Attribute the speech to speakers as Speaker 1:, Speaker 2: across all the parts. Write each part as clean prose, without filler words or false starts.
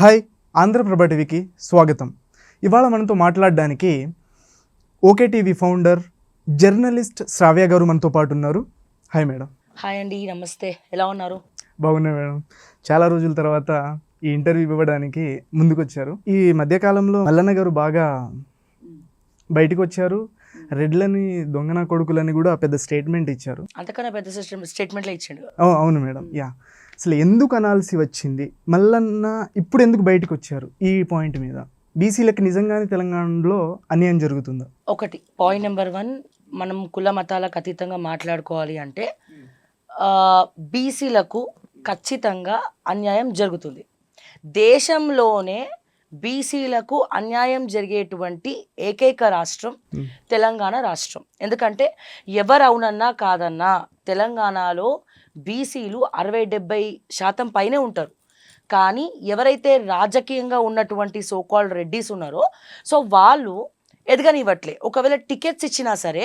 Speaker 1: Hi, Andhraprabha టీవీకి స్వాగతం. ఇవాళ మనతో మాట్లాడడానికి ఓకే టీవీ ఫౌండర్, జర్నలిస్ట్ శ్రావ్య గారు మనతో పాటు ఉన్నారు. Hi madam.
Speaker 2: హాయ్ అండి, నమస్తే. ఎలా ఉన్నారు?
Speaker 1: బాగున్నా మేడం. చాలా రోజుల తర్వాత ఈ ఇంటర్వ్యూ ఇవ్వడానికి ముందుకొచ్చారు. ఈ మధ్యకాలంలో మల్లన్న గారు బాగా బయటకు వచ్చారు. రెడ్లని దొంగన కొడుకులని కూడా పెద్ద స్టేట్మెంట్ ఇచ్చారు.
Speaker 2: అంతకన్నా పెద్ద స్టేట్మెంట్లో ఇచ్చిండు.
Speaker 1: అవును మేడం. యా, అసలు ఎందుకు అనాల్సి వచ్చింది? మల్లన్న ఇప్పుడు ఎందుకు బయటకు వచ్చారు? ఈ పాయింట్ మీద బీసీలకు నిజంగానే తెలంగాణలో అన్యాయం జరుగుతుందా?
Speaker 2: ఒకటి పాయింట్ నెంబర్ 1, మనం కుల మతాలకు అతీతంగా మాట్లాడుకోవాలి అంటే బీసీలకు ఖచ్చితంగా అన్యాయం జరుగుతుంది. దేశంలోనే బీసీలకు అన్యాయం జరిగేటువంటి ఏకైక రాష్ట్రం తెలంగాణ రాష్ట్రం. ఎందుకంటే ఎవరు అవునన్నా కాదన్నా తెలంగాణలో బీసీలు 60-70% పైనే ఉంటారు. కానీ ఎవరైతే రాజకీయంగా ఉన్నటువంటి సోకాల్డ్ రెడ్డిస్ ఉన్నారో సో వాళ్ళు ఎదగనివ్వట్లే. ఒకవేళ టికెట్స్ ఇచ్చినా సరే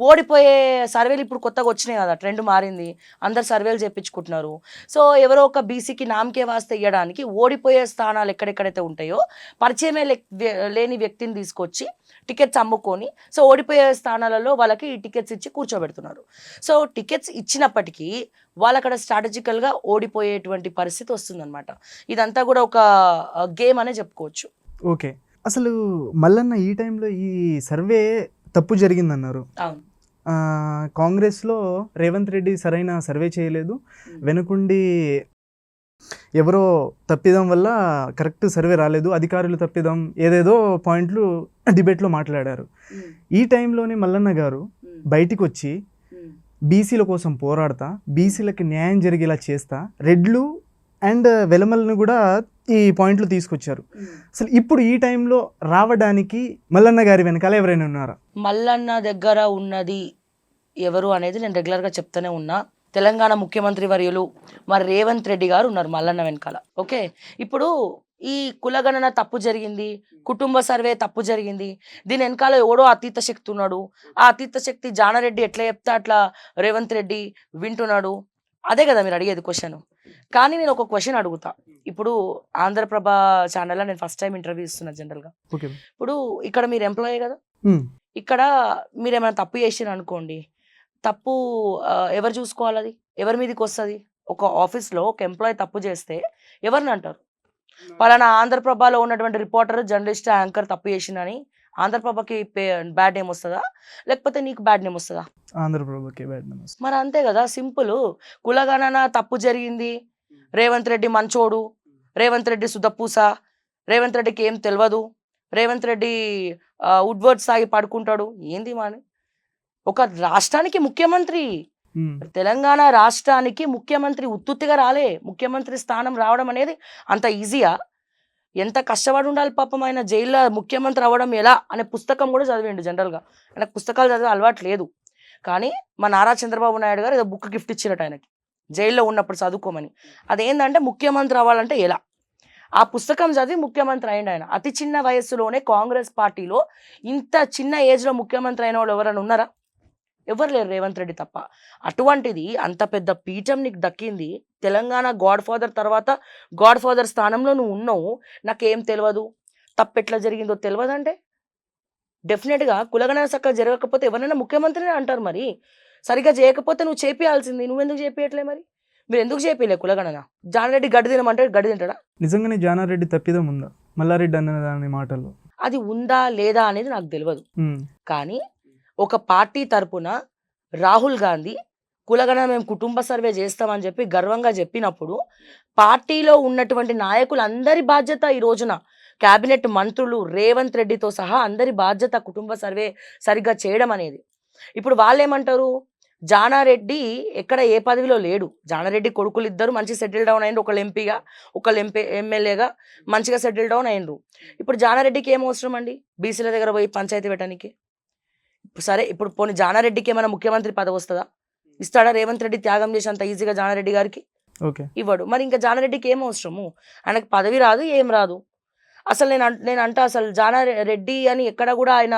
Speaker 2: ఓడిపోయే సర్వేలు ఇప్పుడు కొత్తగా వచ్చినాయి కదా, ట్రెండ్ మారింది, అందరు సర్వేలు చేయించుకుంటున్నారు. సో ఎవరో ఒక బీసీకి నామకే వాస్తే ఇవ్వడానికి ఓడిపోయే స్థానాలు ఎక్కడెక్కడైతే ఉంటాయో పరిచయమే లేని వ్యక్తిని తీసుకొచ్చి టికెట్స్ అమ్ముకొని సో ఓడిపోయే స్థానాలలో వాళ్ళకి ఈ టికెట్స్ ఇచ్చి కూర్చోబెడుతున్నారు. సో టికెట్స్ ఇచ్చినప్పటికీ వాళ్ళు అక్కడ స్ట్రాటజికల్గా ఓడిపోయేటువంటి పరిస్థితి వస్తుందన్నమాట. ఇదంతా కూడా ఒక గేమ్ అనే చెప్పుకోవచ్చు.
Speaker 1: ఓకే, అసలు మల్లన్న ఈ టైంలో ఈ సర్వే తప్పు జరిగిందన్నారు.
Speaker 2: అవును.
Speaker 1: కాంగ్రెస్లో రేవంత్ రెడ్డి సరైన సర్వే చేయలేదు, వెనుకుండి ఎవరో తప్పిదం వల్ల కరెక్ట్ సర్వే రాలేదు, అధికారులు తప్పిదం, ఏదేదో పాయింట్లు డిబేట్లో మాట్లాడారు. ఈ టైంలోనే మల్లన్న గారు బయటికి వచ్చి బీసీల కోసం పోరాడతా, బీసీలకి న్యాయం జరిగేలా చేస్తా, రెడ్లు అండ్ వెలమలను కూడా ఈ పాయింట్లు తీసుకొచ్చారు. అసలు ఇప్పుడు ఈ టైంలో రావడానికి మల్లన్న గారి వెనకాల ఎవరైనా ఉన్నారా?
Speaker 2: మల్లన్న దగ్గర ఉన్నది ఎవరు అనేది నేను రెగ్యులర్గా చెప్తూనే ఉన్నా. తెలంగాణ ముఖ్యమంత్రి వర్యులు మరి రేవంత్ రెడ్డి గారు ఉన్నారు మల్లన్న వెనకాల. ఓకే, ఇప్పుడు ఈ కులగణన తప్పు జరిగింది, కుటుంబ సర్వే తప్పు జరిగింది, దీని వెనకాల ఎవడో అతీత శక్తి ఉన్నాడు. ఆ అతీత శక్తి జానారెడ్డి ఎట్లా చెప్తే అట్లా రేవంత్ రెడ్డి వింటున్నాడు. అదే కదా మీరు అడిగేది క్వశ్చన్. కానీ నేను ఒక క్వశ్చన్ అడుగుతా. ఇప్పుడు ఆంధ్రప్రభ ఛానల్లో నేను ఫస్ట్ టైం ఇంటర్వ్యూ ఇస్తున్నా జనరల్గా. ఇప్పుడు ఇక్కడ మీరు ఎంప్లాయీ కదా, ఇక్కడ మీరు ఏమైనా తప్పు చేసిరు అనుకోండి, తప్పు ఎవరు చూసుకోవాలి? అది ఎవరి మీదకి వస్తుంది? ఒక ఆఫీస్లో ఒక ఎంప్లాయీ తప్పు చేస్తే ఎవరిని అంటారు? పలానా ఆంధ్రప్రభలో ఉన్నటువంటి రిపోర్టర్, జర్నలిస్ట్, యాంకర్ తప్పు చేసిందని ఆంధ్రప్రభకి బ్యాడ్ నేమ్ వస్తుందా, లేకపోతే నీకు బ్యాడ్ నేమ్ వస్తుందా?
Speaker 1: ఆంధ్రప్రభకి బ్యాడ్ నేమ్.
Speaker 2: మరి అంతే కదా, సింపుల్. కులగణన తప్పు జరిగింది, రేవంత్ రెడ్డి మంచోడు, రేవంత్ రెడ్డి సుధపూస, రేవంత్ రెడ్డికి ఏం తెలియదు, రేవంత్ రెడ్డి వుడ్వర్డ్ సాగి పడుకుంటాడు. ఏంది మాని? ఒక రాష్ట్రానికి ముఖ్యమంత్రి, తెలంగాణ రాష్ట్రానికి ముఖ్యమంత్రి ఉత్తుత్తిగా రాలే. ముఖ్యమంత్రి స్థానం రావడం అనేది అంత ఈజీయా? ఎంత కష్టపడి ఉండాలి పాపం. ఆయన జైల్లో ముఖ్యమంత్రి అవ్వడం ఎలా అనే పుస్తకం కూడా చదివిండు. జనరల్గా ఆయనకు పుస్తకాలు చదివే అలవాటు లేదు. కానీ మా నారా చంద్రబాబు నాయుడు గారు ఏదో బుక్ గిఫ్ట్ ఇచ్చినట్టు ఆయనకి, జైల్లో ఉన్నప్పుడు చదువుకోమని. అదేంటంటే ముఖ్యమంత్రి అవ్వాలంటే ఎలా, ఆ పుస్తకం చదివి ముఖ్యమంత్రి అయ్యిండు ఆయన. అతి చిన్న వయస్సులోనే కాంగ్రెస్ పార్టీలో ఇంత చిన్న ఏజ్లో ముఖ్యమంత్రి అయిన వాళ్ళు ఎవరైనా ఉన్నారా? ఎవరు లేరు, రేవంత్ రెడ్డి తప్ప. అటువంటిది అంత పెద్ద పీఠం నీకు దక్కింది. తెలంగాణ గాడ్ ఫాదర్ తర్వాత గాడ్ ఫాదర్ స్థానంలో నువ్వు ఉన్నావు. నాకేం తెలియదు, తప్పెట్లా జరిగిందో తెలియదు అంటే డెఫినెట్గా కులగణన చక్కగా జరగకపోతే ఎవరైనా ముఖ్యమంత్రిని అంటారు. మరి సరిగ్గా చేయకపోతే నువ్వు చేపియాల్సింది. నువ్వెందుకు చేపియట్లే? మరి మీరు ఎందుకు చేపియలే కులగణన? జానారెడ్డి గడ్డి తినమంటే గడ్డి తింటాడా?
Speaker 1: నిజంగానే జానారెడ్డి తప్పిదం ఉందా మల్లారెడ్డి అన్న దాని మాటల్లో?
Speaker 2: అది ఉందా లేదా అనేది నాకు తెలియదు. కానీ ఒక పార్టీ తరపున రాహుల్ గాంధీ కులగణన మేము కుటుంబ సర్వే చేస్తామని చెప్పి గర్వంగా చెప్పినప్పుడు పార్టీలో ఉన్నటువంటి నాయకులందరి బాధ్యత ఈ రోజున, క్యాబినెట్ మంత్రులు రేవంత్ రెడ్డితో సహా అందరి బాధ్యత కుటుంబ సర్వే సరిగ్గా చేయడం అనేది. ఇప్పుడు వాళ్ళు ఏమంటారు, జానారెడ్డి ఎక్కడ ఏ పదవిలో లేడు, జానారెడ్డి కొడుకులు ఇద్దరు మంచి సెటిల్ డౌన్ అయ్యిండ్రు, ఒకళ్ళు ఎంపీగా ఒకళ్ళు ఎమ్మెల్యేగా మంచిగా సెటిల్ డౌన్ అయ్యిండ్రు. ఇప్పుడు జానారెడ్డికి ఏం అవసరం అండి బీసీల దగ్గర పోయి పంచాయతీ పెట్టడానికి? సరే, ఇప్పుడు పోనీ జానారెడ్డికి ఏమైనా ముఖ్యమంత్రి పదవి వస్తుందా? ఇస్తాడా? రేవంత్ రెడ్డి త్యాగం చేసి అంత ఈజీగా జానారెడ్డి గారికి ఇవ్వడు. మరి ఇంకా జానారెడ్డికి ఏం అవసరము? ఆయనకు పదవి రాదు, ఏం రాదు. అసలు నేను అంటా, అసలు జానారెడ్డి అని ఎక్కడ కూడా ఆయన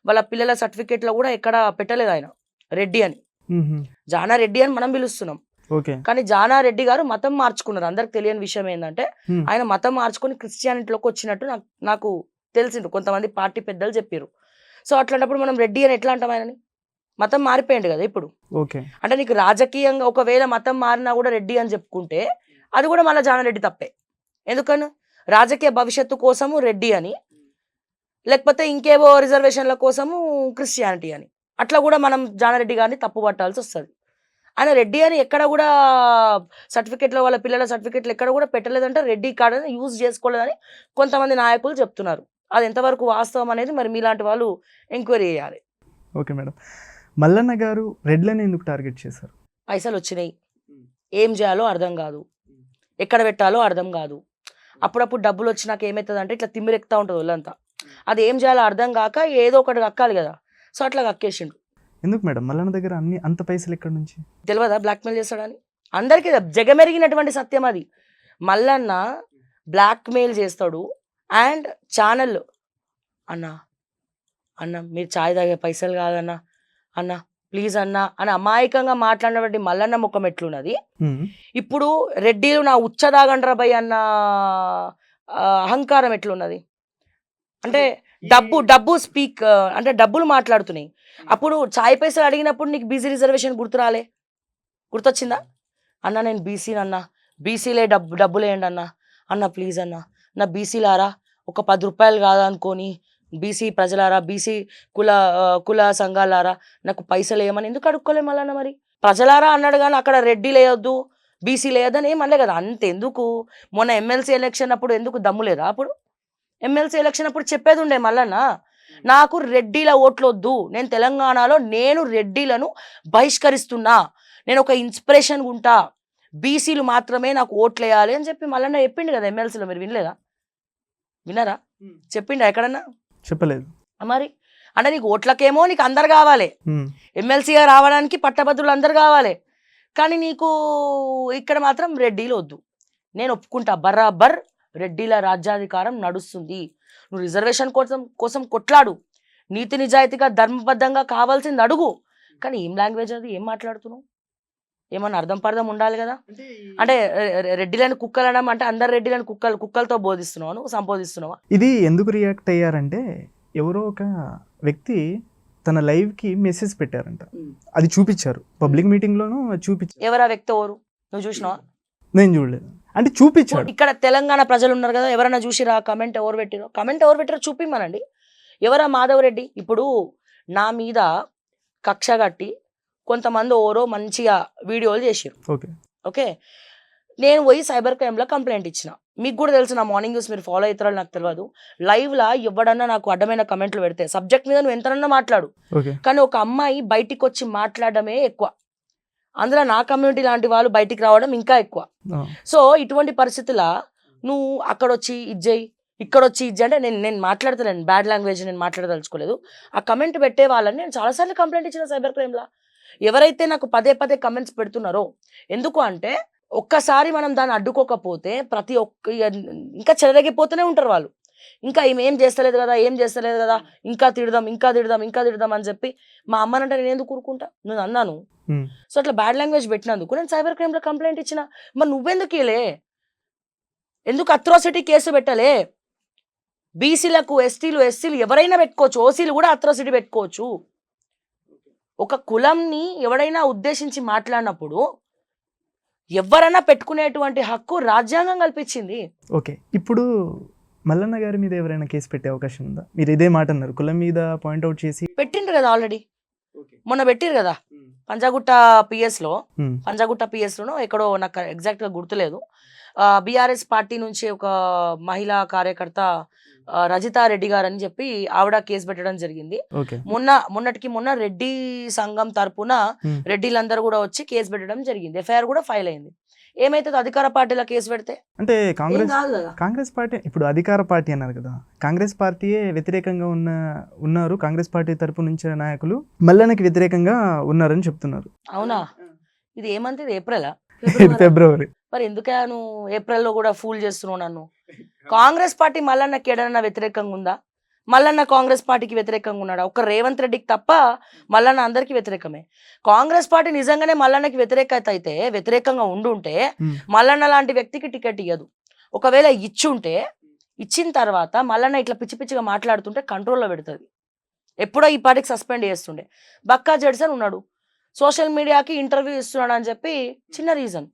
Speaker 2: వాళ్ళ పిల్లల సర్టిఫికేట్లో కూడా ఎక్కడ పెట్టలేదు ఆయన రెడ్డి అని. జానారెడ్డి అని మనం పిలుస్తున్నాం.
Speaker 1: ఓకే.
Speaker 2: కానీ జానారెడ్డి గారు మతం మార్చుకున్నారు. అందరికి తెలియని విషయం ఏంటంటే
Speaker 1: హ్మ్.
Speaker 2: ఆయన మతం మార్చుకొని క్రిస్టియానిటీలోకి వచ్చినట్టు నాకు తెలిసిండు. కొంతమంది పార్టీ పెద్దలు చెప్పారు. సో అట్లాంటప్పుడు మనం రెడ్డి అని ఎట్లా అంటాం ఆయనని? మతం మారిపోయింది కదా ఇప్పుడు.
Speaker 1: ఓకే.
Speaker 2: అంటే నీకు రాజకీయంగా ఒకవేళ మతం మారినా కూడా రెడ్డి అని చెప్పుకుంటే అది కూడా మళ్ళీ జానారెడ్డి తప్పే. ఎందుకని? రాజకీయ భవిష్యత్తు కోసము రెడ్డి అని, లేకపోతే ఇంకేవో రిజర్వేషన్ల కోసము క్రిస్టియానిటీ అని, అట్లా కూడా మనం జానారెడ్డి గారిని తప్పు పట్టాల్సి వస్తుంది. ఆయన రెడ్డి అని ఎక్కడ కూడా సర్టిఫికెట్లో వాళ్ళ పిల్లల సర్టిఫికెట్లు ఎక్కడ కూడా పెట్టలేదంటే రెడ్డి కార్డుని యూజ్ చేసుకోలేదని కొంతమంది నాయకులు చెప్తున్నారు. అది ఎంతవరకు వాస్తవం అనేది మరి మీలాంటి వాళ్ళు ఎంక్వైరీ చేయాలి.
Speaker 1: Okay madam. మల్లన్న గారు రెడ్లని ఎందుకు టార్గెట్ చేశారు?
Speaker 2: పైసలు వచ్చినాయి, ఏం చేయాలో అర్థం కాదు, ఎక్కడ పెట్టాలో అర్థం కాదు. అప్పుడప్పుడు డబ్బులు వచ్చినాక ఏమవుతుంది అంటే ఇట్లా తిమ్మిరెక్తా ఉంటుంది ఒళ్ళంతా. అది ఏం చేయాలో అర్థం కాక ఏదో ఒకటి కక్కాలి కదా, సో అట్లా కక్కేసిండు.
Speaker 1: ఎందుకు మేడం మల్లన్న దగ్గర అన్ని అంత పైసలు ఎక్కడి నుంచి?
Speaker 2: తెలియదా బ్లాక్మెయిల్ చేస్తాడని? అందరికీ జగమెరిగినటువంటి సత్యం అది. మల్లన్న బ్లాక్మెయిల్ చేస్తాడు. అండ్ ఛానల్ అన్న అన్న మీరు ఛాయ్ తాగే పైసలు కాదన్న, అన్న ప్లీజ్ అన్న అని అమాయకంగా మాట్లాడినటువంటి మల్లన్న ముఖం ఎట్లున్నది, ఇప్పుడు రెడ్డిలు నా ఉచ్చదాగండ్రా భయ్ అన్న అహంకారం ఎట్లున్నది అంటే డబ్బు స్పీక్ అంటే డబ్బులు మాట్లాడుతున్నాయి. అప్పుడు ఛాయ్ పైసలు అడిగినప్పుడు నీకు బీసీ రిజర్వేషన్ గుర్తొచ్చిందా? అన్న నేను బీసీని అన్న, బీసీలే డబ్బులు వేయండి అన్న, అన్న ప్లీజ్ అన్న నా బీసీలారా ఒక 10 రూపాయలు కాదనుకొని బీసీ ప్రజలారా, బీసీ కుల సంఘాలారా నాకు పైసలు వేయమని ఎందుకు అడుక్కోలేము మళ్ళీ? మరి ప్రజలారా అన్నాడు కానీ అక్కడ రెడ్డి లేయొద్దు బీసీ లేదని ఏం అనలే కదా. అంతెందుకు మొన్న ఎమ్మెల్సీ ఎలక్షన్ అప్పుడు ఎందుకు దమ్ము లేదా? అప్పుడు ఎమ్మెల్సీ ఎలక్షన్ అప్పుడు చెప్పేది ఉండే మల్లన్న, నాకు రెడ్డిల ఓట్లు వద్దు, నేను తెలంగాణలో నేను రెడ్డిలను బహిష్కరిస్తున్నా, నేను ఒక ఇన్స్పిరేషన్ ఉంటా, బీసీలు మాత్రమే నాకు ఓట్లు వేయాలి అని చెప్పి మల్లన్న చెప్పిండు కదా ఎమ్మెల్సీలో. మీరు విన్నారా? చెప్పిండా ఎక్కడన్నా?
Speaker 1: చెప్పలేదు.
Speaker 2: మరి అంటే నీకు ఓట్లకేమో నీకు అందరు కావాలి, ఎమ్మెల్సీగా రావడానికి పట్టభద్రులు అందరు కావాలి, కానీ నీకు ఇక్కడ మాత్రం రెడ్డిలు వద్దు. నేను ఒప్పుకుంటా, బరాబర్ రెడ్డిల రాజ్యాధికారం నడుస్తుంది, నువ్వు రిజర్వేషన్ కోసం కొట్లాడు, నీతి నిజాయితీగా ధర్మబద్ధంగా కావాల్సింది అడుగు, కానీ ఏం లాంగ్వేజ్ అది? ఏం మాట్లాడుతున్నావు? ఏమన్నా అర్థం పర్థం ఉండాలి కదా. అంటే రెడ్డిలను కుక్కలు అనడం అంటే అందరు రెడ్డిలను కుక్కలతో బోధిస్తున్నావు, సంబోధిస్తున్నావా?
Speaker 1: ఇది ఎందుకు రియాక్ట్ అయ్యారంటే ఎవరో ఒక వ్యక్తి తన లైవ్కి మెసేజ్ పెట్టారంట, అది చూపించారు పబ్లిక్ మీటింగ్లోనూ చూపించారు.
Speaker 2: ఎవరా వ్యక్తి? ఎవరు? నువ్వు చూసినావా?
Speaker 1: నేను చూడలేదు. అంటే చూపించాడు.
Speaker 2: ఇక్కడ తెలంగాణ ప్రజలు ఉన్నారు కదా, ఎవరైనా చూసిరా? కమెంట్ ఎవరు పెట్టిరో చూపిమ్మనండి. ఎవరా మాధవ్ రెడ్డి? ఇప్పుడు నా మీద కక్ష కట్టి కొంతమంది ఓరో మంచిగా వీడియోలు చేసారు. ఓకే, నేను పోయి సైబర్ క్రైమ్లో కంప్లైంట్ ఇచ్చిన. మీకు కూడా తెలుసు, నా మార్నింగ్ న్యూస్ మీరు ఫాలో అవుతారో నాకు తెలియదు. లైవ్లా ఎవడన్నా నాకు అడ్డమైన కమెంట్లు పెడితే సబ్జెక్ట్ మీద నువ్వు ఎంతనన్నా మాట్లాడు, కానీ ఒక అమ్మాయి బయటికి వచ్చి మాట్లాడమే ఎక్కువ, అందులో నా కమ్యూనిటీ లాంటి వాళ్ళు బయటికి రావడం ఇంకా ఎక్కువ. సో ఇటువంటి పరిస్థితుల్లో నువ్వు అక్కడొచ్చి ఇజ్జేయి, ఇక్కడొచ్చి ఇజ్జి అంటే నేను మాట్లాడతలేను, బ్యాడ్ లాంగ్వేజ్ నేను మాట్లాడదలుచుకోలేదు. ఆ కమెంట్ పెట్టే వాళ్ళని నేను చాలాసార్లు కంప్లైంట్ ఇచ్చిన సైబర్ క్రైమ్లో. ఎవరైతే నాకు పదే కమెంట్స్ పెడుతున్నారో, ఎందుకు అంటే ఒక్కసారి మనం దాన్ని అడ్డుకోకపోతే ప్రతి ఒక్క ఇంకా చెలరగిపోతూనే ఉంటారు వాళ్ళు. ఇంకా ఏం చేస్తలేదు కదా, ఇంకా తిడదాం అని చెప్పి మా అమ్మనంటే నేను ఎందుకు కూరుకుంటా? నేను అన్నాను. సో అట్లా బ్యాడ్ లాంగ్వేజ్ పెట్టినందుకు నేను సైబర్ క్రైమ్లో కంప్లైంట్ ఇచ్చిన. మరి నువ్వెందుకు ఎందుకు అట్రాసిటీ కేసు పెట్టలే? బీసీలకు ఎస్సీలు ఎవరైనా పెట్టుకోవచ్చు, ఓసీలు కూడా అట్రాసిటీ పెట్టుకోవచ్చు. ఒక కులంని ఎవడైనా ఉద్దేశించి మాట్లాడినప్పుడు ఎవరైనా పెట్టుకునేటువంటి హక్కు రాజ్యాంగం కల్పించింది.
Speaker 1: ఓకే, ఇప్పుడు మల్లన్న గారి మీద ఎవరైనా కేసు పెట్టే అవకాశం ఉందా? మీరు ఇదే మాట అన్నారు, కులం మీద పాయింట్అవుట్ చేసి
Speaker 2: పెట్టిండ్రు కదా ఆల్రెడీ, మొన్న పెట్టిరు కదా పంజాగుట్ట పిఎస్లోనో ఎక్కడో, నాకు ఎగ్జాక్ట్గా గుర్తులేదు. బీఆర్ఎస్ పార్టీ నుంచి ఒక మహిళా కార్యకర్త రజితారెడ్డి గారు అని చెప్పి ఆవిడ కేసు పెట్టడం జరిగింది. మొన్నటికి రెడ్డి సంఘం తరపున రెడ్డిలందరూ కూడా వచ్చి కేసు పెట్టడం జరిగింది. ఎఫ్ఐఆర్ కూడా ఫైల్ అయింది. ఏమైతుంది అధికార పార్టీలో కేసు పెడితే?
Speaker 1: అంటే కాంగ్రెస్ పార్టీ ఇప్పుడు అధికార పార్టీ అన్నారు కదా, కాంగ్రెస్ పార్టీయే వ్యతిరేకంగా ఉన్నారు, కాంగ్రెస్ పార్టీ తరపు నుంచి నాయకులు మల్లన్నకి వ్యతిరేకంగా ఉన్నారని చెప్తున్నారు.
Speaker 2: అవునా? ఇది ఏమంత? ఇది
Speaker 1: ఫిబ్రవరి.
Speaker 2: మరి ఎందుకే నువ్వు ఏప్రిల్లో కూడా ఫూల్ చేస్తున్నావు నన్ను? కాంగ్రెస్ పార్టీ మల్లన్నకి ఏడన్నా వ్యతిరేకంగా ఉందా? మల్లన్న కాంగ్రెస్ పార్టీకి వ్యతిరేకంగా ఉన్నాడా? ఒక్క రేవంత్ రెడ్డికి తప్ప మల్లన్న అందరికీ వ్యతిరేకమే. కాంగ్రెస్ పార్టీ నిజంగానే మల్లన్నకి వ్యతిరేకంగా ఉండుంటే మల్లన్న లాంటి వ్యక్తికి టికెట్ ఇయ్యదు. ఒకవేళ ఇచ్చుంటే ఇచ్చిన తర్వాత మల్లన్న ఇట్లా పిచ్చి పిచ్చిగా మాట్లాడుతుంటే కంట్రోల్లో పెడుతుంది. ఎప్పుడో ఈ పార్టీకి సస్పెండ్ చేస్తుండే. బక్కా జడ్సన్ ఉన్నాడు, సోషల్ మీడియాకి ఇంటర్వ్యూ ఇస్తున్నాడు అని చెప్పి చిన్న రీజన్.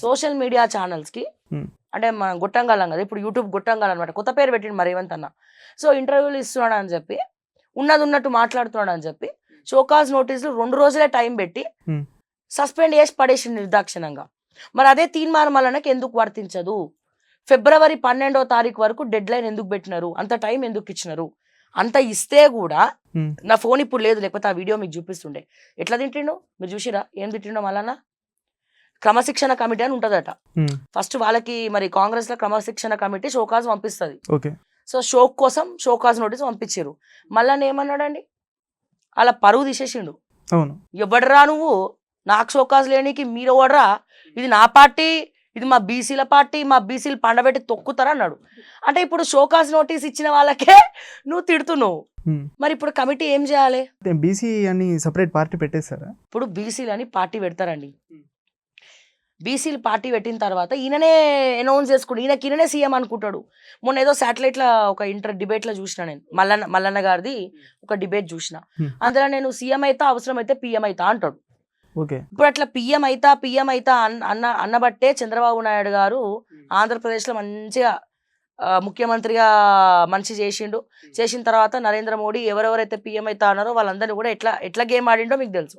Speaker 2: సోషల్ మీడియా ఛానల్స్కి అంటే మనం గుట్టంగాలం కదా, ఇప్పుడు యూట్యూబ్ గుట్టంగాలం అనమాట, కొత్త పేరు పెట్టిండు మరి రేవంత్ అన్న. సో ఇంటర్వ్యూలు ఇస్తున్నాడు అని చెప్పి, ఉన్నది ఉన్నట్టు మాట్లాడుతున్నాడు అని చెప్పి షోకాజ్ నోటీసులు 2 రోజులే టైం పెట్టి సస్పెండ్ చేసి పడేసి నిర్దాక్షిణంగా. మరి అదే తీర్మానం వలనకి ఎందుకు వర్తించదు? ఫిబ్రవరి 12వ తారీఖు వరకు డెడ్ లైన్ ఎందుకు పెట్టినారు? అంత టైం ఎందుకు ఇచ్చినారు? అంత ఇస్తే కూడా నా ఫోన్ ఇప్పుడు లేదు, లేకపోతే ఆ వీడియో మీకు చూపిస్తుండే. ఎట్లా తింటిండు మీరు చూసిరా? ఏం తింటిండో మళ్ళా? క్రమశిక్షణ కమిటీ అని ఉంటుందట. ఫస్ట్ వాళ్ళకి మరి కాంగ్రెస్ లో క్రమశిక్షణ కమిటీ షోకాజ్ పంపిస్తుంది. సో షోక్ కోసం షోకాజ్ నోటీస్ పంపించారు. మళ్ళా ఏమన్నాడండి, అలా పరువు తీసేసిండు. ఎవడరా నువ్వు, నాకు షోకాజ్ లేనికి మీరు ఎవడరా, ఇది నా పార్టీ, ఇది మా బీసీల పార్టీ, మా బీసీలు పండబెట్టి తొక్కుతారా అన్నాడు. అంటే ఇప్పుడు షోకాజ్ నోటీస్ ఇచ్చిన వాళ్ళకే నువ్వు తిడుతున్నావు. మరి ఇప్పుడు కమిటీ ఏం చేయాలి?
Speaker 1: బీసీ అని సెపరేట్ పార్టీ పెట్టేశారా?
Speaker 2: ఇప్పుడు బీసీలు అని పార్టీ పెడతారండి. బీసీలు పార్టీ పెట్టిన తర్వాత ఈయననే అనౌన్స్ చేసుకుంటాడు, ఈయననే సీఎం అనుకుంటాడు. మొన్న ఏదో శాటిలైట్లో ఒక డిబేట్లో చూసిన నేను, మల్లన్న గారిది ఒక డిబేట్ చూసిన. అందులో నేను సీఎం అయితే అవసరమైతే పిఎం అవుతా అంటాడు. ఇప్పుడు అట్లా పిఎం అయితా అన్నబట్టే చంద్రబాబు నాయుడు గారు ఆంధ్రప్రదేశ్లో మంచిగా ముఖ్యమంత్రిగా మంచి చేసిన తర్వాత నరేంద్ర మోడీ ఎవరెవరైతే పిఎం అవుతా అన్నారో వాళ్ళందరినీ కూడా ఎట్లా గేమ్ ఆడిండో మీకు తెలుసు.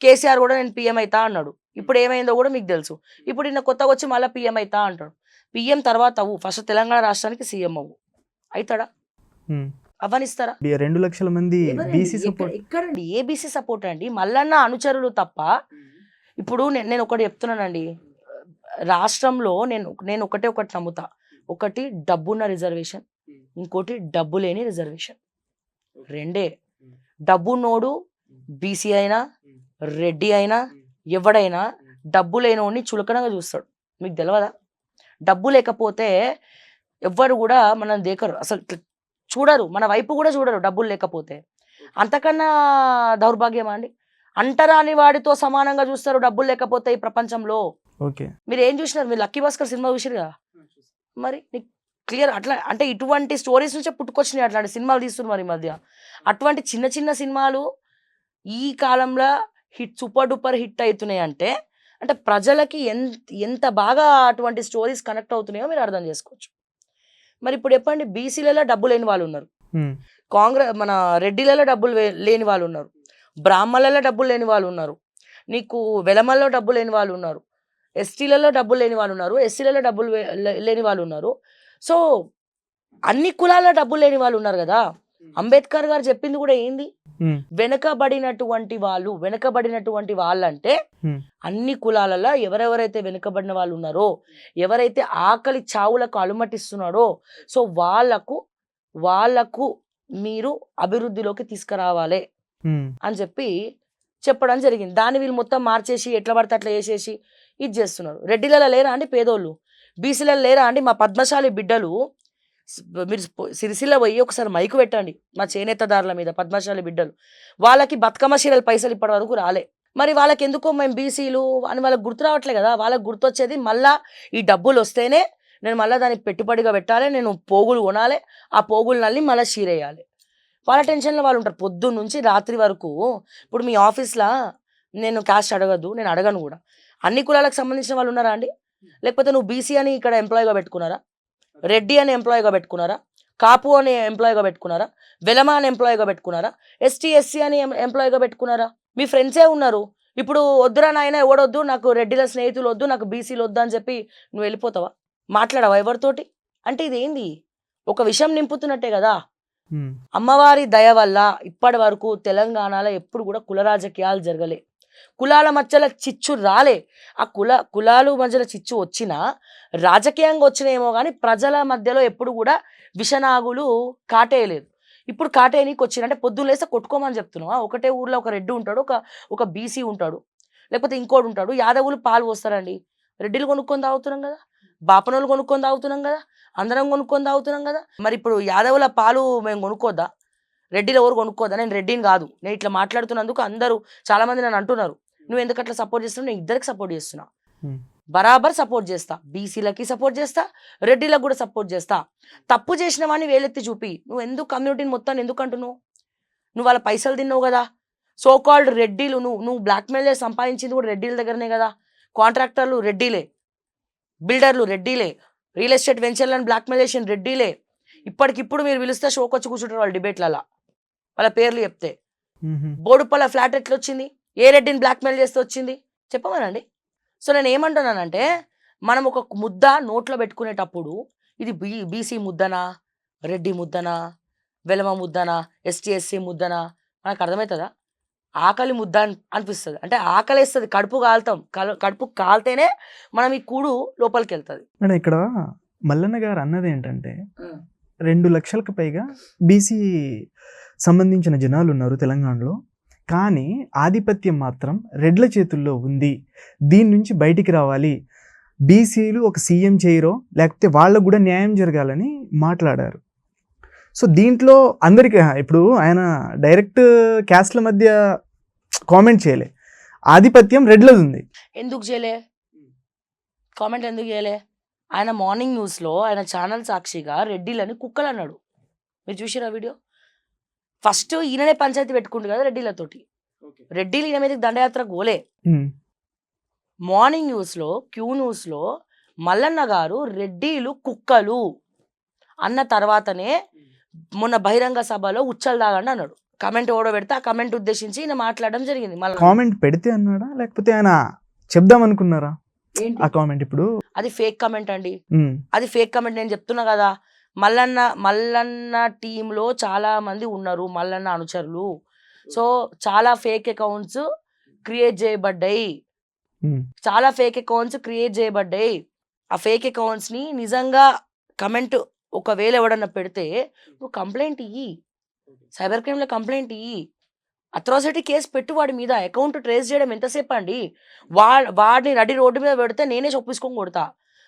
Speaker 2: కేసీఆర్ కూడా నేను పిఎం అవుతా అన్నాడు. ఇప్పుడు ఏమైందో కూడా మీకు తెలుసు. ఇప్పుడు ఈయన కొత్తగా వచ్చి మళ్ళీ పిఎం అవుతా అంటాడు. పిఎం తర్వాత అవ్వు, ఫస్ట్ తెలంగాణ రాష్ట్రానికి సీఎం అవ్వు. అవుతాడా? అవ్వనిస్తారా?
Speaker 1: 2 లక్షల మంది బీసీ సపోర్ట్
Speaker 2: ఎక్కడండి? ఏ బీసీ సపోర్ట్ అండి? మల్లన్న అనుచరులు తప్ప. ఇప్పుడు నేను ఒకటి చెప్తున్నానండి, రాష్ట్రంలో నేను ఒకటి నమ్ముతా. ఒకటి డబ్బున్న రిజర్వేషన్, ఇంకోటి డబ్బు లేని రిజర్వేషన్. రెండే. డబ్బున్నోడు బీసీ అయినా రెడ్డి అయినా ఎవడైనా డబ్బు లేనోడిని చులకనగా చూస్తాడు. మీకు తెలియదా? డబ్బు లేకపోతే ఎవ్వరు కూడా మనం దేకరు, అసలు చూడరు, మన వైపు కూడా చూడరు డబ్బులు లేకపోతే. అంతకన్నా దౌర్భాగ్యమా అండి? అంటరాని వాడితో సమానంగా చూస్తారు డబ్బులు లేకపోతే ఈ ప్రపంచంలో. మీరు ఏం చూసినారు? మీరు లక్కీ భాస్కర్ సినిమా చూసిరు కదా, మరి నీకు క్లియర్. అట్లా అంటే ఇటువంటి స్టోరీస్ నుంచే పుట్టుకొచ్చినాయి అట్లాంటి సినిమాలు తీస్తున్నారు మరి మధ్య. అటువంటి చిన్న చిన్న సినిమాలు ఈ కాలంలో సూపర్ డూపర్ హిట్ అవుతున్నాయి అంటే ప్రజలకి ఎంత బాగా అటువంటి స్టోరీస్ కనెక్ట్ అవుతున్నాయో మీరు అర్థం చేసుకోవచ్చు. మరి ఇప్పుడు చెప్పండి, బీసీలలో డబ్బు లేని వాళ్ళు ఉన్నారు, మన రెడ్డిలలో డబ్బులు లేని వాళ్ళు ఉన్నారు, బ్రాహ్మణులలో డబ్బులు లేని వాళ్ళు ఉన్నారు, నీకు వెలమల్లో డబ్బు లేని వాళ్ళు ఉన్నారు, ఎస్టీలలో డబ్బులు లేని వాళ్ళు ఉన్నారు, ఎస్సీలలో డబ్బులు లేని వాళ్ళు ఉన్నారు. సో అన్ని కులాల డబ్బులు లేని వాళ్ళు ఉన్నారు కదా. అంబేద్కర్ గారు చెప్పింది కూడా ఏంది? వెనుకబడినటువంటి వాళ్ళంటే అన్ని కులాలలో ఎవరెవరైతే వెనుకబడిన వాళ్ళు ఉన్నారో, ఎవరైతే ఆకలి చావులకు అలుమటిస్తున్నాడో, సో వాళ్ళకు మీరు అభివృద్ధిలోకి తీసుకురావాలి అని చెప్పడం జరిగింది. దాన్ని వీళ్ళు మొత్తం మార్చేసి ఎట్లా పడితే అట్లా చేసేసి ఇది చేస్తున్నారు. రెడ్డిలలో లేరా అండి పేదోళ్ళు? బీసీలలో లేరా అండి మా పద్మశాలి బిడ్డలు? మీరు సిరిసిల్ల పోయి ఒకసారి మైకు పెట్టండి మా చేనేతదారుల మీద, పద్మశాలి బిడ్డలు, వాళ్ళకి బతుకమ్మ చీరల పైసలు ఇప్పటి వరకు రాలే. మరి వాళ్ళకి ఎందుకో మేము బీసీలు అని వాళ్ళకి గుర్తు రావట్లే కదా. వాళ్ళకి గుర్తొచ్చేది మళ్ళా ఈ డబ్బులు వస్తేనే నేను మళ్ళీ దానికి పెట్టుబడిగా పెట్టాలి, నేను పోగులు కొనాలి, ఆ పోగులు నల్లి మళ్ళీ చీరేయాలి. వాళ్ళ టెన్షన్లో వాళ్ళు ఉంటారు పొద్దున్న నుంచి రాత్రి వరకు. ఇప్పుడు మీ ఆఫీస్లో నేను క్యాస్ట్ అడగద్దు, నేను అడగను కూడా. అన్ని కులాలకు సంబంధించిన వాళ్ళు ఉన్నారా అండి? లేకపోతే నువ్వు బీసీ అని ఇక్కడ ఎంప్లాయీగా పెట్టుకున్నారా, రెడ్డి అని ఎంప్లాయీగా పెట్టుకున్నారా, కాపు అని ఎంప్లాయీగా పెట్టుకున్నారా, వెలమ అని ఎంప్లాయీగా పెట్టుకున్నారా, ఎస్టీ ఎస్సీ అని ఎంప్లాయీగా పెట్టుకున్నారా? మీ ఫ్రెండ్సే ఉన్నారు. ఇప్పుడు వద్దురా నాయన ఎవడొద్దు, నాకు రెడ్డిల స్నేహితులు వద్దు, నాకు బీసీలు వద్దు అని చెప్పి నువ్వు వెళ్ళిపోతావా? మాట్లాడవా ఎవరితోటి? అంటే ఇదేంది? ఒక విషయం నింపుతున్నట్టే కదా. అమ్మవారి దయ వల్ల ఇప్పటి వరకు తెలంగాణలో ఎప్పుడు కూడా కుల రాజకీయాలు జరగలే, కులాల మధ్యలో చిచ్చు రాలే. ఆ కులాలు మధ్యలో చిచ్చు వచ్చినా రాజకీయంగా వచ్చినాయేమో కానీ ప్రజల మధ్యలో ఎప్పుడు కూడా విషనాగులు కాటేయలేదు. ఇప్పుడు కాటేయనీకి వచ్చిందంటే పొద్దున్న లేస్తే కొట్టుకోమని చెప్తున్నావా? ఒకటే ఊర్లో ఒక రెడ్డి ఉంటాడు, ఒక బీసీ ఉంటాడు, లేకపోతే ఇంకోటి ఉంటాడు. యాదవులు పాలు పోస్తారండి, రెడ్డిలు కొనుక్కొని తాగుతున్నాం కదా. బాపనోళ్ళు కొనుక్కొని తాగుతున్నాం కదా, అందరం కొనుక్కొని తాగుతున్నాం కదా. మరి ఇప్పుడు యాదవుల పాలు మేము కొనుక్కోద్దా? రెడ్డిలు ఎవరు కొనుక్కోద్దా? నేను రెడ్డిని కాదు, నేను ఇట్లా మాట్లాడుతున్నందుకు అందరూ చాలా మంది నన్ను అంటున్నారు, నువ్వు ఎందుకు అట్లా సపోర్ట్ చేస్తున్నావు? నేను ఇద్దరికి సపోర్ట్ చేస్తున్నా, బరాబర్ సపోర్ట్ చేస్తా. బీసీలకి సపోర్ట్ చేస్తా, రెడ్డిలకు కూడా సపోర్ట్ చేస్తా. తప్పు చేసిన వాడిని వేలెత్తి చూపి. నువ్వు ఎందుకు కమ్యూనిటీని మొత్తాన్ని ఎందుకు అంటున్నావు? నువ్వు వాళ్ళ పైసలు తిన్నావు కదా. సో కాల్డ్ రెడ్డిలు, నువ్వు బ్లాక్మెయిల్ చేసి సంపాదించింది కూడా రెడ్డిల దగ్గరనే కదా. కాంట్రాక్టర్లు రెడ్డిలే, బిల్డర్లు రెడ్డిలే, రియల్ ఎస్టేట్ వెంచర్లను బ్లాక్మెయిల్ చేసిన రెడ్డిలే. ఇప్పటికిప్పుడు మీరు పిలిస్తే షోకి వచ్చి కూర్చుంటారు వాళ్ళ డిబేట్లలో, వాళ్ళ పేర్లు చెప్తే. బోడుపల్ల ఫ్లాట్ ఎట్లా వచ్చింది? ఏ రెడ్డిని బ్లాక్మెయిల్ చేస్తే వచ్చింది చెప్పమనండి. సో నేను ఏమంటున్నానంటే, మనం ఒక ముద్ద నోట్లో పెట్టుకునేటప్పుడు ఇది బీసీ ముద్దనా, రెడ్డి ముద్దనా, వెలమ ముద్దనా, ఎస్టీ ఎస్సీ ముద్దనా మనకు అర్థమవుతుందా? ఆకలి ముద్ద అనిపిస్తుంది. అంటే ఆకలిస్తుంది, కడుపు కాలుతాం, కడుపు కాలితేనే మనం ఈ కూడు లోపలికి వెళ్తుంది.
Speaker 1: మేడం ఇక్కడ మల్లన్న గారు అన్నది ఏంటంటే 2 లక్షలకు పైగా బీసీ సంబంధించిన జనాలు ఉన్నారు తెలంగాణలో, కానీ ఆధిపత్యం మాత్రం రెడ్ల చేతుల్లో ఉంది, దీని నుంచి బయటికి రావాలి, బీసీలు ఒక సీఎం చేయరో లేకపోతే వాళ్ళకు కూడా న్యాయం జరగాలని మాట్లాడారు. సో దీంట్లో అందరికీ ఇప్పుడు ఆయన డైరెక్ట్ క్యాస్ట్ల మధ్య కామెంట్ చేయలే, ఆధిపత్యం రెడ్లది ఉంది.
Speaker 2: ఎందుకు చేయలే కామెంట్? ఎందుకు చేయలే? ఆయన మార్నింగ్ న్యూస్లో ఆయన ఛానల్ సాక్షిగా రెడ్డిలని కుక్కలు అన్నాడు. మీరు చూసారా వీడియో? ఫస్ట్ ఈయననే పంచాయతీ పెట్టుకుంటు కదా రెడ్డిలతోటి. రెడ్డిలు ఈయన మీదకి దండయాత్ర గోలే. మార్నింగ్ న్యూస్లో, క్యూ న్యూస్లో మల్లన్న గారు రెడ్డిలు కుక్కలు అన్న తర్వాతనే మొన్న బహిరంగ సభలో ఉచ్చలు దాగండి అన్నాడు. కమెంట్ ఓడో పెడితే ఆ కమెంట్ ఉద్దేశించి ఈయన మాట్లాడడం జరిగింది. మళ్ళీ
Speaker 1: కామెంట్ పెడితే అన్నాడా లేకపోతే ఆయన చెప్దాం అనుకున్నారా? ఆ కామెంట్ ఇప్పుడు
Speaker 2: అది ఫేక్ కమెంట్ అండి, అది ఫేక్ కమెంట్. నేను చెప్తున్నా కదా, మల్లన్న టీంలో చాలా మంది ఉన్నారు, మల్లన్న అనుచరులు. సో చాలా ఫేక్ అకౌంట్స్ క్రియేట్ చేయబడ్డాయి, చాలా ఫేక్ అకౌంట్స్ క్రియేట్ చేయబడ్డాయి. ఆ ఫేక్ అకౌంట్స్ ని నిజంగా కమెంట్ ఒకవేళ ఎవడన్నా పెడితే నువ్వు కంప్లైంట్ ఇయ్యి, సైబర్ క్రైమ్లో కంప్లైంట్ ఇయ్యి, అట్రాసిటీ కేసు పెట్టు వాడి మీద. అకౌంట్ ట్రేస్ చేయడం ఎంతసేపు అండి? వాడిని రెడ్డి రోడ్డు మీద పెడితే నేనే చొప్పించుకొని కొడతా,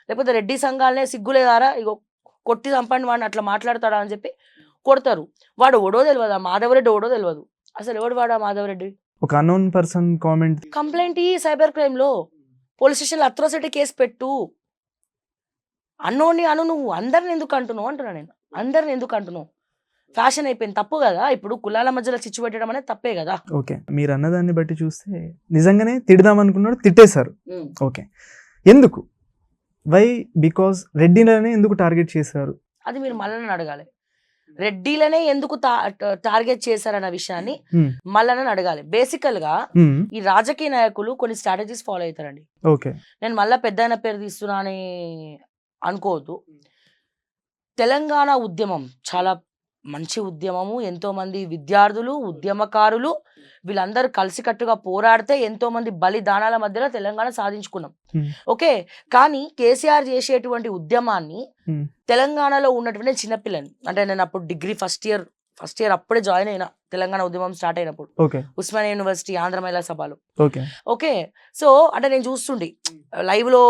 Speaker 2: లేకపోతే రెడ్డి సంఘాలనే సిగ్గులేదారా ఇగో కొట్టి చంపండి వాడిని అట్లా మాట్లాడతాడా అని చెప్పి కొడతారు. వాడు ఓడో తెలియదు, మాధవరెడ్డి ఓడో తెలియదు. అసలు ఎవడు వాడా మాధవరెడ్డి?
Speaker 1: ఒక అన్నోన్ పర్సన్ కామెంట్.
Speaker 2: కంప్లైంట్ ఇయ్యి సైబర్ క్రైమ్లో, పోలీస్ స్టేషన్లో అట్రాసిటీ కేసు పెట్టు. అన్నోని అను, నువ్వు అందరిని ఎందుకు అంటున్నావు అంటున్నా నేను. అందరిని ఎందుకు అంటున్నావు? ఫ్యాషన్ అయిపోయింది, తప్పు కదా. ఇప్పుడు కులాల మధ్యలో చిచ్చు పెట్టడం అనేది తప్పే కదా.
Speaker 1: ఓకే, మీరు అన్నదాన్ని బట్టి చూస్తే నిజంగానే తిడదాం అనుకున్నాడు, తిట్టేశారు. ఓకే, ఎందుకు? వై? బికాస్ రెడ్డిలనే ఎందుకు టార్గెట్ చేశారు?
Speaker 2: అది మీరు మల్లన్నని అడగాలి. రెడ్డిలనే ఎందుకు టార్గెట్ చేశారన్న విషయాన్ని మల్లన్నని అడగాలి. బేసికల్ గా ఈ రాజకీయ నాయకులు కొన్ని స్ట్రాటజీస్ ఫాలో అవుతారండి.
Speaker 1: ఓకే,
Speaker 2: నేను మళ్ళా పెద్ద పేరు తీస్తున్నా అని అనుకోవద్దు. తెలంగాణ ఉద్యమం చాలా మంచి ఉద్యమము. ఎంతో మంది విద్యార్థులు, ఉద్యమకారులు వీళ్ళందరూ కలిసికట్టుగా పోరాడితే ఎంతో మంది బలిదానాల మధ్యలో తెలంగాణ సాధించుకున్నాం. ఓకే, కానీ కేసీఆర్ చేసేటువంటి ఉద్యమాన్ని తెలంగాణలో ఉన్నటువంటి చిన్నపిల్లని, అంటే నేను అప్పుడు డిగ్రీ ఫస్ట్ ఇయర్ అప్పుడే జాయిన్ అయినా తెలంగాణ ఉద్యమం స్టార్ట్ అయినప్పుడు ఉస్మానియా యూనివర్సిటీ ఆంధ్ర మహిళా సభలో. ఓకే, సో అంటే నేను చూస్తుండే లైవ్ లో,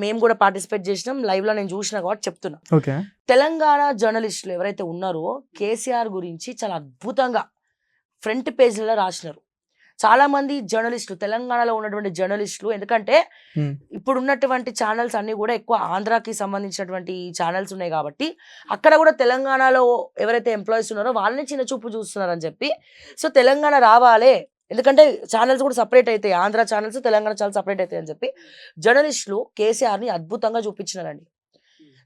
Speaker 2: మేము కూడా పార్టిసిపేట్ చేసినాం, లైవ్ లో నేను చూసిన కాబట్టి చెప్తున్నా. తెలంగాణ జర్నలిస్టులు ఎవరైతే ఉన్నారో కేసీఆర్ గురించి చాలా అద్భుతంగా ఫ్రంట్ పేజీలో రాసినారు. చాలా మంది జర్నలిస్టులు, తెలంగాణలో ఉన్నటువంటి జర్నలిస్టులు, ఎందుకంటే ఇప్పుడు ఉన్నటువంటి ఛానల్స్ అన్ని కూడా ఎక్కువ ఆంధ్రాకి సంబంధించినటువంటి ఛానల్స్ ఉన్నాయి కాబట్టి అక్కడ కూడా తెలంగాణలో ఎవరైతే ఎంప్లాయీస్ ఉన్నారో వాళ్ళని చిన్న చూపు చూస్తున్నారని చెప్పి, సో తెలంగాణ రావాలే, ఎందుకంటే ఛానల్స్ కూడా సపరేట్ అవుతాయి, Andhra channels Telangana channels separate అవుతాయి అని చెప్పి జర్నలిస్టులు కేసీఆర్ని అద్భుతంగా చూపించినారండి.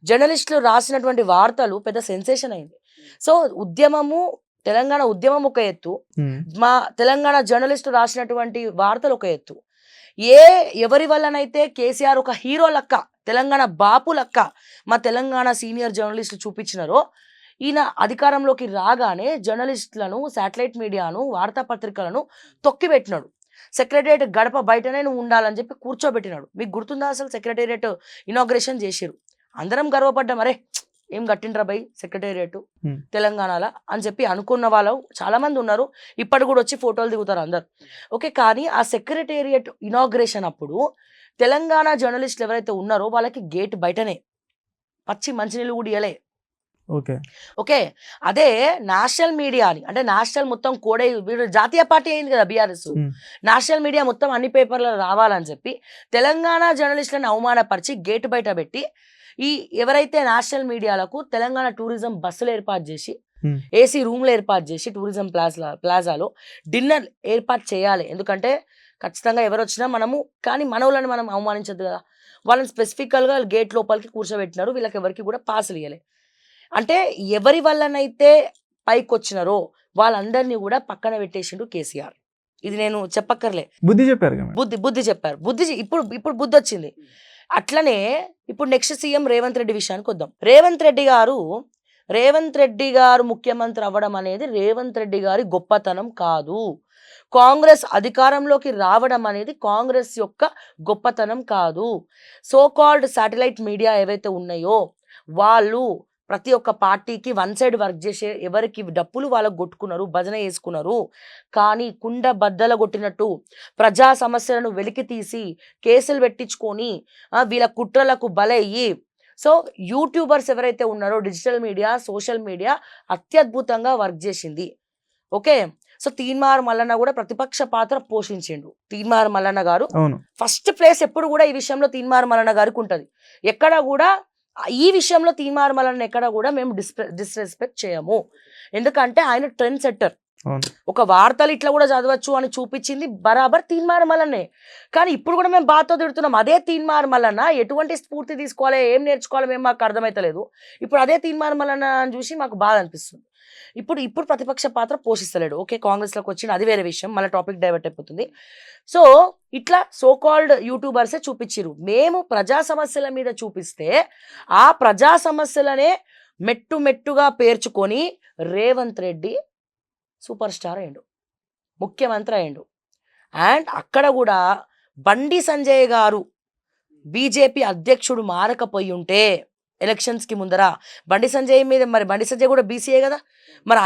Speaker 2: జర్నలిస్టులు రాసినటువంటి వార్తలు పెద్ద సెన్సేషన్ అయింది. సో ఉద్యమము, తెలంగాణ ఉద్యమం ఒక ఎత్తు, మా తెలంగాణ జర్నలిస్టు రాసినటువంటి వార్తలు ఒక ఎత్తు. ఎవరి వల్లనైతే కేసీఆర్ ఒక హీరో లెక్క, తెలంగాణ బాపు లెక్క మా తెలంగాణ సీనియర్ జర్నలిస్టు చూపించినారో, ఈయన అధికారంలోకి రాగానే జర్నలిస్టులను, శాటిలైట్ మీడియాను, వార్తాపత్రికలను తొక్కిపెట్టినాడు. సెక్రటేరియట్ గడప బయటనే నువ్వు ఉండాలని చెప్పి కూర్చోబెట్టినాడు. మీకు గుర్తుందా? అసలు సెక్రటేరియట్ ఇనాగ్రేషన్ చేసిరు, అందరం గర్వపడ్డాం, అరే ఏం కట్టిండ్రా బై సెక్రటేరియట్ తెలంగాణలో అని చెప్పి అనుకున్న వాళ్ళు చాలా మంది ఉన్నారు. ఇప్పటి కూడా వచ్చి ఫోటోలు దిగుతారు అందరు. ఓకే, కానీ ఆ సెక్రటేరియట్ ఇనాగ్రేషన్ అప్పుడు తెలంగాణ జర్నలిస్టులు ఎవరైతే ఉన్నారో వాళ్ళకి గేట్ బయటనే, పచ్చి మంచినీళ్ళు కూడా ఇవ్వలే.
Speaker 1: ఓకే.
Speaker 2: ఓకే. అదే నేషనల్ మీడియాని, అంటే నేషనల్ మొత్తం కోడే వీడు జాతీయ పార్టీ అయింది కదా బీఆర్ఎస్. నేషనల్ మీడియా మొత్తం అన్ని పేపర్లలో రావాలని చెప్పి తెలంగాణ జర్నలిస్టులను అవమానపరిచి గేట్ బయట పెట్టి, ఈ ఎవరైతే నేషనల్ మీడియాలకు తెలంగాణ టూరిజం బస్సులు ఏర్పాటు చేసి, ఏసీ రూమ్లు ఏర్పాటు చేసి, టూరిజం ప్లాజాలో డిన్నర్ ఏర్పాటు చేయాలి. ఎందుకంటే ఖచ్చితంగా ఎవరు వచ్చినా మనము, కానీ మనోళ్ళని మనం అవమానించద్దు కదా. వాళ్ళని స్పెసిఫికల్గా గేట్ లోపలికి కూర్చోబెట్టినారు, వీళ్ళకి ఎవరికి కూడా పాసులు ఇవ్వలే. అంటే ఎవరి వల్లనైతే పైకి వచ్చినారో వాళ్ళందరినీ కూడా పక్కన పెట్టేసిండు కేసీఆర్. ఇది నేను చెప్పక్కర్లే,
Speaker 1: బుద్ధి చెప్పారు కదా.
Speaker 2: బుద్ధి చెప్పారు. ఇప్పుడు బుద్ధి వచ్చింది. అట్లనే ఇప్పుడు నెక్స్ట్ సీఎం రేవంత్ రెడ్డి విషయానికి వద్దాం. రేవంత్ రెడ్డి గారు ముఖ్యమంత్రి అవ్వడం అనేది రేవంత్ రెడ్డి గారి గొప్పతనం కాదు. కాంగ్రెస్ అధికారంలోకి రావడం అనేది కాంగ్రెస్ యొక్క గొప్పతనం కాదు. సో కాల్డ్ శాటిలైట్ మీడియా ఏవైతే ఉన్నాయో వాళ్ళు ప్రతి ఒక్క పార్టీకి వన్ సైడ్ వర్క్ చేసే, ఎవరికి డప్పులు వాళ్ళకు కొట్టుకున్నారు, భజన వేసుకున్నారు. కానీ కుండ బద్దల కొట్టినట్టు ప్రజా సమస్యలను వెలికి తీసి కేసులు పెట్టించుకొని వీళ్ళ కుట్రలకు బలయ్యి, సో యూట్యూబర్స్ ఎవరైతే ఉన్నారో డిజిటల్ మీడియా, సోషల్ మీడియా అత్యద్భుతంగా వర్క్ చేసింది. ఓకే. సో తీన్మార్ మల్లన్న కూడా ప్రతిపక్ష పాత్ర పోషించిండు. తీన్మార్ మల్లన్న గారు ఫస్ట్ ప్లేస్ ఎప్పుడు కూడా ఈ విషయంలో తీన్మార్ మల్లన్న గారికి ఉంటుంది. ఎక్కడ కూడా ఈ విషయంలో తీన్మార్ మల్లన్న ఎక్కడ కూడా మేము డిస్రెస్పెక్ట్ చేయము. ఎందుకంటే ఆయన ట్రెండ్ సెట్టర్. ఒక వార్తలు ఇట్లా కూడా చదవచ్చు అని చూపించింది బరాబర్ తీన్మార్ మల్లన్నే. కానీ ఇప్పుడు కూడా మేము బాధతో తిడుతున్నాం. అదే తీన్మార్ మల్లన్న ఎటువంటి స్ఫూర్తి తీసుకోవాలి, ఏం నేర్చుకోవాలి మేము మాకు అర్థమైతలేదు. ఇప్పుడు అదే తీన్మార్ మల్లన్న అని చూసి మాకు బాధ అనిపిస్తుంది. ఇప్పుడు ప్రతిపక్ష పాత్ర పోషిస్తలేడు. ఓకే, కాంగ్రెస్లోకి వచ్చిన అది వేరే విషయం, మళ్ళీ టాపిక్ డైవర్ట్ అయిపోతుంది. సో ఇట్లా సో కాల్డ్ యూట్యూబర్సే చూపించిరు. మేము ప్రజా సమస్యల మీద చూపిస్తే ఆ ప్రజా సమస్యలనే మెట్టుగా పేర్చుకొని రేవంత్ రెడ్డి సూపర్ స్టార్ అయ్యిండు, ముఖ్యమంత్రి అయ్యిండు. అండ్ అక్కడ కూడా బండి సంజయ్ గారు బీజేపీ అధ్యక్షుడు మారకపోయి ఉంటే ఎలక్షన్స్కి ముందర బండి సంజయ్ మీద, మరి బండి సంజయ్ కూడా బీసీఏ కదా, మరి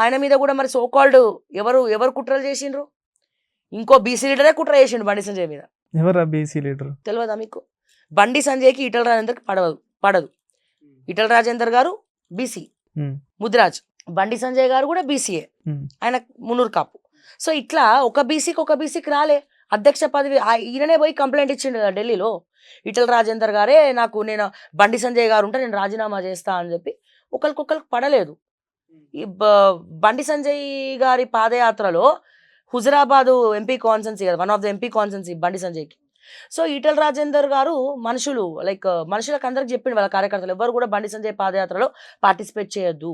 Speaker 2: ఆయన మీద కూడా మరి సో కాల్డ్ ఎవరు కుట్రలు చేసిండ్రు? ఇంకో బీసీ లీడరే కుట్ర చేసిండు బండి సంజయ్ మీద.
Speaker 1: ఎవరా బీసీ లీడర్
Speaker 2: తెలియదా మీకు? బండి సంజయ్కి ఈటల రాజేందర్కి పడదు. ఈటల రాజేందర్ గారు బీసీ, ముదిరాజ్. బండి సంజయ్ గారు కూడా బీసీఏ, ఆయన మున్నూరు కాపు. సో ఇట్లా ఒక బీసీకి రాలే అధ్యక్ష పదవి. ఈయననే పోయి కంప్లైంట్ ఇచ్చిండు కదా ఢిల్లీలో. ఈటల రాజేందర్ గారే నేను బండి సంజయ్ గారు ఉంటే నేను రాజీనామా చేస్తా అని చెప్పి ఒకరికొకరికి పడలేదు. ఈ బండి సంజయ్ గారి పాదయాత్రలో హుజరాబాద్ ఎంపీ కాన్సెన్సీ కదా, వన్ ఆఫ్ ద ఎంపీ కాన్సెన్సీ బండి సంజయ్కి. సో ఈటల రాజేందర్ గారు మనుషులకు అందరికి చెప్పిండు వాళ్ళ కార్యకర్తలు ఎవరు కూడా బండి సంజయ్ పాదయాత్రలో పార్టిసిపేట్ చేయొద్దు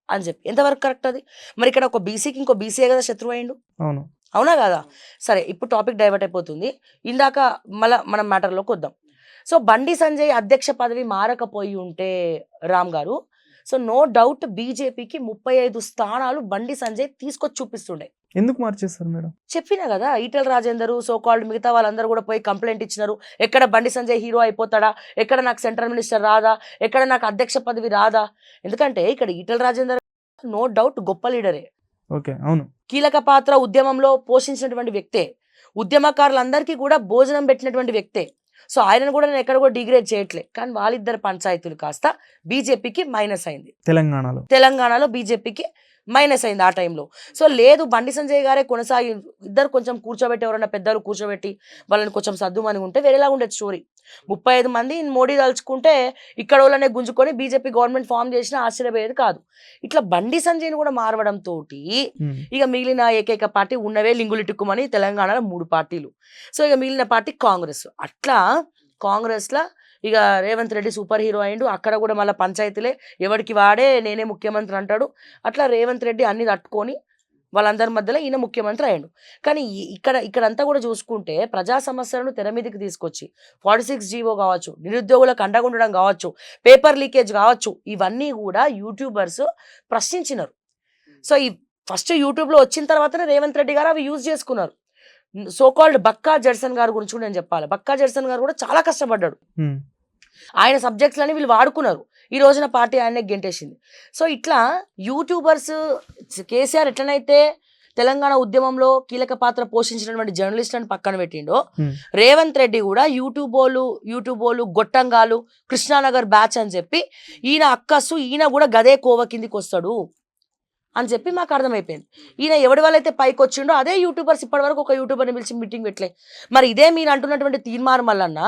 Speaker 2: అని చెప్పి. ఎంతవరకు కరెక్ట్ అది? మరి ఇక్కడ ఒక బీసీకి ఇంకో బీసీఏ కదా శత్రువు అయిండు, అవునా కదా? సరే, ఇప్పుడు టాపిక్ డైవర్ట్ అయిపోతుంది. ఇందాక మనం మ్యాటర్లోకి వద్దాం. సో బండి సంజయ్ అధ్యక్ష పదవి మారకపోయి ఉంటే రామ్ గారు, సో నో డౌట్ బీజేపీకి 35 స్థానాలు బండి సంజయ్ తీసుకొచ్చి చూపిస్తుండే.
Speaker 1: ఎందుకు మార్చేస్తారు మేడం?
Speaker 2: చెప్పినా కదా, ఈటల రాజేందర్ సో కాల్డ్ మిగతా వాళ్ళందరూ కూడా పోయి కంప్లైంట్ ఇచ్చినారు. ఎక్కడ బండి సంజయ్ హీరో అయిపోతాడా, ఎక్కడ నాకు సెంట్రల్ మినిస్టర్ రాదా, ఎక్కడ నాకు అధ్యక్ష పదవి రాదా? ఎందుకంటే ఇక్కడ ఈటల రాజేందర్ నో డౌట్ గొప్ప లీడరే,
Speaker 1: ఓకే, అవును,
Speaker 2: కీలక పాత్ర ఉద్యమంలో పోషించినటువంటి వ్యక్తే, ఉద్యమకారులందరికీ కూడా భోజనం పెట్టినటువంటి వ్యక్తే. సో ఆయనను కూడా నేను ఎక్కడ కూడా డిగ్రేడ్ చేయట్లే. కానీ వాళ్ళిద్దరు పంచాయతీలు కాస్త బీజేపీకి మైనస్ అయింది. తెలంగాణలో బీజేపీకి మైనస్ అయింది ఆ టైంలో. సో లేదు, బండి సంజయ్ గారే కొనసాగి ఇద్దరు కొంచెం కూర్చోబెట్టి, ఎవరైనా పెద్దలు కూర్చోబెట్టి వాళ్ళని కొంచెం సర్దుమని ఉంటే వేరేలా ఉండేది స్టోరీ. 35 మంది మోడీ తలుచుకుంటే ఇక్కడ వాళ్ళనే గుంజుకొని బీజేపీ గవర్నమెంట్ ఫామ్ చేసినా ఆశ్చర్యపోయేది కాదు. ఇట్లా బండి సంజయ్ని కూడా మారవడంతో ఇక మిగిలిన ఏకైక పార్టీ ఉన్నవే లింగులిటుక్కుమని తెలంగాణలో 3 పార్టీలు. సో ఇక మిగిలిన పార్టీ కాంగ్రెస్. అట్లా కాంగ్రెస్లో ఇక రేవంత్ రెడ్డి సూపర్ హీరో అయిండు. అక్కడ కూడా మళ్ళీ పంచాయతీలే, ఎవరికి వాడే నేనే ముఖ్యమంత్రి అంటాడు. అట్లా రేవంత్ రెడ్డి అన్ని తట్టుకొని వాళ్ళందరి మధ్యలో ఈయన ముఖ్యమంత్రి అయ్యాడు. కానీ ఇక్కడంతా కూడా చూసుకుంటే ప్రజా సమస్యలను తెర మీదకి తీసుకొచ్చి 46 జీవో కావచ్చు, నిరుద్యోగులకు అండగా ఉండడం కావచ్చు, పేపర్ లీకేజ్ కావచ్చు, ఇవన్నీ కూడా యూట్యూబర్స్ ప్రశ్నించినారు. సో ఈ ఫస్ట్ యూట్యూబ్లో వచ్చిన తర్వాతనే రేవంత్ రెడ్డి గారు అవి యూజ్ చేసుకున్నారు. సో కాల్డ్ బక్కా జడ్సన్ గారి గురించి కూడా నేను చెప్పాలి. బక్కా జడ్సన్ గారు కూడా చాలా కష్టపడ్డాడు. ఆయన సబ్జెక్ట్స్ వీళ్ళు వాడుకున్నారు. ఈ రోజున పార్టీ ఆయనే గెంటేసింది. సో ఇట్లా యూట్యూబర్స్ కేసీఆర్ ఎట్లనైతే తెలంగాణ ఉద్యమంలో కీలక పాత్ర పోషించినటువంటి జర్నలిస్టులను పక్కన పెట్టిండో,
Speaker 1: Hmm.
Speaker 2: రేవంత్ రెడ్డి కూడా యూట్యూబోలు గొట్టంగాలు కృష్ణానగర్ బ్యాచ్ అని చెప్పి ఈయన అక్కసు ఈయన కూడా గదే కోవ కిందికి వస్తాడు అని చెప్పి మాకు అర్థమైపోయింది. ఈయన ఎవడి వల్ల అయితే పైకి వచ్చిండో అదే యూట్యూబర్స్ ఇప్పటి వరకు ఒక యూట్యూబర్ని పిలిచి మీటింగ్ పెట్టలే. మరి ఇదే మీరు అంటున్నటువంటి తీర్మానం మల్లన్న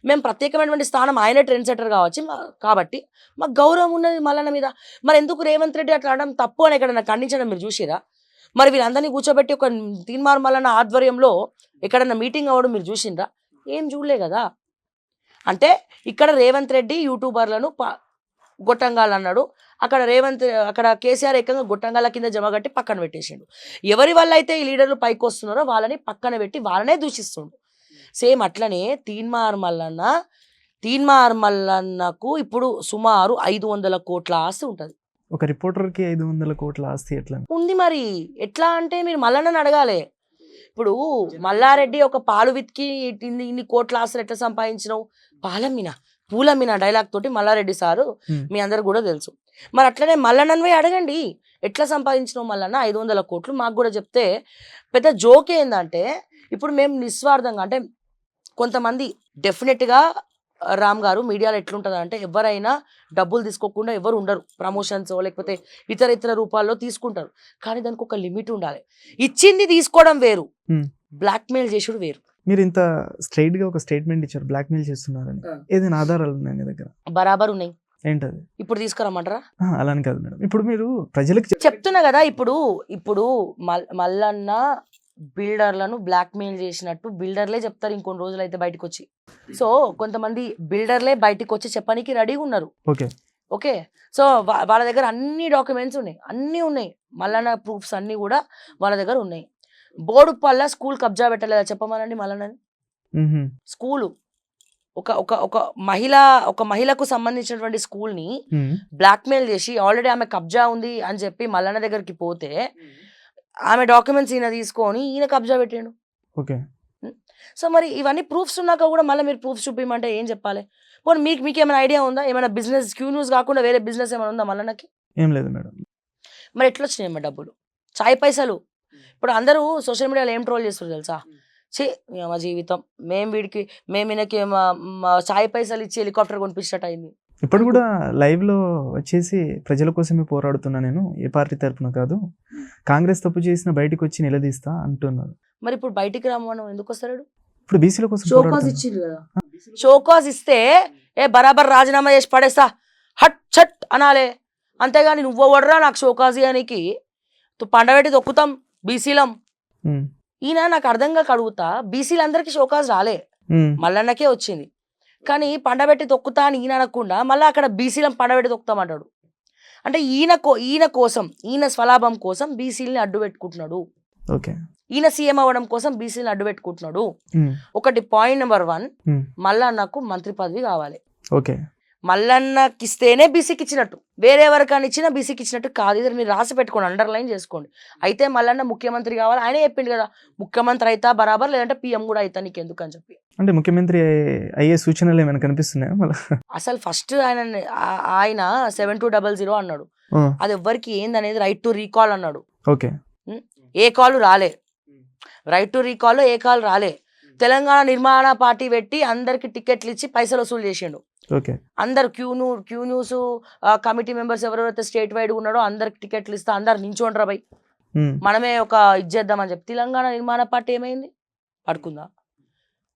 Speaker 2: మేము ప్రత్యేకమైనటువంటి స్థానం ఆయనే ట్రెండ్ సెటర్ కావచ్చు కాబట్టి మాకు గౌరవం ఉన్నది మల్లన్న మీద. మరి ఎందుకు రేవంత్ రెడ్డి అట్లా అనడం తప్పు అని ఎక్కడన్నా ఖండించడం మీరు చూసిరా? మరి వీళ్ళందరినీ కూర్చోబెట్టి ఒక తీర్మానం మల్లన్న ఆధ్వర్యంలో ఎక్కడన్నా మీటింగ్ అవ్వడం మీరు చూసిండ్రా? ఏం చూడలే కదా. అంటే ఇక్కడ రేవంత్ రెడ్డి యూట్యూబర్లను గొట్టంగాలు అన్నాడు, అక్కడ కేసీఆర్ ఏకంగా గొట్టంగాల కింద జమగట్టి పక్కన పెట్టేసిండు. ఎవరి వల్ల అయితే ఈ లీడర్లు పైకి వస్తున్నారో వాళ్ళని పక్కన పెట్టి వాళ్ళనే దూషిస్తుండు. సేమ్ అట్లనే తీన్మార్ మల్లన్నకు ఇప్పుడు సుమారు 500 కోట్ల ఆస్తి ఉంటుంది.
Speaker 1: ఒక రిపోర్టర్కి 500 కోట్ల ఆస్తి ఎట్లా
Speaker 2: ఉంది. మరి ఎట్లా అంటే మీరు మల్లన్నని అడగాలి. ఇప్పుడు మల్లారెడ్డి ఒక పాలు విత్కి ఇన్ని కోట్ల ఆస్తులు ఎట్లా సంపాదించినావు? పాలమ్మిన పూలమ్మిన డైలాగ్ తోటి మల్లారెడ్డి సారు మీ అందరు కూడా తెలుసు. మరి అట్లనే మల్లన్నవే అడగండి, ఎట్లా సంపాదించినావు మల్లన్న 500 కోట్లు మాకు కూడా చెప్తే. పెద్ద జోక్ ఏందంటే ఇప్పుడు మేము నిస్వార్థంగా, అంటే కొంతమంది డెఫినెట్గా రామ్ గారు మీడియాలో ఎట్లుంటుంది అంటే ఎవరైనా డబ్బులు తీసుకోకుండా ఎవరు ఉండరు, ప్రమోషన్స్ లేకపోతే ఇతర రూపాల్లో తీసుకుంటారు. కానీ దానికి ఒక లిమిట్ ఉండాలి. ఇచ్చింది తీసుకోవడం వేరు, బ్లాక్మెయిల్ చేసుడు వేరు.
Speaker 1: మీరు ఇంత స్ట్రైట్ గా ఒక స్టేట్మెంట్ ఇచ్చారు బ్లాక్మెయిల్ చేస్తున్నారని, ఏదైనా ఆధారాలు ఉన్నాయి మీ దగ్గర?
Speaker 2: బరాబర్ ఉన్నాయి.
Speaker 1: ఏంటది?
Speaker 2: ఇప్పుడు తీసుకురమ్మంటారా?
Speaker 1: అలాని కాదు మేడం, ఇప్పుడు మీరు ప్రజలకు
Speaker 2: చెప్తున్నా కదా. ఇప్పుడు మల్లన్న బిల్డర్లను బ్లాక్మెయిల్ చేసినట్టు బిల్డర్లే చెప్తారు ఇంకొన్ని రోజులు అయితే బయటకు వచ్చి. సో కొంతమంది బిల్డర్లే బయటకు వచ్చి చెప్పడానికి రెడీగా ఉన్నారు. ఓకే, సో వాళ్ళ దగ్గర అన్ని డాక్యుమెంట్స్ ఉన్నాయి, అన్నీ ఉన్నాయి, మల్లన్న ప్రూఫ్స్ అన్నీ కూడా వాళ్ళ దగ్గర ఉన్నాయి. బోడుపల్ల స్కూల్ కబ్జా పెట్టలేదా చెప్పమనండి మల్లన్నని. స్కూలు ఒక మహిళకు సంబంధించినటువంటి స్కూల్ ని బ్లాక్మెయిల్ చేసి ఆల్రెడీ ఆమె కబ్జా ఉంది అని చెప్పి మల్లన్న దగ్గరికి పోతే ఆమె డాక్యుమెంట్స్ ఈయన తీసుకొని ఈయన కబ్జా పెట్టాడు. సో మరి ఇవన్నీ ప్రూఫ్స్ ఉన్నాక కూడా మళ్ళీ మీరు ప్రూఫ్స్ చూపించమంటే ఏం చెప్పాలి? పోనీ మీకు ఏమైనా ఐడియా ఉందా? ఏమైనా బిజినెస్ క్యూ న్యూస్ కాకుండా వేరే బిజినెస్ ఏమైనా ఉందా మల్లన్నకి?
Speaker 1: ఏం లేదు మేడం.
Speaker 2: మరి ఎట్లా వచ్చినాయి డబ్బులు? చాయ్ పైసలు. ఇప్పుడు అందరూ సోషల్ మీడియాలో ఏం ట్రోల్ చేస్తారు తెలుసా? మా జీవితం మేము ఈయనకి చాయ్ పైసలు ఇచ్చి హెలికాప్టర్ కొనిపించినట్టు అయింది.
Speaker 1: ఇప్పుడు కూడా లైవ్ లో వచ్చేసి ప్రజల కోసమే పోరాడుతున్నా, నేను ఏ పార్టీ తరపున కాదు, కాంగ్రెస్ తప్పు చేసిన బయటకు వచ్చి నిలదీస్తా అంటున్నారు.
Speaker 2: మరి ఇప్పుడు బయటికి రామను ఎందుకు వస్తాడు?
Speaker 1: ఇప్పుడు బీసీల కోసం
Speaker 2: షోకాజ్ ఇచ్చింది కదా. షోకాజ్ ఇస్తే బరాబర్ రాజీనామా చేసి పడేస్తా హట్ చట్ అనాలే, అంతేగాని నువ్వు వడరా నాకు షోకాజ్ అనికి పండబెట్టి తొక్కుతాం బీసీలం. ఈయన నాకు అర్థంగా కడుగుతా, బీసీలందరికీ షోకాజ్ రాలే, మల్లన్నకే వచ్చింది. కానీ పండబెట్టి తొక్కుతా అని ఈయన అనకుండా మళ్ళీ అక్కడ బీసీలను పండబెట్టి తొక్కుతామంటాడు. అంటే ఈయన కోసం, ఈయన స్వలాభం కోసం బీసీలని అడ్డు పెట్టుకుంటున్నాడు. ఈయన సీఎం అవ్వడం కోసం బీసీలను అడ్డు పెట్టుకుంటున్నాడు. ఒకటి పాయింట్ నెంబర్ 1, మల్లన్నకు మంత్రి పదవి కావాలి. మల్లన్నకి ఇస్తేనే బీసీకి ఇచ్చినట్టు, వేరే ఎవరికైనా ఇచ్చినా బీసీకి ఇచ్చినట్టు కాదు. ఇది మీరు రాసి పెట్టుకోండి, అండర్లైన్ చేసుకోండి. అయితే మల్లన్న ముఖ్యమంత్రి కావాలి, ఆయనే చెప్పిండు కదా, ముఖ్యమంత్రి అయితే బరాబర్, లేదంటే పిఎం కూడా అయితే నీకు ఎందుకు అని చెప్పి.
Speaker 1: అంటే ముఖ్యమంత్రి అయ్యే సూచనలు ఏమైనా కనిపిస్తున్నాయా?
Speaker 2: అసలు ఫస్ట్ ఆయన 7200 అన్నాడు. అది ఎవ్వరికి ఏందనేది రైట్ టు రీకాల్ అన్నాడు. ఏ కాల్ రాలే, right to recall A call రాలే. తెలంగాణ నిర్మాణ పార్టీ పెట్టి అందరికి టికెట్లు ఇచ్చి పైసలు వసూలు చేసిండు. అందరు క్యూ న్యూస్ కమిటీ మెంబర్స్ ఎవరెవరైతే స్టేట్ వైడ్ ఉన్నాడో అందరికి టికెట్లు ఇస్తా, అందరు నించోండ్రా బై, మనమే ఒక ఇచ్చేద్దామని చెప్పి. తెలంగాణ నిర్మాణ పార్టీ ఏమైంది? పడుకుందా?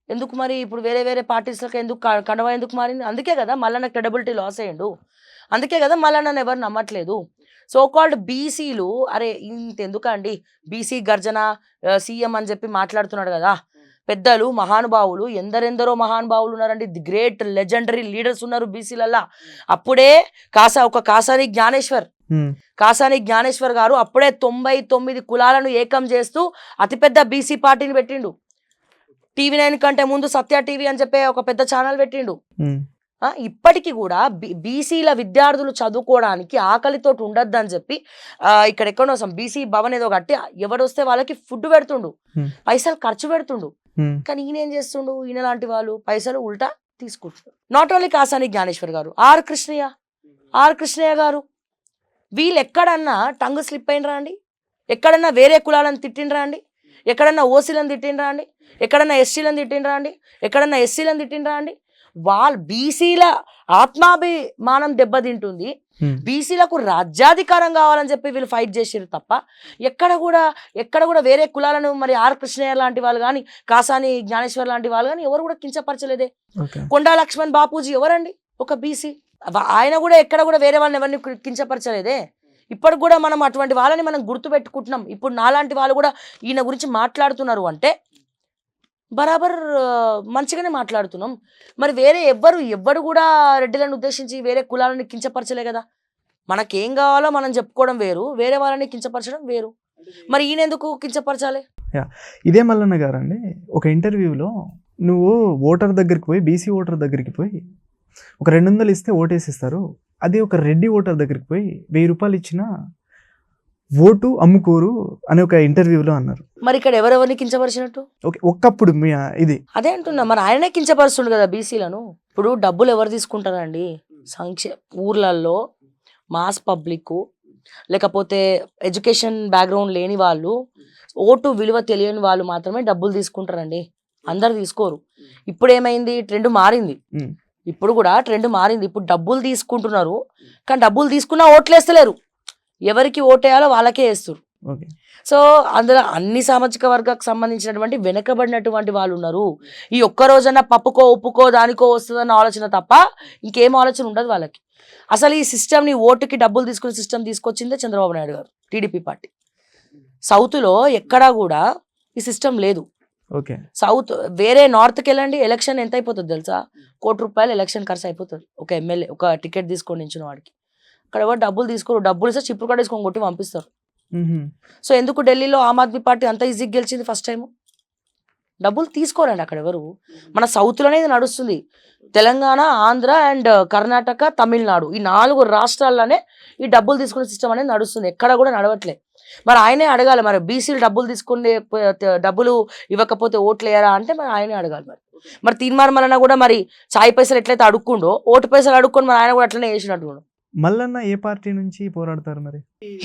Speaker 2: ఎందుకు మరి ఇప్పుడు వేరే పార్టీస్లకు ఎందుకు కండవా ఎందుకు మారింది? అందుకే కదా మల్లన్న క్రెడిబిలిటీ లాస్ అయ్యిండు. అందుకే కదా మల్లన్న ఎవరు నమ్మట్లేదు. సో కాల్డ్ బీసీలు అరే ఇంతెందుకండి బీసీ గర్జన సీఎం అని చెప్పి మాట్లాడుతున్నాడు కదా. పెద్దలు మహానుభావులు ఎందరెందరో మహానుభావులు ఉన్నారండి, ది గ్రేట్ లెజెండరీ లీడర్స్ ఉన్నారు బీసీలల్లా. అప్పుడే కాసాని జ్ఞానేశ్వర్ గారు అప్పుడే 99 కులాలను ఏకం చేస్తూ అతిపెద్ద బీసీ పార్టీని పెట్టిండు. TV9 కంటే ముందు సత్య టీవీ అని చెప్పే ఒక పెద్ద ఛానల్ పెట్టిండు. ఇప్పటికీ కూడా బీసీల విద్యార్థులు చదువుకోవడానికి ఆకలితో ఉండద్దు అని చెప్పి ఇక్కడ ఎక్కడో బీసీ భవన్ ఏదో కట్టి ఎవడొస్తే వాళ్ళకి ఫుడ్ పెడుతుండు, పైసలు ఖర్చు పెడుతుండు. కానీ ఈయన ఏం చేస్తుండు? ఈయన లాంటి వాళ్ళు పైసలు ఉల్టా తీసుకుంటుండు. నాట్ ఓన్లీ కాసాని జ్ఞానేశ్వర్ గారు, ఆర్ కృష్ణయ్య గారు, వీళ్ళు ఎక్కడన్నా టంగ్ స్లిప్ అయినరా అండి? ఎక్కడన్నా వేరే కులాలను తిట్టిండ్రా అండి? ఎక్కడన్నా ఓసీలను తిట్టిండ్రా అండి? ఎక్కడన్నా ఎస్టీలను తిట్టిండ్రా అండి? ఎక్కడన్నా ఎస్సీలను తిట్టిండ్రా అండి? వాళ్ళ బీసీల ఆత్మాభిమానం దెబ్బతింటుంది. బీసీలకు రాజ్యాధికారం కావాలని చెప్పి వీళ్ళు ఫైట్ చేసారు తప్ప ఎక్కడ కూడా వేరే కులాలను మరి ఆర్ కృష్ణయ్య లాంటి వాళ్ళు కానీ, కాసాని జ్ఞానేశ్వర్ లాంటి వాళ్ళు కానీ ఎవరు కూడా కించపరచలేదే. కొండా లక్ష్మణ్ బాపూజీ ఎవరండి? ఒక బీసీ. ఆయన కూడా ఎక్కడ కూడా వేరే వాళ్ళని ఎవరిని కించపరచలేదే. ఇప్పటికి కూడా మనం అటువంటి వాళ్ళని మనం గుర్తు పెట్టుకుంటున్నాం. ఇప్పుడు నాలాంటి వాళ్ళు కూడా ఈయన గురించి మాట్లాడుతున్నారు అంటే బరాబర్ మంచిగానే మాట్లాడుతున్నాం. మరి వేరే ఎవ్వరు కూడా రెడ్డిలను ఉద్దేశించి వేరే కులాలని కించపరచలే కదా. మనకేం కావాలో మనం చెప్పుకోవడం వేరు, వేరే వాళ్ళని కించపరచడం వేరు. మరి ఈయన ఎందుకు కించపరచాలి?
Speaker 1: ఇదే మల్లన్న గారు అండి, ఒక ఇంటర్వ్యూలో నువ్వు ఓటర్ దగ్గరికి పోయి, బీసీ ఓటర్ దగ్గరికి పోయి ఒక 200 ఇస్తే ఓటేసిస్తారు, అది ఒక రెడ్డి ఓటర్ దగ్గరికి పోయి 1000 రూపాయలు ఇచ్చినా ఓటు అమ్ముకోరు అని ఒక ఇంటర్వ్యూలో అన్నారు.
Speaker 2: మరి ఇక్కడ ఎవరెవరిని కించపరిచినట్టు?
Speaker 1: ఓకే, ఒక్కప్పుడు ఇది
Speaker 2: అదే అంటున్నా, మరి ఆయనే కించపరుస్తుండు కదా బీసీలను. ఇప్పుడు డబ్బులు ఎవరు తీసుకుంటారండి? ఊర్లలో మాస్ పబ్లిక్, లేకపోతే ఎడ్యుకేషన్ బ్యాక్గ్రౌండ్ లేని వాళ్ళు, ఓటు విలువ తెలియని వాళ్ళు మాత్రమే డబ్బులు తీసుకుంటారండి. అందరు తీసుకోరు. ఇప్పుడు ఏమైంది? ట్రెండ్ మారింది. ఇప్పుడు కూడా ట్రెండ్ మారింది. ఇప్పుడు డబ్బులు తీసుకుంటున్నారు, కానీ డబ్బులు తీసుకున్నా ఓట్లేస్తలేరు. ఎవరికి ఓటేయాలో వాళ్ళకే వేస్తారు. సో అందులో అన్ని సామాజిక వర్గాలకు సంబంధించినటువంటి వెనకబడినటువంటి వాళ్ళు ఉన్నారు. ఈ ఒక్క రోజన్నా పప్పుకో ఉప్పుకో దానికో వస్తుందన్న ఆలోచన తప్ప ఇంకేం ఆలోచన ఉండదు వాళ్ళకి. అసలు ఈ సిస్టమ్ని, ఓటుకి డబ్బులు తీసుకునే సిస్టమ్ తీసుకొచ్చిందే చంద్రబాబు నాయుడు గారు, టీడీపీ పార్టీ. సౌత్లో ఎక్కడా కూడా ఈ సిస్టమ్ లేదు. సౌత్ వేరే నార్త్కి వెళ్ళండి, ఎలక్షన్ ఎంత అయిపోతుంది తెలుసా? 1 కోటి రూపాయలు ఎలక్షన్ ఖర్చు అయిపోతుంది ఒక ఎమ్మెల్యే, ఒక టికెట్ తీసుకొని నించిన వాడికి. అక్కడ ఎవరు డబ్బులు తీసుకోరు. డబ్బులు ఇస్తే చిప్పుడు కూడా తీసుకొని కొట్టి పంపిస్తారు. సో ఎందుకు ఢిల్లీలో ఆమ్ ఆద్మీ పార్టీ అంత ఈజీగా గెలిచింది ఫస్ట్ టైం? డబ్బులు తీసుకోరండి అక్కడ ఎవరు. మన సౌత్లోనే ఇది నడుస్తుంది. తెలంగాణ, ఆంధ్ర అండ్ కర్ణాటక, తమిళనాడు, ఈ 4 రాష్ట్రాల్లోనే ఈ డబ్బులు తీసుకునే సిస్టమ్ అనేది నడుస్తుంది. ఎక్కడ కూడా నడవట్లే. మరి ఆయనే అడగాలి, మరి బీసీలు డబ్బులు తీసుకునే డబ్బులు ఇవ్వకపోతే ఓట్లు వేయరా అంటే మరి ఆయనే అడగాలి. మరి తీర్మానం వలన కూడా మరి చాయ్ పైసలు ఎట్లయితే అడుక్కుండో, ఓటు పైసలు అడుక్కొని మరి ఆయన కూడా అట్లనే వేసినట్టు.
Speaker 1: మల్లన్న ఏ పార్టీ నుంచి పోరాడతారు మరి?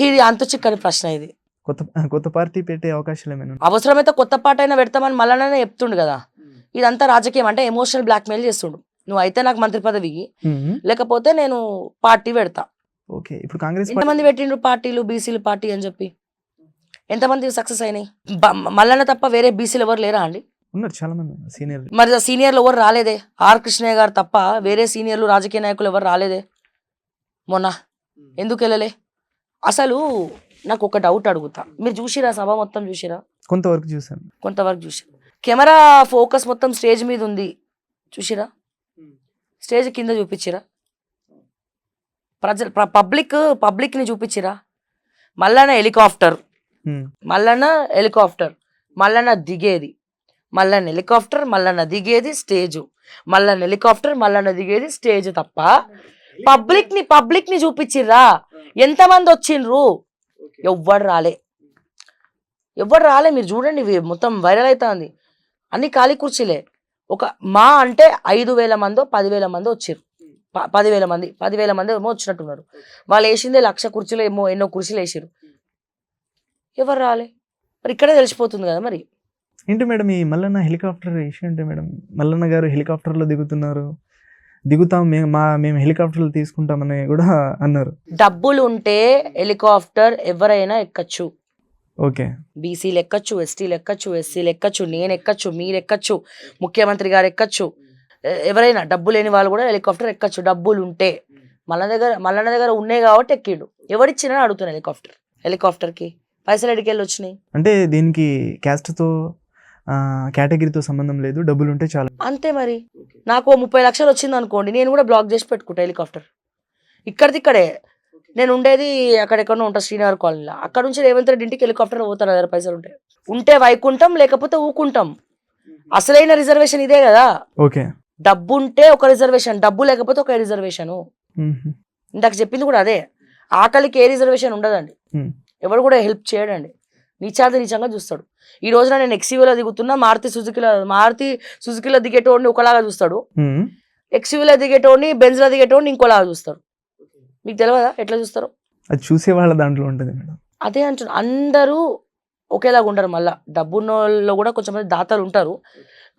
Speaker 2: ఇది అంత చిక్కని ప్రశ్న. ఇది
Speaker 1: కొత్త పార్టీ పెట్టే అవకాశాలు ఏమైనా?
Speaker 2: అవసరమైతే కొత్త పార్టీ అయినా పెడతామని మల్లన్ననే చెప్తుండు కదా. ఇదంతా రాజకీయం అంటే ఎమోషనల్ బ్లాక్మెయిల్ చేస్తుండు. నువ్వు అయితే నాకు మంత్రి పదవి, లేకపోతే నేను పార్టీ పెడతా.
Speaker 1: ఓకే, ఇప్పుడు కాంగ్రెస్
Speaker 2: ఎంతమంది పెట్టిండ్రు పార్టీలు, బీసీలు పార్టీ అని చెప్పి ఎంతమంది సక్సెస్ అయినాయి? మల్లన్న తప్ప వేరే బీసీలు ఎవరు లేరా అండి?
Speaker 1: ఉన్నారు చాలా మంది సీనియర్.
Speaker 2: మరి సీనియర్లు ఎవరు రాలేదే? ఆర్ కృష్ణయ్య గారు తప్ప వేరే సీనియర్లు రాజకీయ నాయకులు ఎవరు రాలేదే మొన్న? ఎందుకు వెళ్ళలే? అసలు నాకు ఒక డౌట్ అడుగుతా. మీరు చూసిరా? సభ మొత్తం చూసిరా?
Speaker 1: కొంతవరకు చూసాను.
Speaker 2: చూసారు. కెమెరా ఫోకస్ మొత్తం స్టేజ్ మీద ఉంది, చూసిరా? స్టేజ్ కింద చూపించిరా? పబ్లిక్ని చూపించిరా? మల్లన్న హెలికాప్టర్, మల్లన్న దిగేది, మల్లన్న హెలికాప్టర్, మల్లన్న దిగేది స్టేజ్, మల్లన్న హెలికాప్టర్, మల్లన్న దిగేది స్టేజ్ తప్ప పబ్లిక్ని చూపించిర్రా? ఎంతమంది వచ్చిండ్రు? ఎవ్వడు రాలే. మీరు చూడండి, మొత్తం వైరల్ అవుతుంది. అన్ని ఖాళీ కుర్చీలే. ఒక మా అంటే 5,000 మందో 10,000 మందో వచ్చారు. 10,000 మంది ఏమో వచ్చినట్టున్నారు. వాళ్ళు వేసిందే 1,00,000 కుర్చీలు ఏమో, ఎన్నో కుర్చీలు వేసారు. ఎవరు రాలే. మరి ఇక్కడే తెలిసిపోతుంది కదా. మరి
Speaker 1: ఏంటి మేడం ఈ మల్లన్న హెలికాప్టర్ విషయం? ఏంటి మేడం, మల్లన్న గారు హెలికాప్టర్లో దిగుతాం మేము హెలికాప్టర్లు తీసుకుంటామని కూడా అన్నారు.
Speaker 2: డబ్బులు ఉంటే హెలికాప్టర్ ఎవరైనా ఎక్కచ్చు.
Speaker 1: ఓకే,
Speaker 2: బీసీలు ఎక్కచ్చు, ఎస్టీలు ఎక్కచ్చు, ఎస్సీలు ఎక్కచ్చు, నేను ఎక్కచ్చు, మీరు ఎక్కచ్చు, ముఖ్యమంత్రి గారు ఎక్కచ్చు. ఎవరైనా డబ్బు లేని వాళ్ళు కూడా హెలికాప్టర్ ఎక్కచ్చు డబ్బులు ఉంటే. మల్లన్న దగ్గర ఉన్నాయి కాబట్టి ఎక్కిండు. ఎవరిచ్చినా అడుగుతున్నా హెలికాప్టర్కి పైసలు ఎడికెళ్ళి వచ్చినాయి.
Speaker 1: అంటే దీనికి క్యాస్ట్తో కేటగిరీతో సంబంధం లేదు, డబ్బులు ఉంటే చాలా
Speaker 2: అంతే. మరి నాకు 30 లక్షలు వచ్చింది అనుకోండి, నేను కూడా బ్లాక్ చేసి పెట్టుకుంటా హెలికాప్టర్. ఇక్కడే నేను ఉండేది అక్కడెక్కడో ఉంటా, శ్రీనగర్ కాలనీలో. అక్కడ నుంచి రేవంత్ రెడ్డి ఇంటికి హెలికాప్టర్ పోతాను దగ్గర పైసలు ఉంటే వైకుంఠం, లేకపోతే ఊకుంటాం. అసలైన రిజర్వేషన్ ఇదే కదా.
Speaker 1: ఓకే,
Speaker 2: డబ్బు ఉంటే ఒక రిజర్వేషన్, డబ్బు లేకపోతే ఒక రిజర్వేషన్. ఇందాక చెప్పింది కూడా అదే. ఆకలికి ఏ రిజర్వేషన్ ఉండదండి, ఎవరు కూడా హెల్ప్ చేయడండి. నీచంగా చూస్తాడు. ఈ రోజున నేను ఎక్స్యూవీలో దిగుతున్నా, మారుతి సుజుకిలో దిగేటోడిని ఒకలాగా చూస్తాడు, ఎక్స్యూవీలో దిగేటోడిని, బెంజ్లో దిగేటోడిని ఇంకోలాగా చూస్తాడు. మీకు తెలియదా ఎట్లా చూస్తారో?
Speaker 1: అది చూసే వాళ్ళ దాంట్లో ఉంటుంది మేడం.
Speaker 2: అదే అంటున్నా, అందరూ ఒకేలాగా ఉండరు. మళ్ళా డబ్బున్నోళ్ళు కూడా కొంచెంమంది దాతలు ఉంటారు.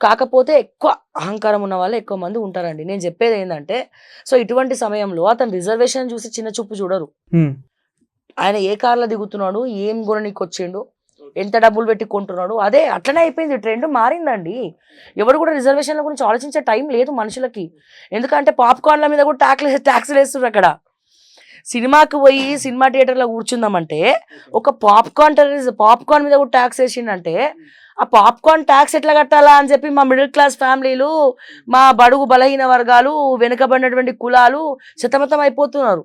Speaker 2: కాకపోతే ఎక్కువ అహంకారం ఉన్న వాళ్ళు ఎక్కువ మంది ఉంటారండి. నేను చెప్పేది ఏంటంటే, సో ఇటువంటి సమయంలో అతను రిజర్వేషన్ చూసి చిన్న చూపు చూడరు.
Speaker 1: హ్మ్.
Speaker 2: ఆయన ఏ కార్లో దిగుతున్నాడు, ఏం కొననీకి వచ్చిండు, ఎంత డబ్బులు పెట్టి కొంటున్నాడు, అదే అట్లనే అయిపోయింది. ట్రెండ్ మారిందండి. ఎవరు కూడా రిజర్వేషన్ల గురించి ఆలోచించే టైం లేదు మనుషులకి. ఎందుకంటే పాప్కార్న్ల మీద కూడా ట్యాక్స్లు వేస్తున్నారు అక్కడ. సినిమాకి పోయి సినిమా థియేటర్లో కూర్చుందామంటే ఒక పాప్కార్న్ మీద కూడా ట్యాక్స్ వేసిండంటే ఆ పాప్కార్న్ ట్యాక్స్ ఎట్లా కట్టాలా అని చెప్పి మా మిడిల్ క్లాస్ ఫ్యామిలీలు, మా బడుగు బలహీన వర్గాలు, వెనుకబడినటువంటి కులాలు సతమతం అయిపోతున్నారు.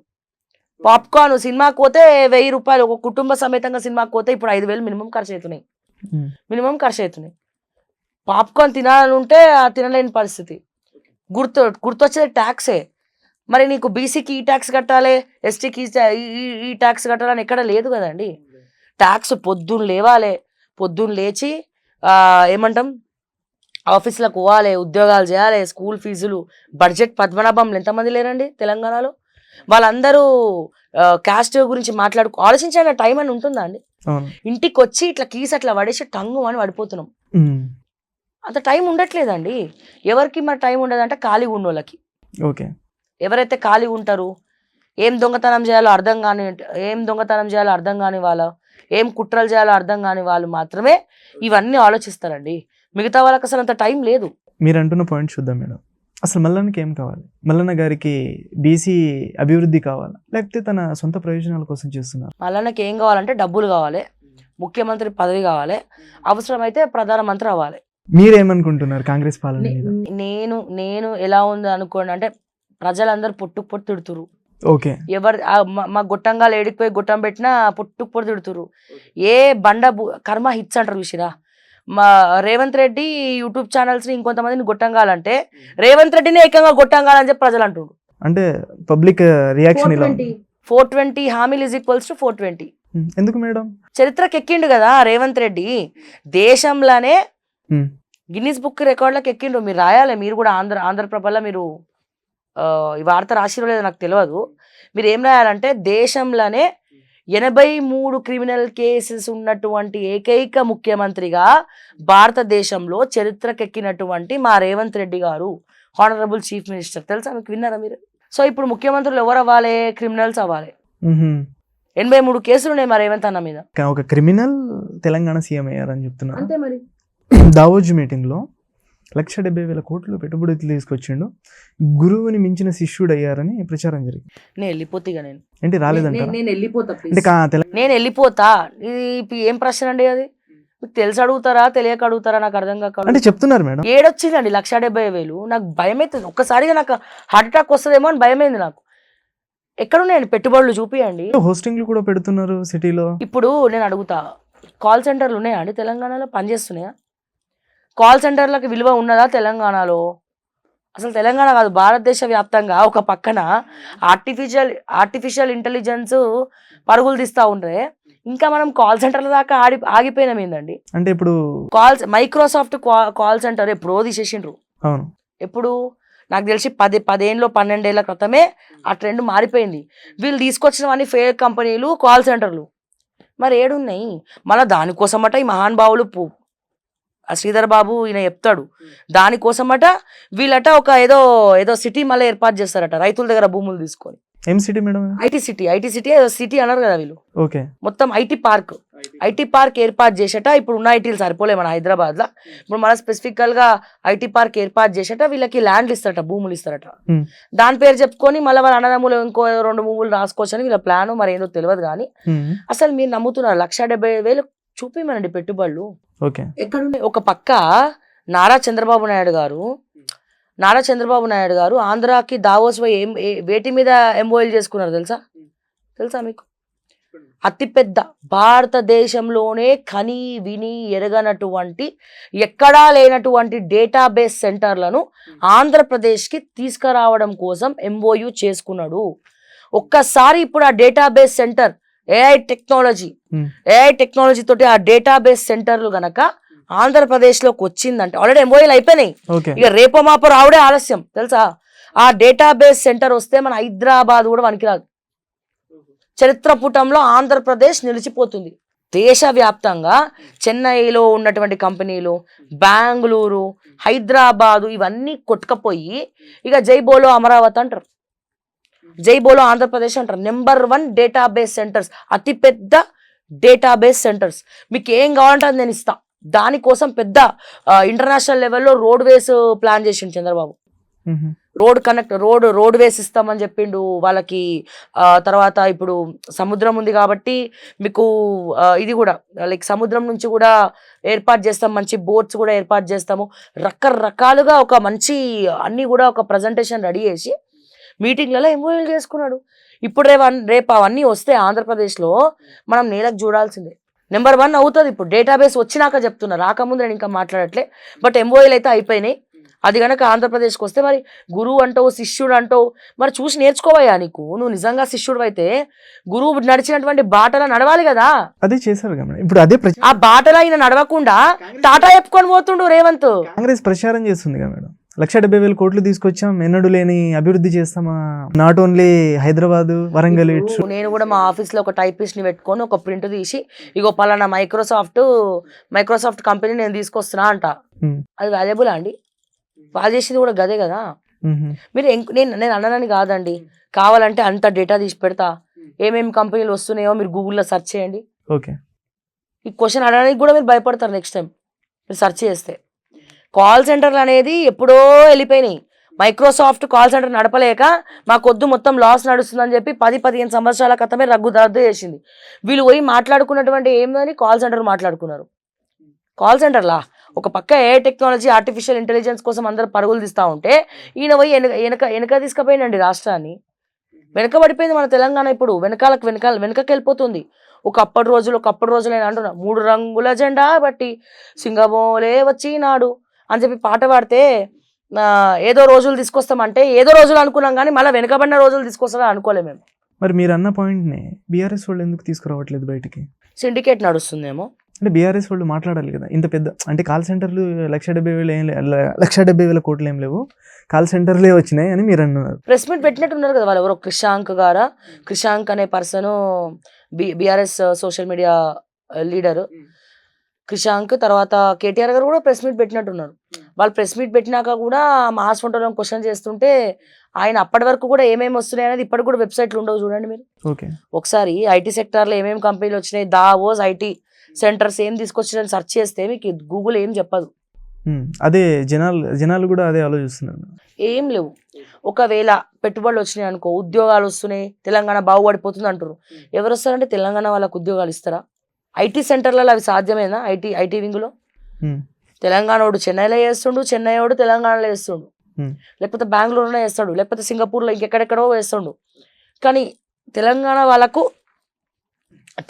Speaker 2: పాప్కార్న్ సినిమాకి పోతే 1000 రూపాయలు, ఒక కుటుంబ సమేతంగా సినిమాకి పోతే ఇప్పుడు 5000 మినిమం ఖర్చు అవుతున్నాయి. పాప్కార్న్ తినాలంటే తినలేని పరిస్థితి. గుర్తొచ్చేది ట్యాక్సే. మరి నీకు బీసీకి ఈ ట్యాక్స్ కట్టాలి, ఎస్టీకి ఈ ట్యాక్స్ కట్టాలని ఎక్కడ లేదు కదండి. ట్యాక్స్ పొద్దున్న లేచి ఏమంటాం, ఆఫీసులకు పోవాలి, ఉద్యోగాలు చేయాలి, స్కూల్ ఫీజులు, బడ్జెట్ పద్మనాభంలు ఎంతమంది లేరండి తెలంగాణలో. వాళ్ళందరూ క్యాస్ట్ గురించి ఆలోచించే టైం అని ఉంటుందా అండి? ఇంటికి వచ్చి ఇట్లా కీస్ అట్లా పడేసి టంగు అని పడిపోతున్నాం. అంత టైం ఉండట్లేదండి. ఎవరికి మరి టైం ఉండదంటే ఖాళీగా ఉన్నోళ్ళకి.
Speaker 1: ఓకే,
Speaker 2: ఎవరైతే ఖాళీగా ఉంటారు, ఏం దొంగతనం చేయాలో అర్థం కాని వాళ్ళు, ఏం కుట్రలు చేయాలో అర్థం కాని వాళ్ళు మాత్రమే ఇవన్నీ ఆలోచిస్తారండి. మిగతా వాళ్ళకి అసలు అంత టైం లేదు.
Speaker 1: మీరు అంటున్న పాయింట్ చూద్దాం మేడం. అసలు మల్లన్నకి ఏం కావాలి? మల్లన్న గారికి బీసీ అభివృద్ధి కావాలా, లేకపోతే తన సొంత ప్రయోజనాల కోసం చేస్తున్నారు?
Speaker 2: మల్లన్నకి ఏం కావాలంటే డబ్బులు కావాలి, ముఖ్యమంత్రి పదవి కావాలి, అవసరమైతే ప్రధానమంత్రి అవ్వాలి.
Speaker 1: మీరేమనుకుంటున్నారు కాంగ్రెస్ పాలన మీద?
Speaker 2: నేను ఎలా ఉంది అనుకోండి అంటే, ప్రజలందరూ పొట్టు తిడుతురు.
Speaker 1: ఓకే,
Speaker 2: ఎవరు మా గొట్టంగాలు ఏడిపోయి గొట్టం పెట్టినా పొట్టు తిడుతురు. ఏ బండ కర్మ హిట్స్ అంటారు చూసిరా. మా రేవంత్ రెడ్డి యూట్యూబ్ ఛానల్స్ ని ఇంకొంతమందిని గొట్టంగాలంటే రేవంత్ రెడ్డిని ఏకంగా గొట్టంగాలని చెప్పి ప్రజలు అంటుండ్రు.
Speaker 1: అంటే పబ్లిక్ రియాక్షన్
Speaker 2: 420 హామీలు ఈజ్ ఈక్వల్స్ టు 420.
Speaker 1: ఎందుకు మేడం?
Speaker 2: చరిత్రకి ఎక్కిండు కదా రేవంత్ రెడ్డి. దేశంలోనే గిన్నిస్ బుక్ రికార్డులకు ఎక్కిండు. మీరు రాయాలి, మీరు కూడా ఆంధ్రప్రభలో మీరు ఈ వార్త రాసిరో లేదో నాకు తెలియదు. మీరు ఏం రాయాలంటే, దేశంలోనే 83 క్రిమినల్ కేసెస్ ఉన్నటువంటి ఏకైక ముఖ్యమంత్రిగా భారతదేశంలో చరిత్రకెక్కినటువంటి మా రేవంత్ రెడ్డి గారు, హానరబుల్ చీఫ్ మినిస్టర్. తెలుసా మీకు? విన్నారా మీరు? సో ఇప్పుడు ముఖ్యమంత్రులు ఎవరు అవ్వాలి? క్రిమినల్స్ అవ్వాలి. 83 కేసులు ఉన్నాయి మా రేవంత్ అన్న మీద.
Speaker 1: ఒక క్రిమినల్ తెలంగాణ సీఎం అయ్యారని చెప్తున్నారు.
Speaker 2: అంతే మరి.
Speaker 1: దావోజ్ మీటింగ్ లో 1,70,000 కోట్లు పెట్టుబడి తీసుకొచ్చిండు, గురువుని మించిన శిష్యుడు అయ్యారని ప్రచారం జరిగింది.
Speaker 2: నేను వెళ్ళిపోతా.
Speaker 1: ఏంటి రాలేదంట?
Speaker 2: నేను వెళ్ళిపోతా. ఏం ప్రశ్న అండి అది? మీకు తెలిసి అడుగుతారా, తెలియక అడుగుతారా? నాకు అర్థం కాక
Speaker 1: అంటే చెప్తున్నారు మేడం.
Speaker 2: ఏడొచ్చిందండి 170,000. నాకు భయం అవుతుంది. ఒక్కసారిగా నాకు హార్ట్ అటాక్ వస్తుందేమో అని భయమైంది నాకు. ఎక్కడున్నాయండి పెట్టుబడులు? చూపియండి.
Speaker 1: హోస్టింగ్లు కూడా పెడుతున్నారు సిటీలో.
Speaker 2: ఇప్పుడు నేను అడుగుతా, కాల్ సెంటర్లు ఉన్నాయా అండి తెలంగాణలో? పనిచేస్తున్నాయా? కాల్ సెంటర్లకు విలువ ఉన్నదా తెలంగాణలో? అసలు తెలంగాణ కాదు, భారతదేశ వ్యాప్తంగా ఒక పక్కన ఆర్టిఫిషియల్ ఇంటెలిజెన్స్ పరుగులు తీస్తూ ఉంటే, ఇంకా మనం కాల్ సెంటర్ల దాకా ఆగిపోయినాం ఏందండి?
Speaker 1: అంటే ఇప్పుడు
Speaker 2: మైక్రోసాఫ్ట్ కాల్ సెంటర్ ఎప్పుడో తీసేసిండ్రు.
Speaker 1: అవును.
Speaker 2: ఎప్పుడు? నాకు తెలిసి 12 ఏళ్ల క్రితమే ఆ ట్రెండ్ మారిపోయింది. వీళ్ళు తీసుకొచ్చినవన్నీ ఫేక్ కంపెనీలు, కాల్ సెంటర్లు. మరి ఏడున్నాయి? మళ్ళీ దానికోసమట ఈ మహానుభావులు శ్రీధర్ బాబు ఈయన చెప్తాడు, దానికోసమట వీళ్ళట ఒక ఏదో సిటీ మళ్ళీ ఏర్పాటు చేస్తారట రైతుల దగ్గర భూములు తీసుకొని.
Speaker 1: ఏం సిటీ మేడం?
Speaker 2: ఐటీ సిటీ అన్నారు కదా వీళ్ళు.
Speaker 1: ఓకే,
Speaker 2: మొత్తం ఐటీ పార్క్ ఏర్పాటు చేసేట. ఇప్పుడు ఉన్న ఐటీలు సరిపోలే మన హైదరాబాద్ లో. ఇప్పుడు మన స్పెసిఫికల్ గా ఐటీ పార్క్ ఏర్పాటు చేసేట వీళ్ళకి ల్యాండ్లు ఇస్తారట, భూములు ఇస్తారట. దాని పేరు చెప్పుకొని మళ్ళీ వాళ్ళ అన్నదమ్ములు ఇంకో 2 భూములు రాసుకోవచ్చని వీళ్ళ ప్లాన్. మరి ఏందో తెలియదు కానీ అసలు మీరు నమ్ముతున్నారు 170,000 చూపిమనండి పెట్టుబడులు. ఎక్కడున్నాయి? ఒక పక్క నారా చంద్రబాబు నాయుడు గారు ఆంధ్రాకి దావోస్ వేటి మీద ఎంఓఎల్ చేసుకున్నారు తెలుసా మీకు? అతిపెద్ద భారతదేశంలోనే కని విని ఎరగనటువంటి, ఎక్కడా లేనటువంటి డేటాబేస్ సెంటర్లను ఆంధ్రప్రదేశ్కి తీసుకురావడం కోసం ఎంఓయు చేసుకున్నాడు. ఒక్కసారి ఇప్పుడు ఆ డేటాబేస్ సెంటర్ ఏఐ టెక్నాలజీ తోటి ఆ డేటాబేస్ సెంటర్లు గనక ఆంధ్రప్రదేశ్ లోకి వచ్చిందంటే, ఆల్రెడీ ఎంఓఏలు అయిపోయినాయి, ఇక రేపో మాపో రావడే ఆలస్యం తెలుసా. ఆ డేటాబేస్ సెంటర్ వస్తే మన హైదరాబాద్ కూడా వనికిరాదు. చరిత్ర పుటంలో ఆంధ్రప్రదేశ్ నిలిచిపోతుంది. దేశవ్యాప్తంగా చెన్నైలో ఉన్నటువంటి కంపెనీలు, బెంగళూరు, హైదరాబాదు ఇవన్నీ కొట్టుకపోయి ఇక జై బోలో అమరావతి అంటారు, జై బోలో ఆంధ్రప్రదేశ్ అంటారు. నెంబర్ 1 డేటాబేస్ సెంటర్స్, అతిపెద్ద డేటాబేస్ సెంటర్స్. మీకు ఏం కావాలంటే అది నేను ఇస్తా. దానికోసం పెద్ద ఇంటర్నేషనల్ లెవెల్లో రోడ్ వేస్ ప్లాన్ చేసిండు చంద్రబాబు. రోడ్ వేస్ ఇస్తామని చెప్పిండు వాళ్ళకి. తర్వాత ఇప్పుడు సముద్రం ఉంది కాబట్టి మీకు ఇది కూడా లైక్ సముద్రం నుంచి కూడా ఏర్పాటు చేస్తాం, మంచి బోట్స్ కూడా ఏర్పాటు చేస్తాము. రకరకాలుగా ఒక మంచి అన్ని కూడా ఒక ప్రజెంటేషన్ రెడీ చేసి మీటింగ్లలో ఎంఓయూలు చేసుకున్నాడు. ఇప్పుడు రేపు అవన్నీ వస్తే ఆంధ్రప్రదేశ్లో మనం నేలకు చూడాల్సిందే. నెంబర్ 1 అవుతుంది. ఇప్పుడు డేటాబేస్ వచ్చినాక చెప్తున్నా, రాకముందు నేను ఇంకా మాట్లాడట్లే. బట్ ఎంఓయూలు అయితే అయిపోయినాయి. అది కనుక ఆంధ్రప్రదేశ్కి వస్తే మరి గురువు అంటావు, శిష్యుడు అంటావు, మరి చూసి నేర్చుకోవయ్యా. నువ్వు నిజంగా శిష్యుడు అయితే గురువు నడిచినటువంటి బాటలో నడవాలి కదా.
Speaker 1: అదే చేశారు కదా ఇప్పుడు. అదే
Speaker 2: ఆ బాటలో ఆయన నడవకుండా టాటా చెప్పుకొని పోతుండు రేవంత్.
Speaker 1: కాంగ్రెస్ ప్రచారం చేస్తుంది కదా మేడం, 170,000 కోట్లు తీసుకొచ్చాం, ఎన్నడూ లేని అభివృద్ధి చేస్తామా, నాట్ ఓన్లీ హైదరాబాద్, వరంగల్.
Speaker 2: నేను కూడా మా ఆఫీస్లో ఒక టైపిస్ట్ ని పెట్టుకొని ఒక ప్రింట్ తీసి ఇగో పలానా మైక్రోసాఫ్ట్ కంపెనీ నేను తీసుకొస్తున్నా అంట. అది వాల్యుబుల్ అండి? వాళ్ళు చేసేది కూడా గదే కదా. మీరు నేను అన్నానని కాదండి, కావాలంటే అంత డేటా తీసి పెడతా, ఏమేమి కంపెనీలు వస్తున్నాయో మీరు గూగుల్లో సెర్చ్ చేయండి.
Speaker 1: ఓకే,
Speaker 2: ఈ క్వశ్చన్ అడగడానికి కూడా మీరు భయపడతారు నెక్స్ట్ టైం మీరు సెర్చ్ చేస్తే. కాల్ సెంటర్లు అనేది ఎప్పుడో వెళ్ళిపోయినాయి. మైక్రోసాఫ్ట్ కాల్ సెంటర్ నడపలేక మాకొద్దు మొత్తం లాస్ నడుస్తుందని చెప్పి 10-15 సంవత్సరాల క్రితమే రద్దు చేసింది. వీళ్ళు పోయి మాట్లాడుకున్నటువంటి ఏందని కాల్ సెంటర్ మాట్లాడుకున్నారు. కాల్ సెంటర్లా ఒక పక్క ఏ టెక్నాలజీ, ఆర్టిఫిషియల్ ఇంటెలిజెన్స్ కోసం అందరు పరుగులు తీస్తూ ఉంటే ఈయన పోయి వెనక తీసుకుపోయినండి రాష్ట్రాన్ని. వెనకబడిపోయింది మన తెలంగాణ. ఇప్పుడు వెనకకి వెళ్ళిపోతుంది. ఒకప్పటి రోజులు నేను అంటున్నా, 3 రంగుల జెండా బట్టి సింగమోలే వచ్చినాడు అని చెప్పి పాట పాడితే ఏదో రోజులు తీసుకొస్తామంటే ఏదో రోజులు అనుకున్నాం, కానీ మళ్ళీ వెనకబడిన రోజులు తీసుకొస్తామని అనుకోలేము మేము.
Speaker 1: మరి మీరు అన్న పాయింట్ని బీఆర్ఎస్ వాళ్ళు ఎందుకు తీసుకురావట్లేదు బయటికి?
Speaker 2: సిండికేట్ నడుస్తుందేమో.
Speaker 1: అంటే బీఆర్ఎస్ వాళ్ళు మాట్లాడాలి కదా. ఇంత పెద్ద అంటే కాల్ సెంటర్లు 170,000 కోట్లు ఏం లేవు, కాల్ సెంటర్లే వచ్చినాయి అని మీరు అన్నారు.
Speaker 2: ప్రెస్ మీట్ పెట్టినట్టున్నారు కదా వాళ్ళు. ఎవరో క్రిషాంక్ అనే person, BRS social media leader Krishank. తర్వాత కేటీఆర్ గారు కూడా ప్రెస్ మీట్ పెట్టినట్టున్నారు. వాళ్ళు ప్రెస్ మీట్ పెట్టినాక కూడా మాస్ ఫోటోలో క్వశ్చన్ చేస్తుంటే ఆయన అప్పటి వరకు కూడా ఏమేమి వస్తున్నాయి అనేది ఇప్పటికి కూడా వెబ్సైట్లు ఉండవు చూడండి మీరు. ఒకసారి ఐటీ సెక్టార్లో ఏమేమి కంపెనీలు వచ్చినాయి, దావోస్ ఐటీ సెంటర్స్ ఏం తీసుకొచ్చారని సెర్చ్ చేస్తే మీకు గూగుల్ ఏం చెప్పదు.
Speaker 1: అదే జనాలు కూడా అదే ఆలోచిస్తున్నారు. ఏం
Speaker 2: లేవు. ఒకవేళ పెట్టుబడులు వచ్చినాయి అనుకో, ఉద్యోగాలు వస్తున్నాయి, తెలంగాణ బాగుపడిపోతుంది అంటారు. ఎవరు వస్తారంటే తెలంగాణ వాళ్ళకు ఉద్యోగాలు ఇస్తారా? ఐటీ సెంటర్లలో అవి సాధ్యమేనా? ఐటీ వింగ్లో తెలంగాణోడు చెన్నైలో చేస్తుండు, చెన్నైోడు తెలంగాణలో చేస్తుండు, లేకపోతే బెంగళూరులో చేస్తాడు, లేకపోతే సింగపూర్లో ఇంకెక్కడెక్కడో వేస్తుండు. కానీ తెలంగాణ వాళ్ళకు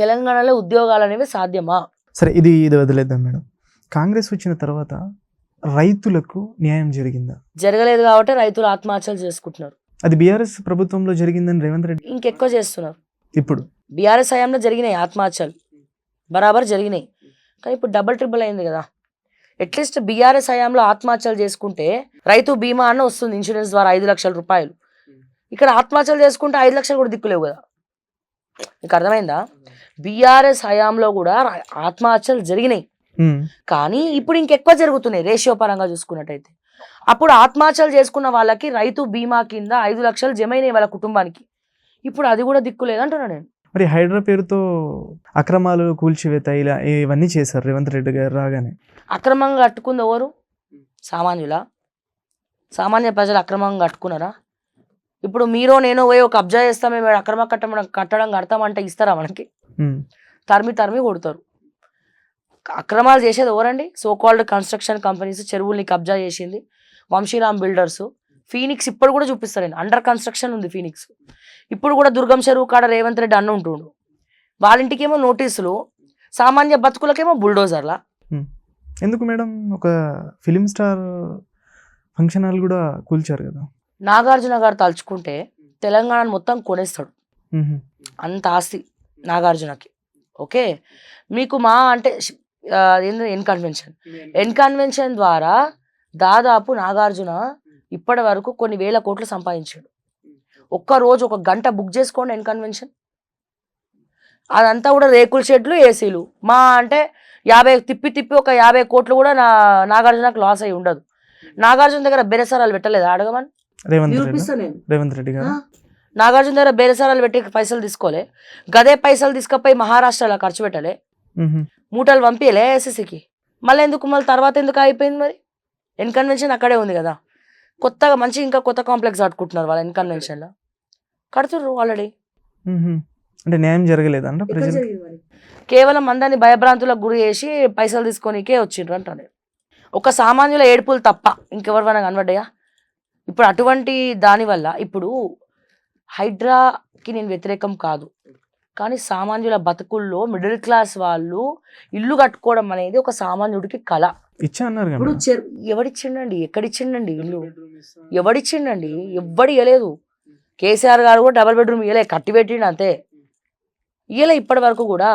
Speaker 2: తెలంగాణలో ఉద్యోగాలు అనేవి సాధ్యమా?
Speaker 1: సరే, ఇది వదిలేద్దాం మేడం. కాంగ్రెస్ వచ్చిన తర్వాత రైతులకు న్యాయం జరిగిందా?
Speaker 2: జరగలేదు కాబట్టి రైతులు ఆత్మహత్యలు చేసుకుంటున్నారు.
Speaker 1: అది బీఆర్ఎస్ ప్రభుత్వంలో జరిగిందని రేవంత్ రెడ్డి
Speaker 2: ఇంకెక్కువ చేస్తున్నారు.
Speaker 1: ఇప్పుడు
Speaker 2: బీఆర్ఎస్ హయాంలో జరిగినాయి ఆత్మహత్యలు, బరాబర్ జరిగినాయి. కానీ ఇప్పుడు డబుల్ ట్రిపుల్ అయింది కదా. అట్లీస్ట్ బీఆర్ఎస్ హయాంలో ఆత్మహత్యలు చేసుకుంటే రైతు బీమా అన్న వస్తుంది ఇన్సూరెన్స్ ద్వారా 5 లక్షల రూపాయలు. ఇక్కడ ఆత్మహత్యలు చేసుకుంటే 5 లక్షలు కూడా దిక్కులేవు కదా. నీకు అర్థమైందా? బీఆర్ఎస్ హయాంలో కూడా ఆత్మహత్యలు జరిగినాయి, కానీ ఇప్పుడు ఇంకెక్కువ జరుగుతున్నాయి రేషియో పరంగా చూసుకున్నట్టయితే. అప్పుడు ఆత్మహత్యలు చేసుకున్న వాళ్ళకి రైతు బీమా కింద 5 లక్షలు జమైనాయి వాళ్ళ కుటుంబానికి. ఇప్పుడు అది కూడా దిక్కులేదు అంటున్నా నేను.
Speaker 1: మరి హైడ్రా పేరుతో అక్రమాలు, కూల్చివేత ఇలా ఇవన్నీ చేశారు రేవంత్ రెడ్డి గారు రాగానే.
Speaker 2: అక్రమంగా కట్టుకుంది ఎవరు? సామాన్య ప్రజలు అక్రమంగా కట్టుకున్నారా? ఇప్పుడు మీరో నేనో పోయి ఒక కబ్జా చేస్తాం, మేము అక్రమ కట్టడం కడతామంటే ఇస్తారా మనకి? తరిమి కొడతారు. అక్రమాలు చేసేది ఎవరండి? So called construction companies. చెరువుల్ని కబ్జా చేసింది వంశీరామ్ బిల్డర్స్. ఫీనిక్స్ ఇప్పుడు కూడా చూపిస్తారు, అండర్ కన్స్ట్రక్షన్ ఉంది ఫీనిక్స్. ఇప్పుడు కూడా దుర్గం చెరువు కాడ రేవంత్ రెడ్డి అన్న ఉంటుండు. వాళ్ళ ఇంటికేమో నోటీసులు, సామాన్య బతుకులకేమో బుల్డోజర్లా.
Speaker 1: ఎందుకు మేడం? ఒక ఫిలిం స్టార్ ఫంక్షన్ హాల్ కూడా కూల్చారు కదా.
Speaker 2: నాగార్జున గారు తలుచుకుంటే తెలంగాణ మొత్తం కొనేస్తాడు, అంత ఆస్తి నాగార్జునకి. ఓకే, మీకు మా అంటే ఎన్ కన్వెన్షన్ ద్వారా దాదాపు నాగార్జున ఇప్పటి వరకు కొన్ని వేల కోట్లు సంపాదించాడు. ఒక్క రోజు 1 గంట బుక్ చేసుకోండి ఎన్ కన్వెన్షన్, అదంతా కూడా రేకుల షెడ్లు ఏసీలు మా అంటే 50 తిప్పి ఒక 50 కోట్లు కూడా నాగార్జునకు లాస్ అయి ఉండదు. నాగార్జున దగ్గర బేరసారాలు పెట్టలేదు అడగమని నిరూపిస్తా నేను.
Speaker 1: రేవంత్ రెడ్డి గారు
Speaker 2: నాగార్జున దగ్గర బేరసారాలు పెట్టి పైసలు తీసుకోలే, గదే పైసలు తీసుకపోయి మహారాష్ట్రలో ఖర్చు పెట్టలే, మూటలు పంపియలే ఎస్ఎస్సికి. మళ్ళీ తర్వాత ఎందుకు అయిపోయింది మరి? ఎన్కన్వెన్షన్ అక్కడే ఉంది కదా, కొత్తగా మంచి ఇంకా కొత్త కాంప్లెక్స్ కట్టుకుంటున్నారు వాళ్ళ ఎన్కన్వెన్షన్లో, కడుతుర్రు ఆల్రెడీ.
Speaker 1: అంటే న్యాయం జరగలేదంట
Speaker 2: కేవలం అందరినీ భయభ్రాంతులకు గురి చేసి పైసలు తీసుకోనికే వచ్చిండ్రు అంటారు. ఒక సామాన్యుల ఏడుపులు తప్ప ఇంకెవరివైనా కనబడ్డాయా? ఇప్పుడు అటువంటి దానివల్ల ఇప్పుడు హైడ్రాకి నేను వ్యతిరేకం కాదు, కానీ సామాన్యుల బతుకుల్లో మిడిల్ క్లాస్ వాళ్ళు ఇల్లు కట్టుకోవడం అనేది ఒక సామాన్యుడికి కళ.
Speaker 1: ఇచ్చా అన్నారు
Speaker 2: ఇప్పుడు ఎవడిచ్చిండండి, ఎక్కడిచ్చిండండి ఇల్లు? ఎవడిచ్చిండండి? ఎవ్వడు ఇవ్వలేదు. కేసీఆర్ గారు కూడా డబుల్ బెడ్రూమ్ ఇవ్వలే, కట్టి పెట్టిండు అంతే. ఇవ్వలే ఇప్పటి వరకు కూడా.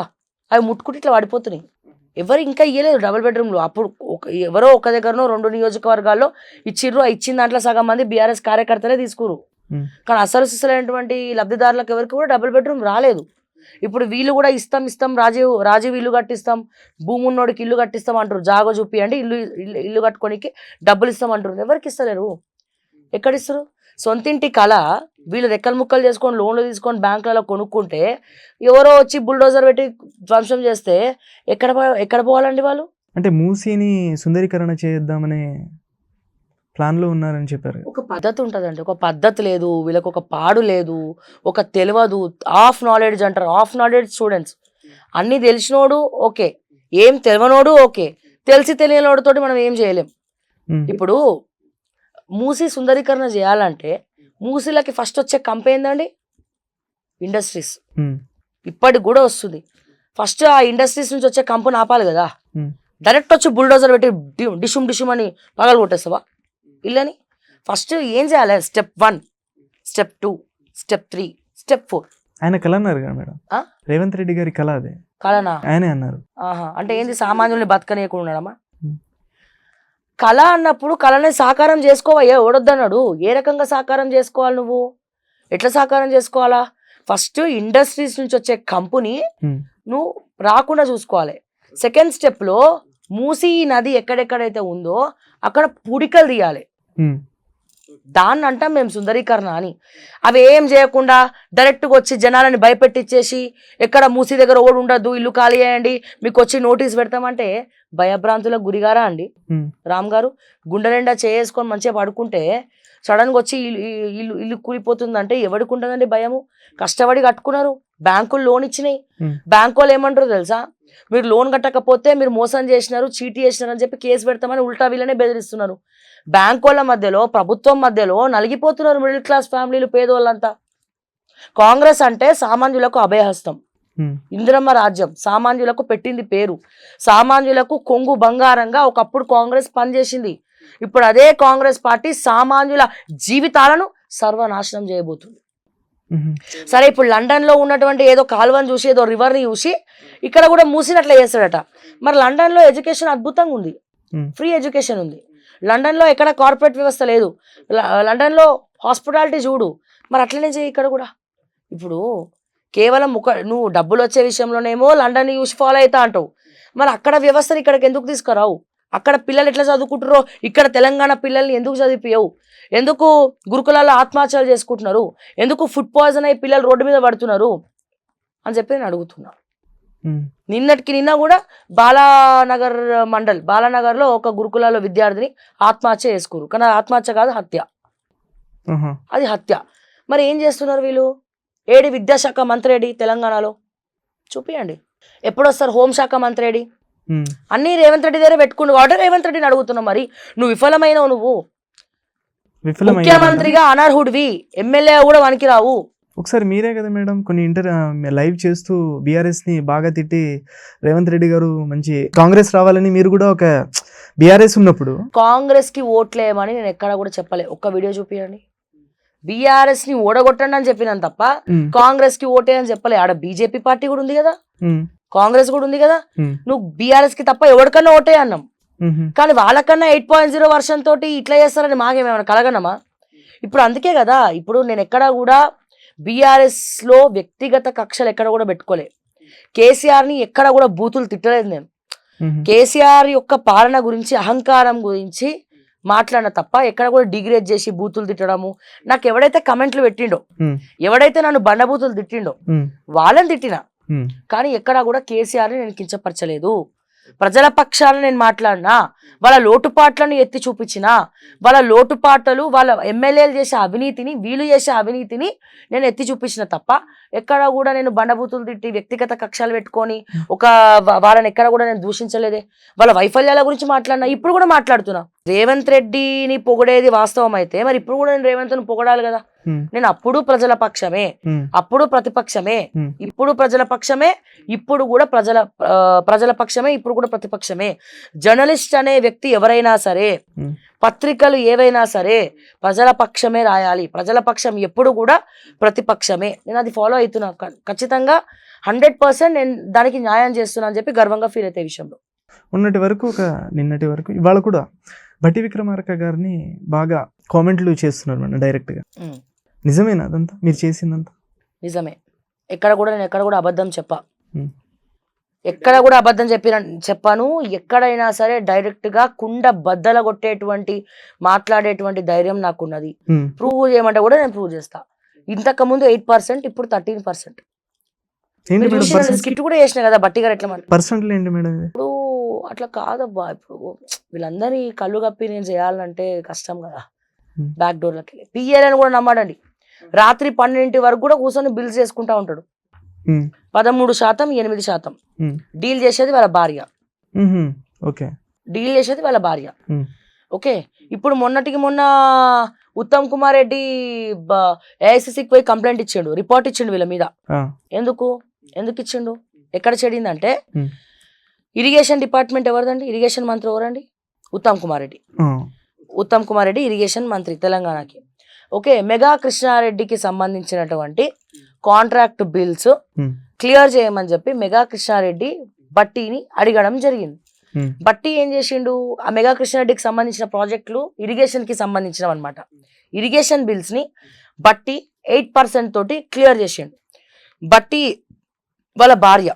Speaker 2: అవి ముట్టుకుంటే ఇట్లా పడిపోతున్నాయి. ఎవరు ఇంకా ఇవ్వలేదు డబుల్ బెడ్రూమ్లు. అప్పుడు ఎవరో ఒక దగ్గరనో 2 నియోజకవర్గాల్లో ఇచ్చిర్రు. ఇచ్చిన దాంట్లో సగం మంది బీఆర్ఎస్ కార్యకర్తలే తీసుకురు. కానీ అసలు సిసలైనటువంటి లబ్ధిదారులకు ఎవరికి కూడా డబుల్ బెడ్రూమ్ రాలేదు. ఇప్పుడు వీళ్ళు కూడా ఇస్తాం రాజీవ్ ఇల్లు కట్టిస్తాం, భూమి ఉన్నోడికి ఇల్లు కట్టిస్తాం అంటారు. జాగో చూపి అంటే ఇల్లు కట్టుకోనికి డబ్బులు ఇస్తాం అంటారు. ఎవరికి ఇస్తలేరు, ఎక్కడిస్తారు? సొంతింటి కళ వీళ్ళు రెక్కలు ముక్కలు చేసుకొని లోన్లు తీసుకొని బ్యాంకులలో కొనుక్కుంటే ఎవరో వచ్చి బుల్డోజర్ పెట్టి ధ్వంసం చేస్తే ఎక్కడ పోవాలండి వాళ్ళు?
Speaker 1: అంటే మూసీని సుందరీకరణ చేద్దామనే ప్లాన్లో ఉన్నారని చెప్పారు.
Speaker 2: ఒక పద్ధతి ఉంటుందండి, ఒక పద్ధతి లేదు వీళ్ళకి, ఒక పాడు లేదు, ఒక తెలియదు. ఆఫ్ నాలెడ్జ్ అంటారు, ఆఫ్ నాలెడ్జ్ స్టూడెంట్స్. అన్నీ తెలిసినోడు ఓకే, ఏం తెలియనోడు ఓకే, తెలియనోడితోటి మనం ఏం చేయలేం. ఇప్పుడు మూసీ సుందరీకరణ చేయాలంటే మూసీలకి ఫస్ట్ వచ్చే కంపెనీ ఏందండి? ఇండస్ట్రీస్. ఇప్పటికి కూడా వస్తుంది. ఫస్ట్ ఆ ఇండస్ట్రీస్ నుంచి వచ్చే కంపెనీ ఆపాలి కదా. డైరెక్ట్ వచ్చి బుల్డోజర్ పెట్టి డిషుమ్ అని పగలు కొట్టేస్తావా ఇల్లని? ఫస్ట్ ఏం చేయాలి? Step 1, step 2, step 3, step 4.
Speaker 1: ఆయన కళ అన్నారు కదా మేడం, రేవంత్ రెడ్డి గారి కళ అదే.
Speaker 2: కళనా?
Speaker 1: ఆయనే అన్నారు.
Speaker 2: అంటే ఏంది? సామాన్యుల్ని బతకనీయకుండా ఉండడమా? కళ అన్నప్పుడు కళని సాకారం చేసుకోవయ్యా, ఓడొద్దన్నాడు. ఏ రకంగా సాకారం చేసుకోవాలి? నువ్వు ఎట్లా సాకారం చేసుకోవాలా? ఫస్ట్ ఇండస్ట్రీస్ నుంచి వచ్చే కంపెనీ నువ్వు రాకుండా చూసుకోవాలి. సెకండ్ స్టెప్లో మూసీ నది ఎక్కడెక్కడైతే ఉందో అక్కడ పుడికలు తీయాలి. దాన్ని అంటాం మేము సుందరీకరణ అని. అవి ఏం చేయకుండా డైరెక్ట్గా వచ్చి జనాలని భయపెట్టించేసి ఎక్కడ మూసీ దగ్గర ఓడి ఉండద్దు, ఇల్లు ఖాళీ చేయండి, మీకు వచ్చి నోటీస్ పెడతామంటే భయభ్రాంతులకు గురిగారా అండి? రామ్ గారు గుండె నిండా చేసుకొని మంచిగా పడుకుంటే సడన్గా వచ్చి ఇల్లు కూలిపోతుందంటే ఎవరికి ఉంటుందండి భయము? కష్టపడి కట్టుకున్నారు, బ్యాంకులు లోన్ ఇచ్చినాయి. బ్యాంకు వాళ్ళు ఏమంటారు తెలుసా? మీరు లోన్ కట్టకపోతే మీరు మోసం చేసినారు, చీటీ చేసినారు అని చెప్పి కేసు పెడతామని ఉల్టా వీళ్ళనే బెదిరిస్తున్నారు. బ్యాంకు వాళ్ళ మధ్యలో ప్రభుత్వం మధ్యలో నలిగిపోతున్నారు మిడిల్ క్లాస్ ఫ్యామిలీలు, పేదోళ్ళంతా. కాంగ్రెస్ అంటే సామాన్యులకు అభయహస్తం, ఇందిరమ్మ రాజ్యం, సామాన్యులకు పెట్టింది పేరు. సామాన్యులకు కొంగు బంగారంగా ఒకప్పుడు కాంగ్రెస్ పనిచేసింది. ఇప్పుడు అదే కాంగ్రెస్ పార్టీ సామాన్యుల జీవితాలను సర్వనాశనం చేయబోతుంది. సరే, ఇప్పుడు లండన్ లో ఉన్నటువంటి ఏదో కాలువని చూసి ఏదో రివర్ ని చూసి ఇక్కడ కూడా మూసినట్లే చేస్తాడట. మరి లండన్ లో ఎడ్యుకేషన్ అద్భుతంగా ఉంది, ఫ్రీ ఎడ్యుకేషన్ ఉంది. లండన్ లో ఎక్కడ కార్పొరేట్ వ్యవస్థ లేదు. లండన్ లో హాస్పిటాలిటీ చూడు, మరి అట్లనే చేయి ఇక్కడ కూడా. ఇప్పుడు కేవలం నువ్వు డబ్బులు వచ్చే విషయంలోనేమో లండన్ చూసి ఫాలో అవుతా అంటావు, మరి అక్కడ వ్యవస్థను ఇక్కడికి ఎందుకు తీసుకురావు? అక్కడ పిల్లలు ఎట్లా చదువుకుంటారో ఇక్కడ తెలంగాణ పిల్లల్ని ఎందుకు చదివిపోయావు? ఎందుకు గురుకులాల్లో ఆత్మహత్యలు చేసుకుంటున్నారు? ఎందుకు ఫుడ్ పాయిజన్ అయ్యి పిల్లలు రోడ్డు మీద పడుతున్నారు అని చెప్పి నేను అడుగుతున్నా. నిన్న కూడా బాలానగర్లో ఒక గురుకులాల్లో విద్యార్థిని ఆత్మహత్య చేసుకోరు, కానీ ఆత్మహత్య కాదు, హత్య. అది హత్య. మరి ఏం చేస్తున్నారు వీళ్ళు? ఏడి విద్యాశాఖ మంత్రి ఏడి తెలంగాణలో? చూపియండి. ఎప్పుడొస్తారు హోంశాఖ మంత్రి ఏడి? అన్ని రేవంత్ రెడ్డి దగ్గర పెట్టుకుని కాబట్టి రేవంత్ రెడ్డిని అడుగుతున్నావు. మరి నువ్వు విఫలమైనవు, నువ్వు ముఖ్యమంత్రిగా అనర్హుడివి, ఎమ్మెల్యే కూడా వనికి రావు.
Speaker 1: ఒకసారి మీరే కదా మేడం కొన్ని లైవ్ చేస్తూ బీఆర్ఎస్ ని బాగా తిట్టి రేవంత్ రెడ్డి గారు మంచి కాంగ్రెస్ రావాలని మీరు కూడా ఒక బీఆర్ఎస్ ఉన్నప్పుడు
Speaker 2: కాంగ్రెస్ కి ఓట్లేయమని నేను ఎక్కడ కూడా చెప్పలే. ఒక్క వీడియో చూపియండి. బీఆర్ఎస్ ని ఓడగొట్టండి అని చెప్పినాను తప్ప కాంగ్రెస్ కి ఓటేయని చెప్పలే. ఆడ బీజేపీ పార్టీ కూడా ఉంది కదా, కాంగ్రెస్ కూడా ఉంది కదా. నువ్వు బీఆర్ఎస్ కి తప్ప ఎవరికన్నా ఓటే అన్నాం, కానీ వాళ్ళకన్నా 8.0 వర్షం తోటి ఇట్లా చేస్తారని మాకేమేమైనా కలగనమా? ఇప్పుడు అందుకే కదా ఇప్పుడు నేను ఎక్కడ కూడా బీఆర్ఎస్ లో వ్యక్తిగత కక్షలు ఎక్కడ కూడా పెట్టుకోలే. కేసీఆర్ ని ఎక్కడ కూడా బూతులు తిట్టలేదు నేను. కేసీఆర్ యొక్క పాలన గురించి, అహంకారం గురించి మాట్లాడిన తప్ప ఎక్కడ కూడా డిగ్రేడ్ చేసి బూతులు తిట్టడము, నాకు ఎవడైతే కమెంట్లు పెట్టిండో, ఎవడైతే నన్ను బండబూతులు తిట్టిండో వాళ్ళని తిట్టినా, కానీ ఎక్కడా కూడా కేసీఆర్ ని నేను కించపరచలేదు. ప్రజల పక్షాలను నేను మాట్లాడినా, వాళ్ళ లోటుపాట్లను ఎత్తి చూపించినా, వాళ్ళ లోటుపాట్లు, వాళ్ళ ఎమ్మెల్యేలు చేసే అవినీతిని, వీళ్ళు చేసే అవినీతిని నేను ఎత్తి చూపించిన తప్ప ఎక్కడ కూడా నేను బండబూతులు తిట్టి వ్యక్తిగత కక్షలు పెట్టుకొని వాళ్ళని ఎక్కడ కూడా నేను దూషించలేదే. వాళ్ళ వైఫల్యాల గురించి మాట్లాడినా, ఇప్పుడు కూడా మాట్లాడుతున్నా. రేవంత్ రెడ్డిని పొగడేది వాస్తవం అయితే మరి ఇప్పుడు కూడా నేను రేవంత్ను పొగడాలి కదా. నేను అప్పుడు ప్రజల పక్షమే, అప్పుడు ప్రతిపక్షమే, ఇప్పుడు ప్రజల పక్షమే, ఇప్పుడు కూడా ప్రజల పక్షమే, ఇప్పుడు కూడా ప్రతిపక్షమే. జర్నలిస్ట్ అనే వ్యక్తి ఎవరైనా సరే, పత్రికలు ఏవైనా సరే ప్రజల పక్షమే రాయాలి. ప్రజల పక్షం ఎప్పుడు కూడా ప్రతిపక్షమే. నేను అది ఫాలో అవుతున్నా. ఖచ్చితంగా 100% నేను దానికి న్యాయం చేస్తున్నా అని చెప్పి గర్వంగా ఫీల్ అయితే విషయంలో.
Speaker 1: నిన్నటి వరకు ఇవాళ కూడా భట్టి విక్రమార్క గారిని బాగా కామెంట్లు చేస్తున్నారు మేడం డైరెక్ట్గా. నిజమేనా అదంతా మీరు చేసిందంతా?
Speaker 2: నిజమే. ఎక్కడ కూడా అబద్ధం ఎక్కడ కూడా అబద్ధం చెప్పాను. ఎక్కడైనా సరే డైరెక్ట్ గా కుండ బద్దల కొట్టేటువంటి మాట్లాడేటువంటి ధైర్యం నాకున్నది. ప్రూవ్ చేయమంటే కూడా నేను ప్రూవ్ చేస్తా. ఇంతకు ముందు 8%, ఇప్పుడు 13%. స్కిట్ కూడా చేసిన కదా బట్టి గారు. ఎట్లా ఇప్పుడు అట్లా కాదబ్బా. ఇప్పుడు వీళ్ళందరి కళ్ళు కప్పి నేను చేయాలంటే కష్టం కదా. బ్యాక్ డోర్లకి పిఎల్ని కూడా నమ్మాడండి. రాత్రి 12 వరకు కూడా కూర్చొని బిల్స్ చేసుకుంటా ఉంటాడు. 13%, 8%. డీల్ చేసేది వాళ్ళ భార్య. ఓకే. ఇప్పుడు మొన్న ఉత్తమ్ కుమార్ రెడ్డి ఏఐసిసికి పోయి కంప్లైంట్ ఇచ్చిండు, రిపోర్ట్ ఇచ్చిండు వీళ్ళ మీద. ఎందుకు ఇచ్చిండు? ఎక్కడ చెడిందంటే, ఇరిగేషన్ డిపార్ట్మెంట్ ఎవరిదండి? ఇరిగేషన్ మంత్రి ఎవరండి? ఉత్తమ్ కుమార్ రెడ్డి ఇరిగేషన్ మంత్రి తెలంగాణకి. ఓకే. మెగా కృష్ణారెడ్డికి సంబంధించినటువంటి కాంట్రాక్ట్ బిల్స్ క్లియర్ చేయమని చెప్పి మెగా కృష్ణారెడ్డి బట్టిని అడగడం జరిగింది. బట్టి ఏం చేసిండు? ఆ మెగా కృష్ణారెడ్డికి సంబంధించిన ప్రాజెక్టులు ఇరిగేషన్ కి సంబంధించినవి అనమాట. ఇరిగేషన్ బిల్స్ ని బట్టి 8% తోటి క్లియర్ చేసిండు. బట్టి వాళ్ళ భార్య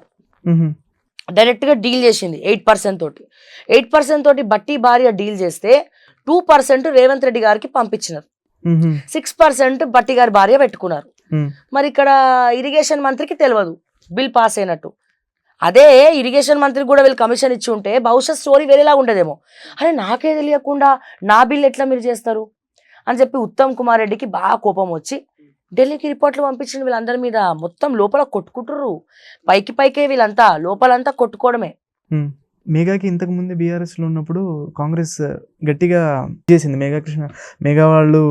Speaker 2: డైరెక్ట్ గా డీల్ చేసింది 8% తోటి. 8% తోటి బట్టి భార్య డీల్ చేస్తే 2% రేవంత్ రెడ్డి గారికి పంపించినారు. 6% బట్టి గారి భార్య పెట్టుకున్నారు. మరి ఇక్కడ ఇరిగేషన్ మంత్రికి తెలియదు బిల్ పాస్ అయినట్టు. అదే ఇరిగేషన్ మంత్రికి కూడా వీళ్ళు కమిషన్ ఇచ్చి ఉంటే బహుశా స్టోరీ వేరేలాగా ఉండదేమో. అరే నాకే తెలియకుండా నా బిల్ ఎట్లా మీరు చేస్తారు అని చెప్పి ఉత్తమ్ కుమార్ రెడ్డికి బాగా కోపం వచ్చి ఢిల్లీకి రిపోర్ట్లు పంపించిన వీళ్ళందరి మీద మొత్తం లోపల కొట్టుకుంటుర్రు. పైకే వీళ్ళంతా లోపలంతా కొట్టుకోవడమే.
Speaker 1: మెగాకి ఇంతకు ముందు బీఆర్ఎస్ లో ఉన్నప్పుడు కాంగ్రెస్ గట్టిగా చేసింది. మెగా వాళ్ళు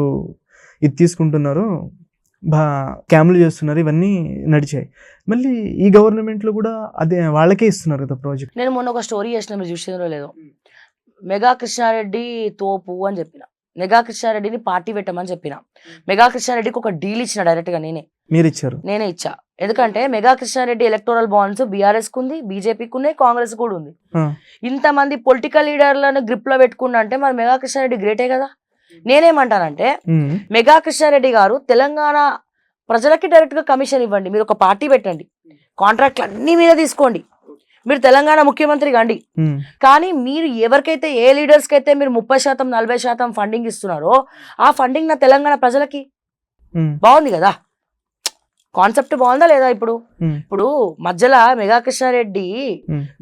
Speaker 1: ఇది తీసుకుంటున్నారు, క్యామ్లు చేస్తున్నారు, ఇవన్నీ నడిచాయి. మళ్ళీ ఈ గవర్నమెంట్ లో కూడా అదే వాళ్ళకే ఇస్తున్నారు కదా ప్రాజెక్ట్.
Speaker 2: నేను మొన్న ఒక స్టోరీ చేసిన, మీరు చూసినారో లేదో. మెగా కృష్ణారెడ్డి తోపు అని చెప్పిన, మెగా కృష్ణారెడ్డిని పార్టీ పెట్టమని చెప్పిన. మెగా కృష్ణారెడ్డికి ఒక డీల్ ఇచ్చిన డైరెక్ట్ గా నేనే ఇచ్చా. ఎందుకంటే మెగా కృష్ణారెడ్డి ఎలక్టోరల్ బాండ్స్ బీఆర్ఎస్ కు ఉంది, బీజేపీకి ఉన్నాయి, కాంగ్రెస్ కూడా ఉంది. ఇంతమంది పొలిటికల్ లీడర్లను గ్రిప్ లో పెట్టుకున్నా అంటే మరి మెగా కృష్ణారెడ్డి గ్రేటే కదా. నేనేమంటానంటే, మెగా కృష్ణారెడ్డి గారు తెలంగాణ ప్రజలకి డైరెక్ట్ గా కమిషన్ ఇవ్వండి, మీరు ఒక పార్టీ పెట్టండి, కాంట్రాక్ట్లు అన్ని మీద తీసుకోండి, మీరు తెలంగాణ ముఖ్యమంత్రి కండి. కానీ మీరు ఎవరికైతే, ఏ లీడర్స్ కి అయితే మీరు 30%, 40% ఫండింగ్ ఇస్తున్నారో ఆ ఫండింగ్ నా తెలంగాణ ప్రజలకి. బాగుంది కదా కాన్సెప్ట్, బాగుందా లేదా? ఇప్పుడు మధ్యలో మెగా కృష్ణారెడ్డి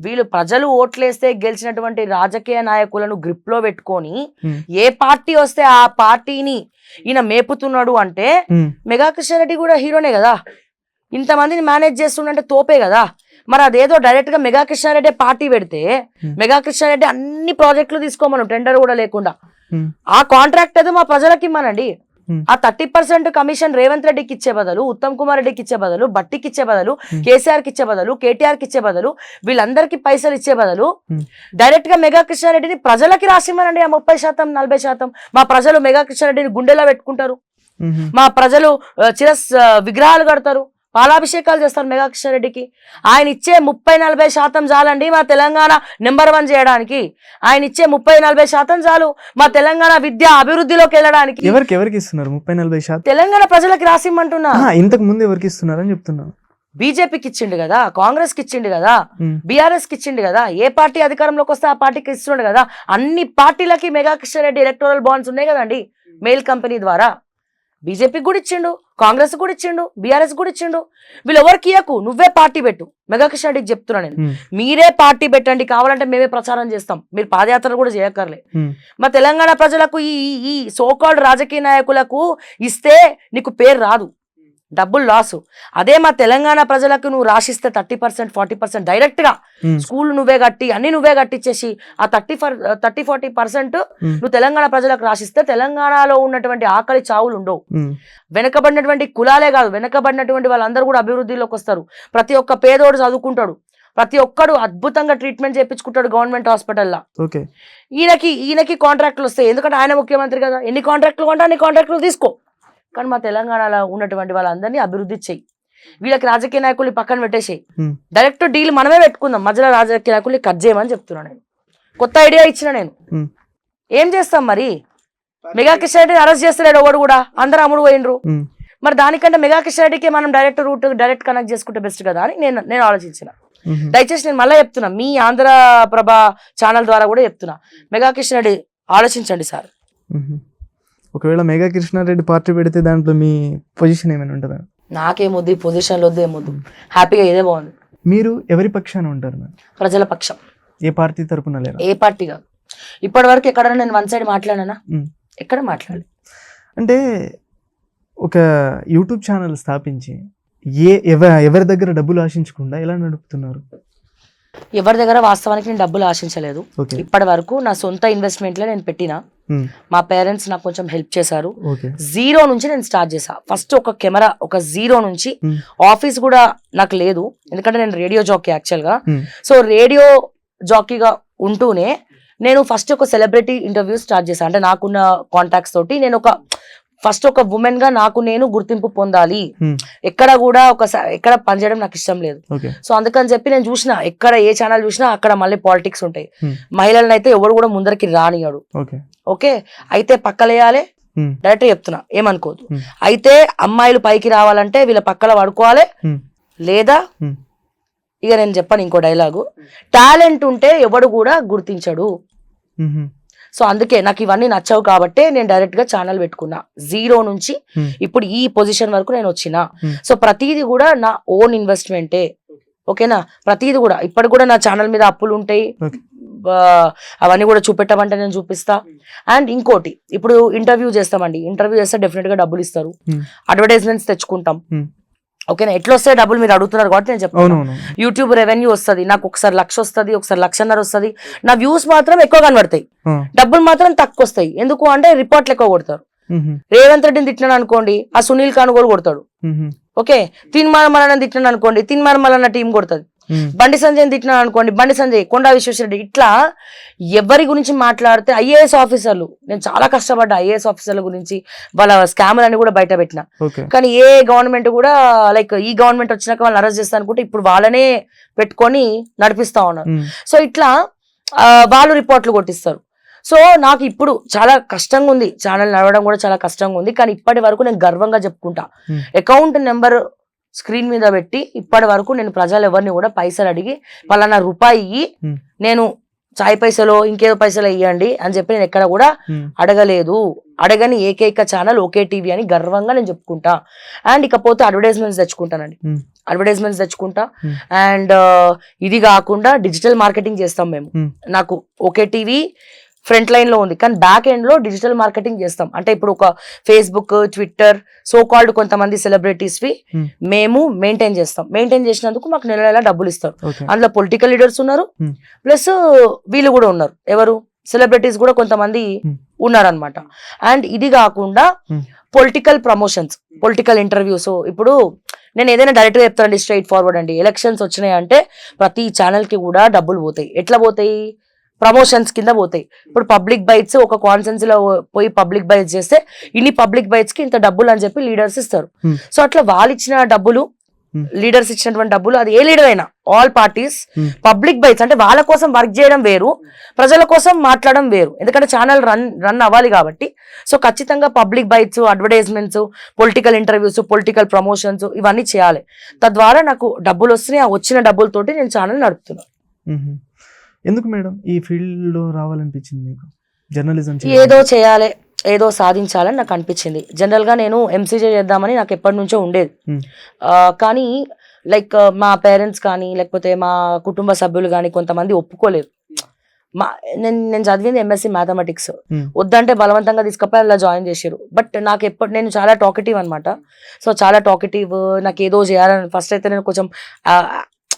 Speaker 2: వీళ్ళు ప్రజలు ఓట్లేస్తే గెలిచినటువంటి రాజకీయ నాయకులను గ్రిప్ లో పెట్టుకొని ఏ పార్టీ వస్తే ఆ పార్టీని ఈయన మేపుతున్నాడు అంటే మెగా కృష్ణారెడ్డి కూడా హీరోనే కదా. ఇంతమందిని మేనేజ్ చేస్తుండే తోపే కదా. మరి అదేదో డైరెక్ట్ గా మెగా కృష్ణారెడ్డి పార్టీ పెడితే మెగా కృష్ణారెడ్డి అన్ని ప్రాజెక్టులు తీసుకోమను, టెండర్ కూడా లేకుండా. ఆ కాంట్రాక్ట్ ఏదో మా ప్రజలకి ఇవ్వనండి. ఆ 30% కమిషన్ రేవంత్ రెడ్డికి ఇచ్చే బదులు, ఉత్తమ్ కుమార్ రెడ్డికి ఇచ్చే బదులు, బట్టికి ఇచ్చే బదులు, కేసీఆర్ కి ఇచ్చే బదులు, కేటీఆర్ కి ఇచ్చే బదులు, వీళ్ళందరికీ పైసలు ఇచ్చే బదులు డైరెక్ట్ గా మెగా కృష్ణారెడ్డిని ప్రజలకి రాసిమ్మనండి. ఆ 30%, 40% మా ప్రజలు మెగా కృష్ణారెడ్డిని గుండెలో పెట్టుకుంటారు. మా ప్రజలు విగ్రహాలు కడతారు, పాలాభిషేకాలు చేస్తారు మెగా కృష్ణారెడ్డికి. ఆయన ఇచ్చే 30-40% చాలండి మా తెలంగాణ నెంబర్ 1 చేయడానికి. ఆయన ఇచ్చే 30-40% చాలు మా తెలంగాణ విద్య అభివృద్ధిలోకి వెళ్ళడానికి.
Speaker 1: ఎవరికి ఇస్తున్నారు 30-40%?
Speaker 2: తెలంగాణ ప్రజలకి రాసిమ్మంటున్నా.
Speaker 1: ఇంతకు ముందు ఎవరికి ఇస్తున్నారు అని చెప్తున్నాను.
Speaker 2: బీజేపీకి ఇచ్చిండు కదా, కాంగ్రెస్ కి ఇచ్చిండు కదా, బీఆర్ఎస్ కి ఇచ్చిండు కదా, ఏ పార్టీ అధికారంలోకి వస్తే ఆ పార్టీకి ఇస్తుండు కదా. అన్ని పార్టీలకి మెగా కృష్ణారెడ్డి ఎలక్టోరల్ బాండ్స్ ఉన్నాయి కదండి మెయిల్ కంపెనీ ద్వారా. బీజేపీకి కూడా ఇచ్చిండు, కాంగ్రెస్ కూడా ఇచ్చిండు, బీఆర్ఎస్ కూడా ఇచ్చిండు. వీళ్ళు ఎవరికి ఇయ్యకు, నువ్వే పార్టీ పెట్టు. మెగా కృష్ణారెడ్డికి చెప్తున్నా నేను, మీరే పార్టీ పెట్టండి, కావాలంటే మేమే ప్రచారం చేస్తాం, మీరు పాదయాత్రలు కూడా చేయక్కర్లే. మా తెలంగాణ ప్రజలకు ఈ సోకాల్డ్ రాజకీయ నాయకులకు ఇస్తే నీకు పేరు రాదు, డబ్బులు లాసు. అదే మా తెలంగాణ ప్రజలకు నువ్వు రాసిస్తే 30% 40% డైరెక్ట్ గా స్కూల్ నువ్వే కట్టి అన్ని నువ్వే కట్టించేసి ఆ 30-40% నువ్వు తెలంగాణ ప్రజలకు రాసిస్తే తెలంగాణలో ఉన్నటువంటి ఆకలి చావులు ఉండవు. వెనకబడినటువంటి కులాలే కాదు, వెనకబడినటువంటి వాళ్ళందరూ కూడా అభివృద్ధిలోకి వస్తారు. ప్రతి ఒక్క పేదోడు చదువుకుంటాడు, ప్రతి ఒక్కడు అద్భుతంగా ట్రీట్మెంట్ చేయించుకుంటాడు గవర్నమెంట్ హాస్పిటల్లో. ఈయనకి కాంట్రాక్టులు వస్తాయి, ఎందుకంటే ఆయన ముఖ్యమంత్రి కదా. ఎన్ని కాంట్రాక్టులు కొంటే అన్ని కాంట్రాక్టులు తీసుకో, కానీ మా తెలంగాణలో ఉన్నటువంటి వాళ్ళందరినీ అభివృద్ధి చెయ్యి. వీళ్ళకి రాజకీయ నాయకులు పక్కన పెట్టేసేయి, డైరెక్ట్ డీల్ మనమే పెట్టుకుందాం. మధ్యలో రాజకీయ నాయకుల్ని కట్ చేయమని చెప్తున్నా నేను. కొత్త ఐడియా ఇచ్చిన నేను. ఏం చేస్తాం మరి? మెగా కృష్ణారెడ్డిని అరెస్ట్ చేస్తలేడు ఒకడు కూడా, అందరూ అమ్ముడు పోయినరు. మరి దానికంటే మెగా కృష్ణారెడ్డికి మనం డైరెక్ట్ కనెక్ట్ చేసుకుంటే బెస్ట్ కదా అని నేను ఆలోచించిన. దయచేసి నేను మళ్ళీ చెప్తున్నా, మీ ఆంధ్రప్రభ ఛానల్ ద్వారా కూడా చెప్తున్నా, మెగా కృష్ణారెడ్డి ఆలోచించండి సార్.
Speaker 1: ఒకవేళ మెగా కృష్ణారెడ్డి పార్టీ పెడితే దాంట్లో మీ పొజిషన్ ఏమైనా ఉంటుందా?
Speaker 2: నాకేమొద్దు, పొజిషన్లో వద్దు, ఏమొద్దు, హ్యాపీగా ఇదే బాగుంది.
Speaker 1: మీరు ఎవరి పక్షాన ఉంటారు?
Speaker 2: ప్రజల పక్షం.
Speaker 1: ఏ పార్టీ తరపున లేరు?
Speaker 2: ఏ పార్టీ కాదు. ఇప్పటి వరకు ఎక్కడైనా నేను వన్ సైడ్ మాట్లాడానా? ఎక్కడ మాట్లాడాలి?
Speaker 1: అంటే ఒక యూట్యూబ్ ఛానల్ స్థాపించి ఎవరి దగ్గర డబ్బులు ఆశించకుండా ఎలా నడుపుతున్నారు?
Speaker 2: ఎవరి దగ్గర వాస్తవానికి నేను డబ్బులు ఆశించలేదు. ఇప్పటి వరకు నా సొంత ఇన్వెస్ట్మెంట్లే నేను పెట్టినా. మా పేరెంట్స్ నాకు కొంచెం హెల్ప్ చేశారు. జీరో నుంచి నేను స్టార్ట్ చేసా. ఫస్ట్ ఒక కెమెరా, ఒక జీరో నుంచి. ఆఫీస్ కూడా నాకు లేదు, ఎందుకంటే నేను రేడియో జాకీ యాక్చువల్ గా. సో రేడియో జాకీగా ఉంటూనే నేను ఫస్ట్ ఒక సెలబ్రిటీ ఇంటర్వ్యూ స్టార్ట్ చేశాను. అంటే నాకున్న కాంటాక్ట్స్ తోటి నేను ఫస్ట్ ఒక ఉమెన్ గా నాకు నేను గుర్తింపు పొందాలి. ఎక్కడ కూడా ఎక్కడ పనిచేయడం నాకు ఇష్టం లేదు. సో అందుకని చెప్పి నేను చూసిన, ఎక్కడ ఏ ఛానల్ చూసినా అక్కడ మళ్ళీ పాలిటిక్స్ ఉంటాయి. మహిళలను అయితే ఎవరు కూడా ముందరికి రానియాడు. ఓకే, అయితే పక్కలేయాలి, డైరెక్ట్ చెప్తున్నా, ఏమనుకోదు. అయితే అమ్మాయిలు పైకి రావాలంటే వీళ్ళ పక్కల పడుకోవాలి, లేదా ఇక నేను చెప్పాను ఇంకో డైలాగు, టాలెంట్ ఉంటే ఎవడు కూడా గుర్తించడు. సో అందుకే నాకు ఇవన్నీ నచ్చవు కాబట్టి నేను డైరెక్ట్ గా ఛానల్ పెట్టుకున్నా. జీరో నుంచి ఇప్పుడు ఈ పొజిషన్ వరకు నేను వచ్చిన. సో ప్రతిదీ కూడా నా ఓన్ ఇన్వెస్ట్మెంటే. ఓకేనా? ప్రతిదీ కూడా ఇప్పటికి కూడా నా ఛానల్ మీద అప్పులు ఉంటాయి, అవన్నీ కూడా చూపెట్టమంటే నేను చూపిస్తా. అండ్ ఇంకోటి, ఇప్పుడు ఇంటర్వ్యూ చేస్తామండి, ఇంటర్వ్యూ చేస్తే డెఫినెట్ గా డబ్బులు ఇస్తారు, అడ్వర్టైజ్మెంట్స్ తెచ్చుకుంటాం. ఓకేనా? ఎట్లా వస్తాయి డబ్బులు మీరు అడుగుతున్నారు కాబట్టి నేను చెప్తాను. యూట్యూబ్ రెవెన్యూ వస్తుంది నాకు, ఒకసారి 1,00,000 వస్తుంది, ఒకసారి 1,50,000 వస్తుంది. నా వ్యూస్ మాత్రం ఎక్కువ కనబడతాయి, డబ్బులు మాత్రం తక్కువ వస్తాయి. ఎందుకు అంటే రిపోర్ట్లు ఎక్కువ కొడతారు. రేవంత్ రెడ్డిని తిట్టినాను అనుకోండి, ఆ సునీల్ కానుగోలు కొడతాడు. ఓకే, తిన్మారమలన్న తిట్టినాను అనుకోండి, తిన్మారమలన్న టీం కొడుతుంది. బండి సంజయ్ తిట్టినాను అనుకోండి, బండి సంజయ్, కొండా విశ్వేశ్వరరెడ్డి. ఇట్లా ఎవరి గురించి మాట్లాడితే, ఐఏఎస్ ఆఫీసర్లు, నేను చాలా కష్టపడ్డా ఐఏఎస్ ఆఫీసర్ల గురించి, వాళ్ళ స్కాములన్నీ కూడా బయట పెట్టిన. కానీ ఏ గవర్నమెంట్ కూడా లైక్ ఈ గవర్నమెంట్ వచ్చినాక వాళ్ళని అరెస్ట్ చేస్తా అనుకుంటే ఇప్పుడు వాళ్ళనే పెట్టుకొని నడిపిస్తా ఉన్నారు. సో ఇట్లా వాళ్ళు రిపోర్ట్లు కొట్టిస్తారు. సో నాకు ఇప్పుడు చాలా కష్టంగా ఉంది, ఛానల్ నడవడం కూడా చాలా కష్టంగా ఉంది. కానీ ఇప్పటి వరకు నేను గర్వంగా చెప్పుకుంటా, అకౌంట్ నెంబర్ స్క్రీన్ మీద పెట్టి ఇప్పటి వరకు నేను ప్రజలు ఎవరిని కూడా పైసలు అడిగి పలానా రూపాయి నేను చాయ్ పైసలో ఇంకేదో పైసలు ఇవ్వండి అని చెప్పి నేను ఎక్కడ కూడా అడగలేదు. అడగని ఏకైక ఛానల్ ఓకే టీవీ అని గర్వంగా నేను చెప్పుకుంటా. అండ్ ఇకపోతే అడ్వర్టైజ్మెంట్స్ తెచ్చుకుంటానండి, అడ్వర్టైజ్మెంట్స్ తెచ్చుకుంటా. అండ్ ఇది కాకుండా డిజిటల్ మార్కెటింగ్ చేస్తాం మేము. నాకు ఓకే టీవీ ఫ్రంట్ లైన్ లో ఉంది, కానీ బ్యాక్ ఎండ్ లో డిజిటల్ మార్కెటింగ్ చేస్తాం. అంటే ఇప్పుడు ఒక ఫేస్బుక్, ట్విట్టర్, సో కాల్డ్ కొంతమంది సెలబ్రిటీస్ వి మేము మెయింటైన్ చేస్తాం. మెయింటైన్ చేసినందుకు మాకు నెల నెల డబ్బులు ఇస్తారు. అందులో పొలిటికల్ లీడర్స్ ఉన్నారు, ప్లస్ వీళ్ళు కూడా ఉన్నారు, ఎవరు సెలబ్రిటీస్ కూడా కొంతమంది ఉన్నారనమాట. అండ్ ఇది కాకుండా పొలిటికల్ ప్రమోషన్స్, పొలిటికల్ ఇంటర్వ్యూస్. ఇప్పుడు నేను ఏదైనా డైరెక్ట్ గా చెప్తానండి, స్ట్రైట్ ఫార్వర్డ్ అండి. ఎలక్షన్స్ వచ్చినాయి అంటే ప్రతి ఛానల్ కి కూడా డబ్బులు పోతాయి. ఎట్లా పోతాయి? ప్రమోషన్స్ కింద పోతాయి. ఇప్పుడు పబ్లిక్ బైట్స్ ఒక కాన్ఫరెన్స్ లో పోయి పబ్లిక్ బైట్స్ చేస్తే ఇన్ని పబ్లిక్ బైట్స్ కి ఇంత డబ్బులు అని చెప్పి లీడర్స్ ఇస్తారు. సో అట్లా వాళ్ళు ఇచ్చిన డబ్బులు లీడర్స్ ఇచ్చినటువంటి డబ్బులు, అది ఏ లీడర్ అయినా, ఆల్ పార్టీస్ పబ్లిక్ బైట్స్ అంటే వాళ్ళ కోసం వర్క్ చేయడం వేరు, ప్రజల కోసం మాట్లాడడం వేరు. ఎందుకంటే ఛానల్ రన్ అవ్వాలి కాబట్టి. సో ఖచ్చితంగా public bites, advertisements, political interviews, political promotions ఇవన్నీ చేయాలి. తద్వారా నాకు డబ్బులు వస్తున్నాయి. ఆ వచ్చిన డబ్బులతోటి నేను ఛానల్ నడుపుతున్నాను.
Speaker 1: ఎందుకు మేడం ఈ ఫీల్డ్ లో రావాలనిపించింది మీకు? జర్నలిజం
Speaker 2: ఏదో చేయాలి, ఏదో సాధించాలని నాకు అనిపించింది. జనరల్ గా నేను ఎంసీజే చేద్దామని నాకు ఎప్పటి నుంచో ఉండేది. కానీ లైక్ మా పేరెంట్స్ కానీ లేకపోతే మా కుటుంబ సభ్యులు కానీ కొంతమంది ఒప్పుకోలేదు. నేను చదివింది ఎంఎస్సి మ్యాథమెటిక్స్. వద్దంటే బలవంతంగా తీసుకపోయి అలా జాయిన్ చేశారు. బట్ నాకు నేను చాలా టాకెటివ్ అనమాట. సో చాలా టాకెటివ్, నాకు ఏదో చేయాలని. ఫస్ట్ అయితే నేను కొంచెం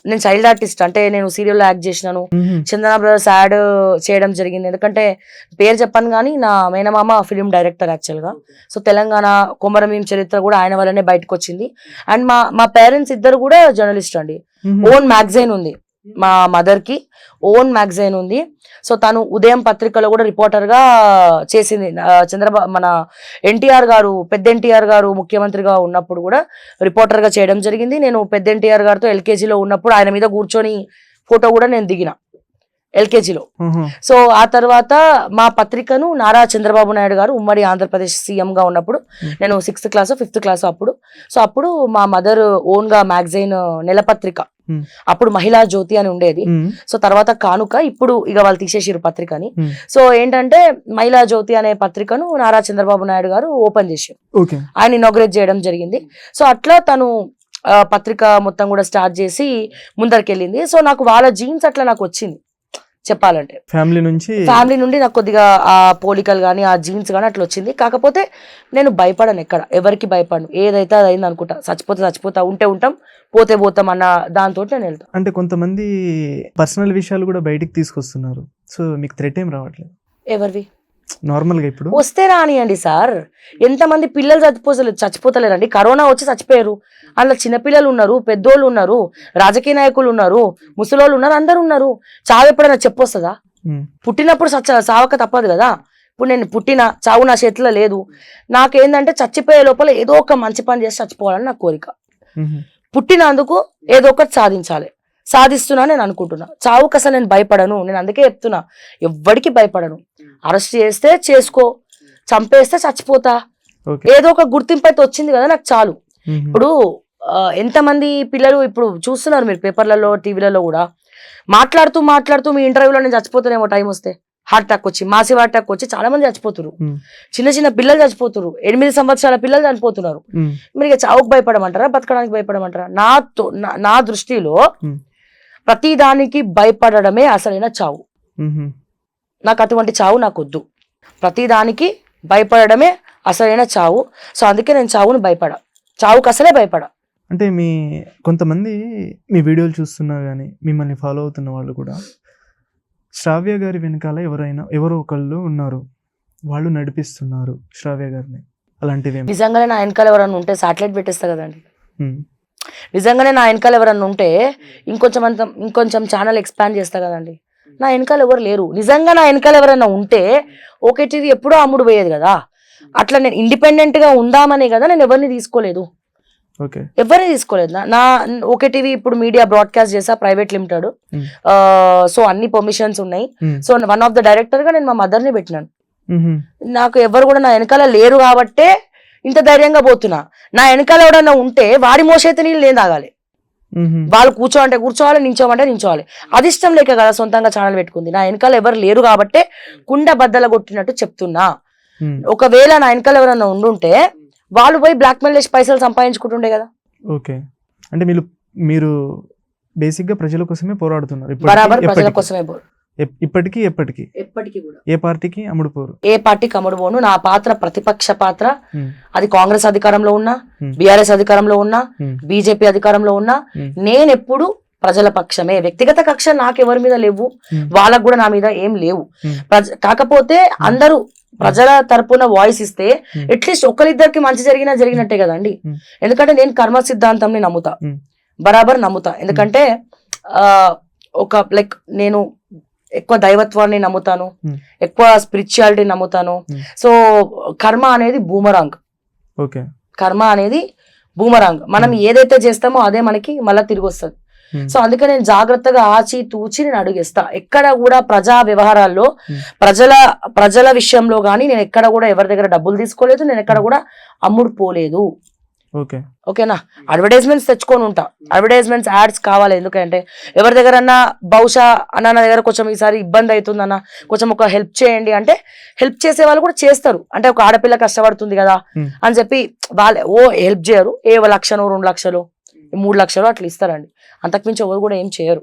Speaker 2: నేను చైల్డ్ ఆర్టిస్ట్, అంటే నేను సీరియల్లో యాక్ట్ చేసినాను. చందన బ్రదర్స్ యాడ్ చేయడం జరిగింది. ఎందుకంటే పేరు చెప్పాను కానీ నా మేనమామ ఫిలిం డైరెక్టర్ యాక్చువల్గా. సో తెలంగాణ కొమరమీం చరిత్ర కూడా ఆయన వల్లనే బయటకు వచ్చింది. అండ్ మా పేరెంట్స్ ఇద్దరు కూడా జర్నలిస్ట్ అండి. ఓన్ మ్యాగజైన్ ఉంది మా మదర్ కి, ఓన్ మ్యాగజైన్ ఉంది. సో తను ఉదయం పత్రికలో కూడా రిపోర్టర్ గా చేసింది. మన ఎన్టీఆర్ గారు, పెద్ద ఎన్టీఆర్ గారు ముఖ్యమంత్రిగా ఉన్నప్పుడు కూడా రిపోర్టర్ గా చేయడం జరిగింది. నేను పెద్ద ఎన్టీఆర్ గారితో ఎల్కేజీలో ఉన్నప్పుడు ఆయన మీద కూర్చొని ఫోటో కూడా నేను దిగిన ఎల్కేజీలో. సో ఆ తర్వాత మా పత్రికను నారా చంద్రబాబు నాయుడు గారు ఉమ్మడి ఆంధ్రప్రదేశ్ సీఎం గా ఉన్నప్పుడు, నేను 6th క్లాస్ 5th క్లాస్ అప్పుడు. సో అప్పుడు మా మదర్ ఓన్ గా మ్యాగజైన్, నెలపత్రిక, అప్పుడు మహిళా జ్యోతి అని ఉండేది. సో తర్వాత కానుక, ఇప్పుడు ఇక వాళ్ళు తీసేసిరు పత్రికని. సో ఏంటంటే మహిళా జ్యోతి అనే పత్రికను నారా చంద్రబాబు నాయుడు గారు ఓపెన్ చేశారు. ఆయన ఇనాగ్రేట్ చేయడం జరిగింది. సో అట్లా తను పత్రిక మొత్తం కూడా స్టార్ట్ చేసి ముందరికెళ్ళింది. సో నాకు వాళ్ళ జీన్స్ అట్లా నాకు వచ్చింది చెప్పాలంటే. ఫ్యామిలీ నుండి నాకు కొద్దిగా ఆ పోలికలు కానీ ఆ జీన్స్ కానీ అట్లా వచ్చింది. కాకపోతే నేను భయపడను, ఎక్కడ ఎవరికి భయపడను. ఏదైతే అది అయింది అనుకుంటా, చచ్చిపోతా, ఉంటే ఉంటాం, పోతే పోతాం అన్న దాంతో నేను వెళ్తాను.
Speaker 1: అంటే కొంతమంది పర్సనల్ విషయాలు కూడా బయటికి తీసుకొస్తున్నారు. సో మీకు థ్రెట్ ఏం రావట్లేదు?
Speaker 2: ఎవరివి?
Speaker 1: నార్మల్ గా ఇప్పుడు
Speaker 2: వస్తే రానియండి సార్. ఎంతమంది పిల్లలు చచ్చిపోతలేరండి. కరోనా వచ్చి చచ్చిపోయారు. అందులో చిన్నపిల్లలు ఉన్నారు, పెద్దోళ్ళు ఉన్నారు, రాజకీయ నాయకులు ఉన్నారు, ముసలోళ్ళు ఉన్నారు, అందరు ఉన్నారు. చావు ఎప్పుడైనా చెప్పొస్తుందా? పుట్టినప్పుడు సావక తప్పదు కదా. ఇప్పుడు నేను పుట్టిన చావు నా చేతిలో లేదు. నాకేందంటే చచ్చిపోయే లోపల ఏదో ఒక మంచి పని చేసి చచ్చిపోవాలని నా కోరిక. పుట్టినందుకు ఏదో ఒకటి సాధించాలి, సాధిస్తున్నా నేను అనుకుంటున్నా. చావుకి అసలు నేను భయపడను. నేను అందుకే చెప్తున్నా, ఎవ్వడికి భయపడను. అరెస్ట్ చేస్తే చేసుకో, చంపేస్తే చచ్చిపోతా, ఏదో ఒక గుర్తింపు అయితే వచ్చింది కదా నాకు చాలు. ఇప్పుడు ఎంతమంది పిల్లలు ఇప్పుడు చూస్తున్నారు మీరు పేపర్లలో, టీవీలలో కూడా, మాట్లాడుతూ మీ ఇంటర్వ్యూలో నేను చచ్చిపోతానేమో టైం వస్తే, హార్ట్ అటాక్ వచ్చి, మాసివ్ హార్ట్ అటాక్ వచ్చి చాలా మంది చచ్చిపోతున్నారు. చిన్న పిల్లలు చచ్చిపోతున్నారు, 8 సంవత్సరాల పిల్లలు చనిపోతున్నారు. మీరు ఇక చావుకు భయపడమంటారా, బతకడానికి భయపడమంటారా? నా దృష్టిలో ప్రతి దానికి భయపడడమే అసలైన చావు. నాకు అటువంటి చావు నాకు వద్దు. ప్రతి దానికి భయపడడమే అసలైన చావు. సో అందుకే నేను చావును భయపడ, చావుకు అసలే భయపడ.
Speaker 1: అంటే కొంతమంది మీ వీడియోలు చూస్తున్నా కానీ మిమ్మల్ని ఫాలో అవుతున్న వాళ్ళు కూడా శ్రావ్య గారి వెనకాల ఎవరో ఒకళ్ళు ఉన్నారు, వాళ్ళు నడిపిస్తున్నారు శ్రావ్య గారిని, అలాంటివి
Speaker 2: నిజంగానే నా వెనకాల ఎవరన్నా ఉంటే సాటిలైట్ పెట్టేస్తా కదండి. నిజంగానే నా వెనకాల ఎవరన్నా ఉంటే ఇంకొంచెం ఛానల్ ఎక్స్పాండ్ చేస్తా కదండి. నా వెనకాల ఎవరు లేరు. నిజంగా నా వెనకాల ఎవరైనా ఉంటే ఓకే టీవీ ఎప్పుడో అమ్ముడు పోయేది కదా. అట్లా నేను ఇండిపెండెంట్ గా ఉందామనే కదా నేను ఎవరిని తీసుకోలేదు. నా ఓకే టీవీ ఇప్పుడు మీడియా బ్రాడ్కాస్ట్ చేసా, ప్రైవేట్ లిమిటెడ్. సో అన్ని పర్మిషన్స్ ఉన్నాయి. So one of the director గా నేను మా మదర్ ని పెట్టినాను. నాకు ఎవరు కూడా నా వెనకాల లేరు కాబట్టే ఇంత ధైర్యంగా పోతున్నా. నా వెనకాల ఎవడన్నా ఉంటే వాడి మోసైతే నీళ్ళు నేను తాగాలి. వాళ్ళు కూర్చోమంటే కూర్చోవాలి, నించోమంటే నించోవాలి. అది ఇష్టం లేక కదా సొంతంగా ఛానల్ పెట్టుకుంది. నా వెనకాల ఎవరు లేరు కాబట్టే కుండ బద్దల కొట్టినట్టు చెప్తున్నా. ఒకవేళ నా వెనకాల ఎవరన్నా ఉండుంటే వాళ్ళు పోయి బ్లాక్ మెయిల్ చేసి పైసలు సంపాదించుకుంటుండే కదా.
Speaker 1: ఓకే, అంటే మీరు బేసిక్ గా ప్రజల కోసమే పోరాడుతున్నారు.
Speaker 2: బరాబర్ ప్రజల కోసమే
Speaker 1: ఎప్పటికీ
Speaker 2: కూడా
Speaker 1: ఏ పార్టీకి అమ్ముడుపోరు.
Speaker 2: ఏ పార్టీకి అమ్ముడుపోను. నా పాత్ర ప్రతిపక్ష పాత్ర. అది కాంగ్రెస్ అధికారంలో ఉన్నా, బీఆర్ఎస్ అధికారంలో ఉన్నా, బీజేపీ అధికారంలో ఉన్నా, నేను ఎప్పుడు ప్రజల పక్షమే. వ్యక్తిగత కక్ష నాకెవరి మీద లేవు, వాళ్ళకు కూడా నా మీద ఏం లేవు. కాకపోతే అందరూ ప్రజల తరపున వాయిస్ ఇస్తే అట్లీస్ట్ ఒకరిద్దరికి మంచి జరిగినట్టే కదండి. ఎందుకంటే నేను కర్మ సిద్ధాంతం నమ్ముతా, బరాబర్ నమ్ముతా. ఎందుకంటే నేను ఎక్కువ దైవత్వాన్ని నమ్ముతాను, ఎక్కువ స్పిరిచువాలిటీ నమ్ముతాను. సో కర్మ అనేది బూమరాంగ్. కర్మ అనేది బూమరాంగ్. మనం ఏదైతే చేస్తామో అదే మనకి మళ్ళీ తిరిగి వస్తుంది. సో అందుకే నేను జాగ్రత్తగా ఆచి తూచి నేను అడుగేస్తా. ఎక్కడ కూడా ప్రజా వ్యవహారాల్లో ప్రజల విషయంలో గానీ నేను ఎక్కడ కూడా ఎవరి దగ్గర డబ్బులు తీసుకోలేదు, నేను ఎక్కడ కూడా అమ్ముడు పోలేదు. ఓకేనా? అడ్వర్టైజ్మెంట్స్ తెచ్చుకొని ఉంటా, అడ్వర్టైజ్మెంట్స్ యాడ్స్ కావాలి. ఎందుకంటే ఎవరి దగ్గర బహుశా అన్న నా దగ్గర కొంచెం ఈసారి ఇబ్బంది అవుతుంది అన్న, కొంచెం ఒక హెల్ప్ చేయండి అంటే హెల్ప్ చేసే వాళ్ళు కూడా చేస్తారు. అంటే ఒక ఆడపిల్ల కష్టపడుతుంది కదా అని చెప్పి వాళ్ళే హెల్ప్ చేయరు. 1 లక్షలు 2 లక్షలు 3 లక్షలు అట్లా ఇస్తారండి. అంతకుమించి ఎవరు కూడా ఏం చేయరు.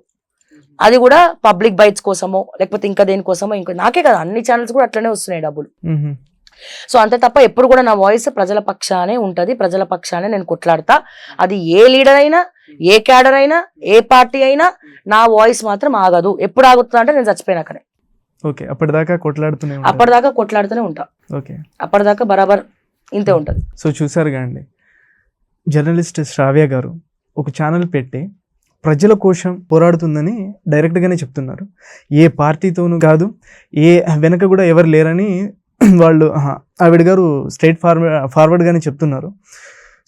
Speaker 2: అది కూడా పబ్లిక్ బైట్స్ కోసమో లేకపోతే ఇంకా దేనికోసమో, ఇంకా నాకే కదా అన్ని ఛానల్స్ కూడా అట్లనే వస్తున్నాయి డబ్బులు. సో అంతే తప్ప ఎప్పుడు కూడా నా వాయిస్ ప్రజల పక్షానే ఉంటది, ప్రజల పక్షానే నేను కొట్లాడతా. అది ఏ లీడర్ అయినా, ఏ క్యాడర్ అయినా, ఏ పార్టీ అయినా నా వాయిస్ మాత్రం ఆగదు. ఎప్పుడు ఆగుతుందా అంటే నేను చచ్చిపోయినాకనే.
Speaker 1: అప్పటిదాకా కొట్లాడుతూనే ఉంటా. అప్పటిదాకా బరాబర్ ఇంతే ఉంటది. సో చూసారు కండి, జర్నలిస్ట్ శ్రావ్య గారు ఒక ఛానల్ పెట్టి ప్రజల కోసం పోరాడుతుందని డైరెక్ట్గానే చెప్తున్నారు. ఏ పార్టీతోనూ కాదు, ఏ వెనక కూడా ఎవరు లేరని వాళ్ళు ఆవిడ గారు స్ట్రైట్ ఫార్వర్డ్గానే చెప్తున్నారు.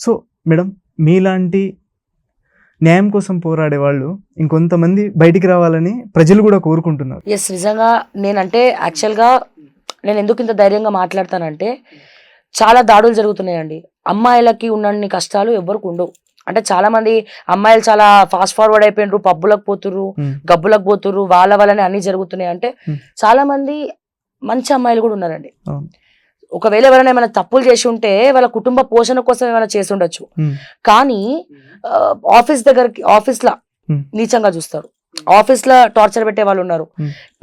Speaker 1: సో మేడం, మీలాంటి న్యాయం కోసం పోరాడే వాళ్ళు ఇంకొంతమంది బయటికి రావాలని ప్రజలు కూడా కోరుకుంటున్నారు.
Speaker 2: ఎస్, నిజంగా నేనంటే యాక్చువల్గా నేను ఎందుకు ఇంత ధైర్యంగా మాట్లాడతానంటే చాలా దాడులు జరుగుతున్నాయండి. అమ్మాయిలకి ఉన్నన్ని కష్టాలు ఎవరికి ఉండవు. అంటే చాలా మంది అమ్మాయిలు చాలా ఫాస్ట్ ఫార్వర్డ్ అయిపోయినారు, పబ్బులకు పోతుర్రు, గబ్బులకు పోతుర్రు, వాళ్ళ వల్లనే అన్ని జరుగుతున్నాయి అంటే చాలా మంది మంచి అమ్మాయిలు కూడా ఉన్నారండి. ఒకవేళ ఎవరైనా ఏమైనా తప్పులు చేసి ఉంటే వాళ్ళ కుటుంబ పోషణ కోసం ఏమైనా చేసి ఉండొచ్చు, కానీ ఆఫీస్లో నీచంగా చూస్తారు, ఆఫీస్ లో టార్చర్ పెట్టే వాళ్ళు ఉన్నారు,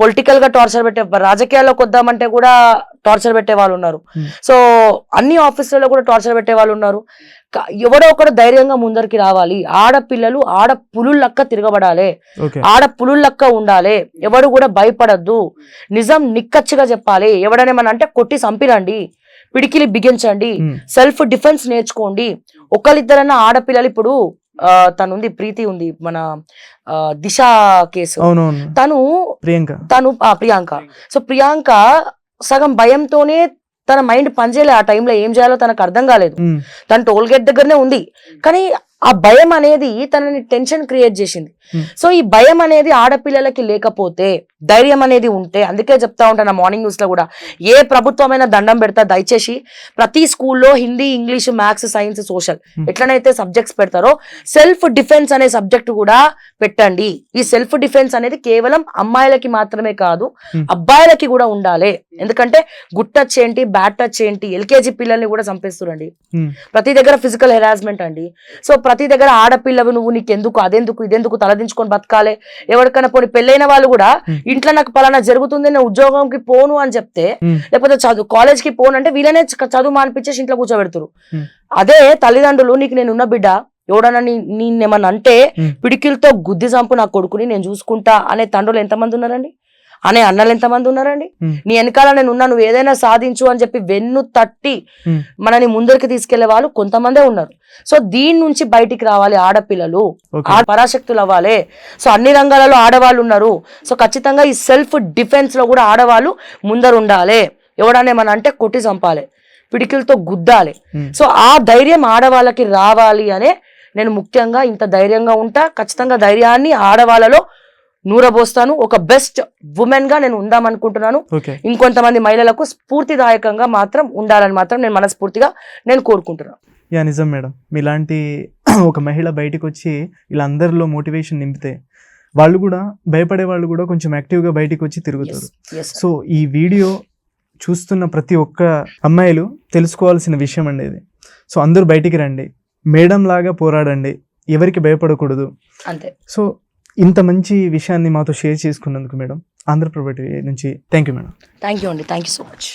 Speaker 2: పొలిటికల్ గా టార్చర్ పెట్టే, రాజకీయాల్లోకి వద్దామంటే కూడా టార్చర్ పెట్టే వాళ్ళు ఉన్నారు. సో అన్ని ఆఫీసులలో కూడా టార్చర్ పెట్టే వాళ్ళు ఉన్నారు. ఎవడో ఒకడు ధైర్యంగా ముందరికి రావాలి. ఆడపిల్లలు ఆడ పులులక్క తిరగబడాలి, ఆడ పులులక్క ఉండాలి. ఎవడు కూడా భయపడద్దు, నిజం నిక్కచ్చిగా చెప్పాలి. ఎవడనేమన్నా అంటే కొట్టి చంపినండి, పిడికిలి బిగించండి, సెల్ఫ్ డిఫెన్స్ నేర్చుకోండి. ఒకరిద్దరన్నా ఆడపిల్లలు, ఇప్పుడు తనుంది ప్రీతి ఉంది, మన దిశ కేసు, తను ప్రియాంక. సో ప్రియాంక సగం భయంతోనే తన మైండ్ పనిచేయలే. ఆ టైంలో ఏం చేయాలో తనకు అర్థం కాలేదు. తన టోల్ గేట్ దగ్గరనే ఉంది, కానీ ఆ భయం అనేది తనని టెన్షన్ క్రియేట్ చేసింది. సో ఈ భయం అనేది ఆడపిల్లలకి లేకపోతే ధైర్యం అనేది ఉంటే, అందుకే చెప్తా ఉంటాను మార్నింగ్ న్యూస్ లో కూడా, ఏ ప్రభుత్వమైన దండం పెడతా దయచేసి ప్రతి స్కూల్లో Hindi, English, maths, science, social ఎట్లనైతే సబ్జెక్ట్స్ పెడతారో సెల్ఫ్ డిఫెన్స్ అనే సబ్జెక్ట్ కూడా పెట్టండి. ఈ సెల్ఫ్ డిఫెన్స్ అనేది కేవలం అమ్మాయిలకి మాత్రమే కాదు, అబ్బాయిలకి కూడా ఉండాలి. ఎందుకంటే గుడ్ టచ్ ఏంటి, బ్యాడ్ టచ్ ఏంటి, ఎల్కేజీ పిల్లల్ని కూడా చంపేస్తురండి. ప్రతి దగ్గర ఫిజికల్ హెరాస్మెంట్ అండి. సో ప్రతి దగ్గర ఆడపిల్లవు, నువ్వు నీకెందుకు, అదెందుకు, ఇదెందుకు, తలదించుకొని బతకాలి. ఎవరికైనా పోనీ పెళ్ళైన వాళ్ళు కూడా ఇంట్లో నాకు పలానా జరుగుతుంది, నేను ఉద్యోగంకి పోను అని చెప్తే, లేకపోతే కాలేజ్కి పోను అంటే వీళ్ళనే చదువు మానిపించేసి ఇంట్లో కూర్చోబెడుతురు. అదే తల్లిదండ్రులు, నీకు నేను ఉన్న బిడ్డ, ఎవడన్నా నేనేమన్నా అంటే పిడికిలతో గుద్ది చంపు నా కొడుకుని నేను చూసుకుంటా అనే తండ్రులు ఎంతమంది ఉన్నారండి, అనే అన్నలు ఎంతమంది ఉన్నారండి. నీ వెనకాల నేను ఉన్నా, నువ్వు ఏదైనా సాధించు అని చెప్పి వెన్ను తట్టి మనని ముందరికి తీసుకెళ్లే వాళ్ళు కొంతమందే ఉన్నారు. సో దీని నుంచి బయటికి రావాలి ఆడపిల్లలు, పరాశక్తులు అవ్వాలి. సో అన్ని రంగాలలో ఆడవాళ్ళు ఉన్నారు. సో ఖచ్చితంగా ఈ సెల్ఫ్ డిఫెన్స్ లో కూడా ఆడవాళ్ళు ముందరు ఉండాలి. ఎవడనేమన్నా అంటే కొట్టి చంపాలి, పిడికిలతో గుద్దాలి. సో ఆ ధైర్యం ఆడవాళ్ళకి రావాలి అనే నేను ముఖ్యంగా ఇంత ధైర్యంగా ఉంటా. ఖచ్చితంగా ధైర్యాన్ని ఆడవాళ్ళలో నూరబోస్తాను. ఒక బెస్ట్ ఉమెన్ గా నేను ఉందామనుకుంటున్నాను. ఇంకొంతమంది మహిళలకు స్ఫూర్తిదాయకంగా మాత్రం ఉండాలని మాత్రం నేను మనస్ఫూర్తిగా నేను కోరుకుంటున్నాను.
Speaker 1: నిజం మేడం, మీలాంటి ఒక మహిళ బయటకు వచ్చి ఇలా అందరిలో మోటివేషన్ నింపితే వాళ్ళు కూడా, భయపడే వాళ్ళు కూడా కొంచెం యాక్టివ్గా బయటకు వచ్చి తిరుగుతారు. సో ఈ వీడియో చూస్తున్న ప్రతి ఒక్క అమ్మాయిలు తెలుసుకోవాల్సిన విషయం అండి ఇది. సో అందరూ బయటికి రండి, మేడం లాగా పోరాడండి, ఎవరికి భయపడకూడదు
Speaker 2: అంతే.
Speaker 1: సో ఇంత మంచి విషయాన్ని మాతో షేర్ చేసుకున్నందుకు మేడం, ఆంధ్రప్రభ టీవీ నుంచి thank you madam.
Speaker 2: Thank you అండి, థ్యాంక్ యూ సో మచ్.